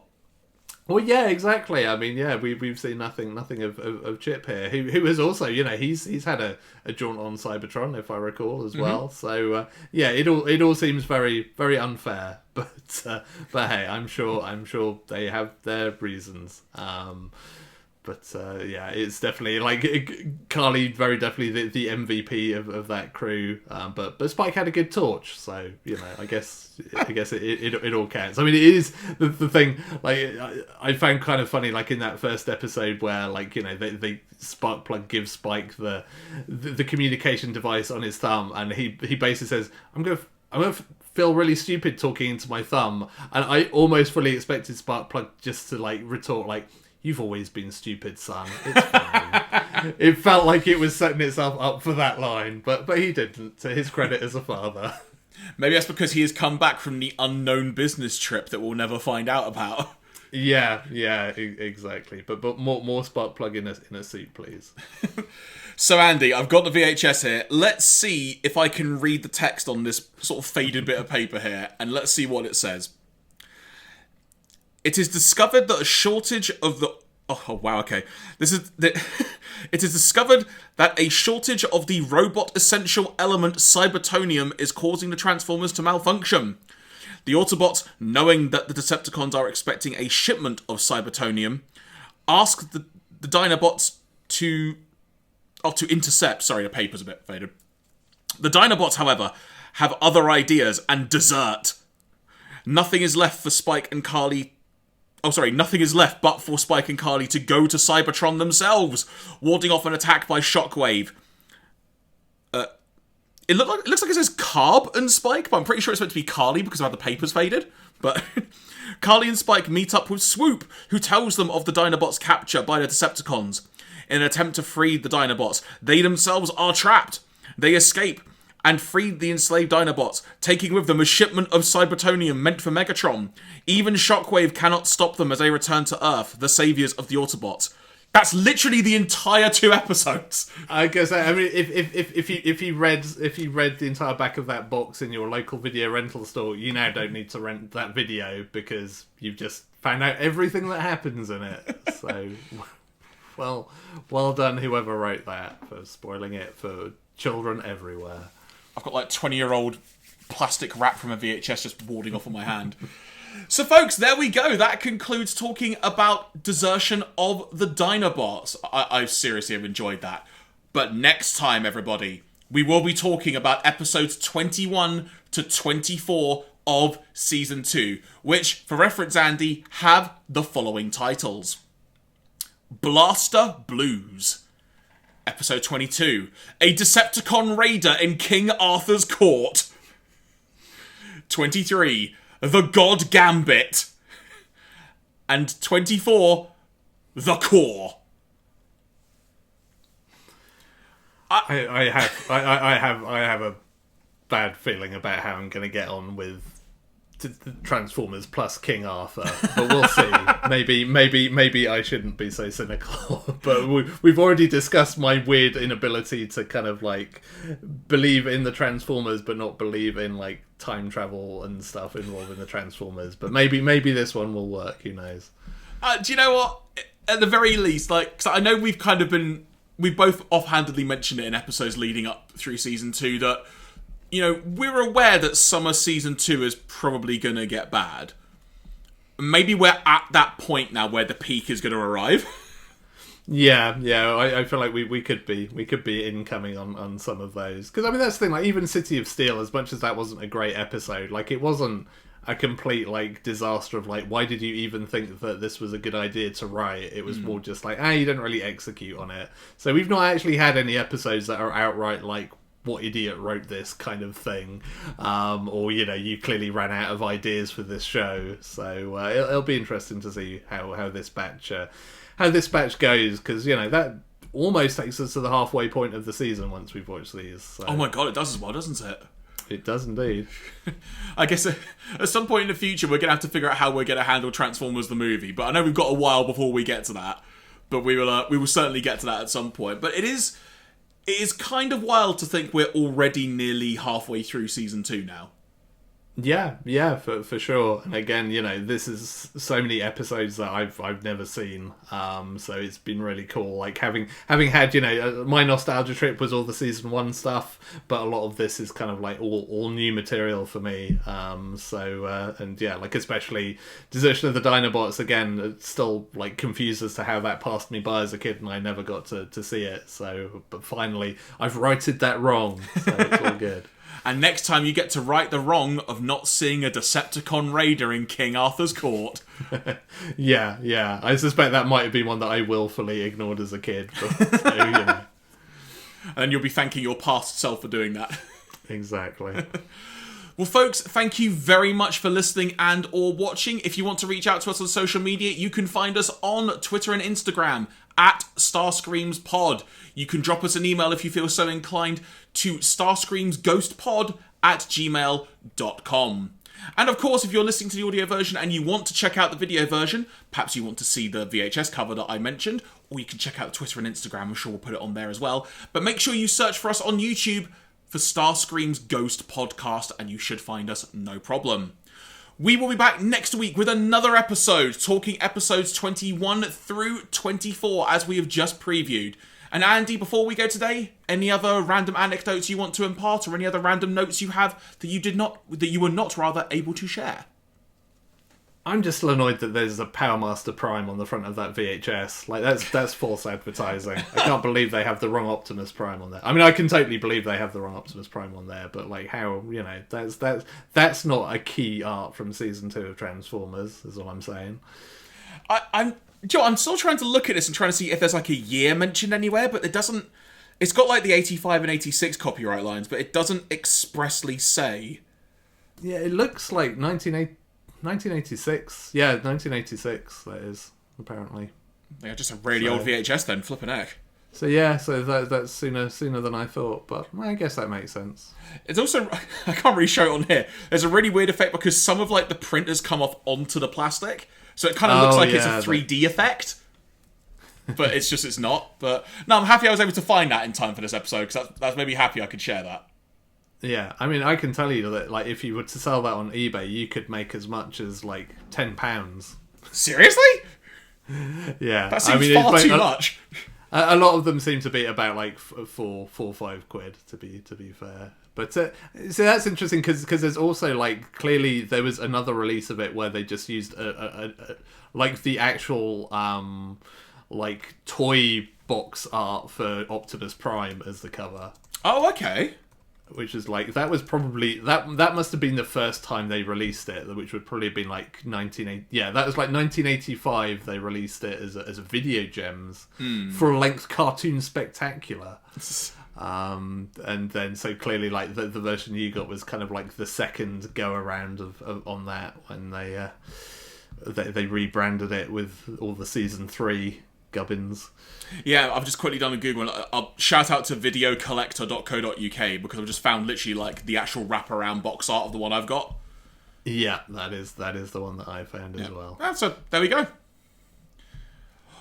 Well, yeah, exactly. I mean, yeah, we've seen nothing of Chip here, who has also, he's had a jaunt on Cybertron, if I recall, as well. So yeah, it all seems very, very unfair, but hey, I'm sure they have their reasons. But yeah, it's definitely like Carly, very definitely the MVP of that crew. But Spike had a good torch, so I guess it all counts. I mean, it is the thing. Like I found kind of funny, like in that first episode where like they Sparkplug gives Spike the communication device on his thumb, and he basically says, I'm gonna feel really stupid talking into my thumb, and I almost fully expected Sparkplug just to like retort like, you've always been stupid, son. It's fine. It felt like it was setting itself up for that line, but he didn't, to his credit as a father. Maybe that's because he has come back from the unknown business trip that we'll never find out about. Yeah, exactly. But more Sparkplug in a suit, please. So Andy, I've got the VHS here. Let's see if I can read the text on this sort of faded bit of paper here, and let's see what it says. It is discovered that a shortage of the... Oh, wow, okay. It is discovered that a shortage of the robot essential element Cybertonium is causing the Transformers to malfunction. The Autobots, knowing that the Decepticons are expecting a shipment of Cybertonium, ask the Dinobots to intercept. Sorry, the paper's a bit faded. The Dinobots, however, have other ideas and desert. Nothing is left for Spike and Carly... nothing is left but for Spike and Carly to go to Cybertron themselves, warding off an attack by Shockwave. It looks like it says Carb and Spike, but I'm pretty sure it's meant to be Carly because of how the paper's faded. But Carly and Spike meet up with Swoop, who tells them of the Dinobots' capture by the Decepticons. In an attempt to free the Dinobots, they themselves are trapped. They escape and freed the enslaved Dinobots, taking with them a shipment of Cybertonium meant for Megatron. Even Shockwave cannot stop them as they return to Earth, the saviours of the Autobots. That's literally the entire 2 episodes. I guess. I mean, if you read the entire back of that box in your local video rental store, you now don't need to rent that video because you've just found out everything that happens in it. So, well done, whoever wrote that, for spoiling it for children everywhere. I've got like 20-year-old plastic wrap from a VHS just warding off on my hand. So, folks, there we go. That concludes talking about Desertion of the Dinobots. I seriously have enjoyed that. But next time, everybody, we will be talking about episodes 21 to 24 of Season 2, which, for reference, Andy, have the following titles. Blaster Blues. Episode 22, A Decepticon Raider in King Arthur's Court. 23, The God Gambit. And 24, The Core. I have a bad feeling about how I'm going to get on with Transformers plus King Arthur, but we'll see. maybe I shouldn't be so cynical. But we've already discussed my weird inability to kind of like believe in the Transformers, but not believe in like time travel and stuff involving the Transformers. But maybe this one will work. Who knows? Do you know what? At the very least, like, 'cause I know we've both offhandedly mentioned it in episodes leading up through Season 2 that, you know, we're aware that summer Season 2 is probably going to get bad. Maybe we're at that point now where the peak is going to arrive. Yeah, I feel like we could be incoming on some of those. Because, I mean, that's the thing, like, even City of Steel, as much as that wasn't a great episode, like, it wasn't a complete, like, disaster of, like, why did you even think that this was a good idea to write? It was more just like, you didn't really execute on it. So we've not actually had any episodes that are outright, like, what idiot wrote this kind of thing, or, you know, you clearly ran out of ideas for this show. So it'll be interesting to see how this batch goes, because, you know, that almost takes us to the halfway point of the season once we've watched these. So. Oh my god, it does as well, doesn't it? It does indeed. I guess at some point in the future we're going to have to figure out how we're going to handle Transformers the movie, but I know we've got a while before we get to that, but we will certainly get to that at some point. But it is kind of wild to think we're already nearly halfway through Season 2 now. Yeah, for sure. And again, you know, this is so many episodes that I've never seen. So it's been really cool. Like having had, you know, my nostalgia trip was all the Season 1 stuff, but a lot of this is kind of like all new material for me. And yeah, like especially Desertion of the Dinobots, again, it's still like confused as to how that passed me by as a kid and I never got to see it. So, but finally I've righted that wrong. So it's all good. And next time you get to right the wrong of not seeing a Decepticon Raider in King Arthur's Court. Yeah. I suspect that might have been one that I willfully ignored as a kid. But, so, you know. And you'll be thanking your past self for doing that. Exactly. Well, folks, thank you very much for listening and or watching. If you want to reach out to us on social media, you can find us on Twitter and Instagram at StarscreamsPod. You can drop us an email if you feel so inclined to starscreamsghostpod@gmail.com. And of course, if you're listening to the audio version and you want to check out the video version, perhaps you want to see the VHS cover that I mentioned, or you can check out Twitter and Instagram. I'm sure we'll put it on there as well. But make sure you search for us on YouTube for Starscream's Ghost Podcast, and you should find us no problem. We will be back next week with another episode, talking episodes 21 through 24, as we have just previewed. And Andy, before we go today, any other random anecdotes you want to impart, or any other random notes you have that you were not able to share? I'm just still annoyed that there's a Power Master Prime on the front of that VHS. Like, that's false advertising. I can't believe they have the wrong Optimus Prime on there. I mean, I can totally believe they have the wrong Optimus Prime on there, but like, how, you know, that's not a key art from Season 2 of Transformers, is all I'm saying. I'm still trying to look at this and trying to see if there's like a year mentioned anywhere, but it doesn't. It's got like the 85 and 86 copyright lines, but it doesn't expressly say. Yeah, it looks like 1986. Yeah, 1986, that is, apparently. Yeah, just a really old VHS then, flipping heck. So yeah, that's sooner than I thought, but I guess that makes sense. It's also, I can't really show it on here, there's a really weird effect because some of like the printers come off onto the plastic, so it kind of looks like it's a 3D effect. but it's not. But no, I'm happy I was able to find that in time for this episode, because that's made me happy I could share that. Yeah, I mean, I can tell you that, like, if you were to sell that on eBay, you could make as much as, like, £10. Seriously? Yeah. That seems far too much. A lot of them seem to be about, like, four, 5 quid, to be fair. But, so that's interesting, because there's also, like, clearly there was another release of it where they just used, like, the actual, like, toy box art for Optimus Prime as the cover. Oh, okay. Which is like, that was probably that must have been the first time they released it, which would probably have been like 1980. Yeah, that was like 1985. They released it as a Video Gems full length cartoon spectacular. And then so clearly, like, the version you got was kind of like the second go around of on that, when they rebranded it with all the season 3 gubbins. Yeah, I've just quickly done a Google. I'll shout out to videocollector.co.uk, because I've just found literally, like, the actual wraparound box art of the one I've got. Yeah, that is the one that I found as well. So there we go.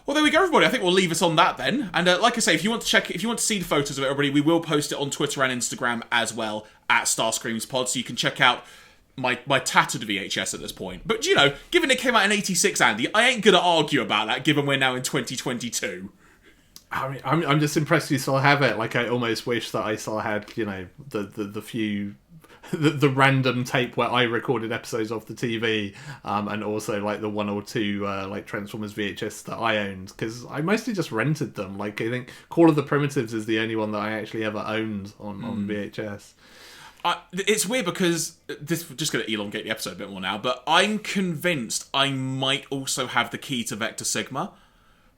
Well, there we go, everybody. I think we'll leave us on that then. And like I say, if you want to see the photos of it, everybody, we will post it on Twitter and Instagram as well, at Starscream's Pod, so you can check out my tattered VHS at this point. But, you know, given it came out in 86, Andy, I ain't gonna argue about that, given we're now in 2022. I mean, I'm just impressed you still have it. Like, I almost wish that I still had, you know, the few... The random tape where I recorded episodes off the TV, and also, like, the 1 or 2 like Transformers VHS that I owned, because I mostly just rented them. Like, I think Call of the Primitives is the only one that I actually ever owned on VHS. It's weird, because this we're just going to elongate the episode a bit more now, but I'm convinced I might also have the key to Vector Sigma,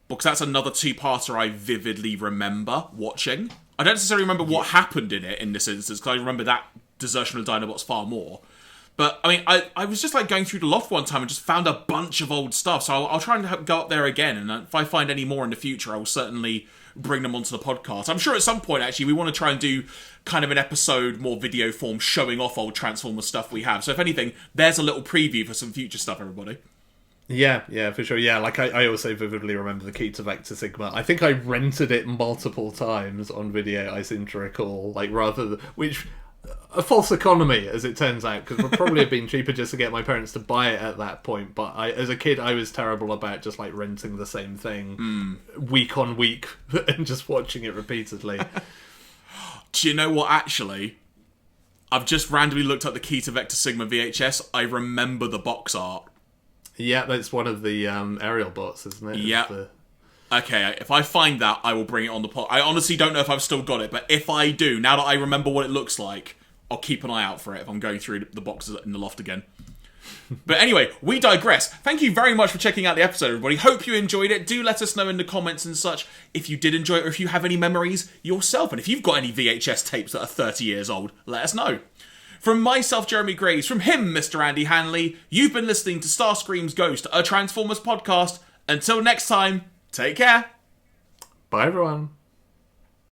because that's another 2-parter I vividly remember watching. I don't necessarily remember what happened in it in this instance, because I remember that Desertion of Dinobots far more. But, I mean, I was just, like, going through the loft one time and just found a bunch of old stuff, so I'll try and go up there again, and if I find any more in the future, I will certainly bring them onto the podcast. I'm sure at some point, actually, we want to try and do kind of an episode, more video form, showing off old Transformers stuff we have. So if anything, there's a little preview for some future stuff, everybody. Yeah, for sure. Yeah, like, I also vividly remember the key to Vector Sigma. I think I rented it multiple times on video, I seem to recall, like, which... A false economy, as it turns out, because it would probably have been cheaper just to get my parents to buy it at that point. But as a kid, I was terrible about just, like, renting the same thing week on week and just watching it repeatedly. Do you know what, actually? I've just randomly looked up the key to Vector Sigma VHS. I remember the box art. Yeah, that's one of the aerial bots, isn't it? Yeah. Okay, if I find that, I will bring it on the pod. I honestly don't know if I've still got it, but if I do, now that I remember what it looks like, I'll keep an eye out for it if I'm going through the boxes in the loft again. But anyway, we digress. Thank you very much for checking out the episode, everybody. Hope you enjoyed it. Do let us know in the comments and such if you did enjoy it, or if you have any memories yourself. And if you've got any VHS tapes that are 30 years old, let us know. From myself, Jeremy Graves, from him, Mr. Andy Hanley, you've been listening to Starscream's Ghost, a Transformers podcast. Until next time, take care. Bye, everyone.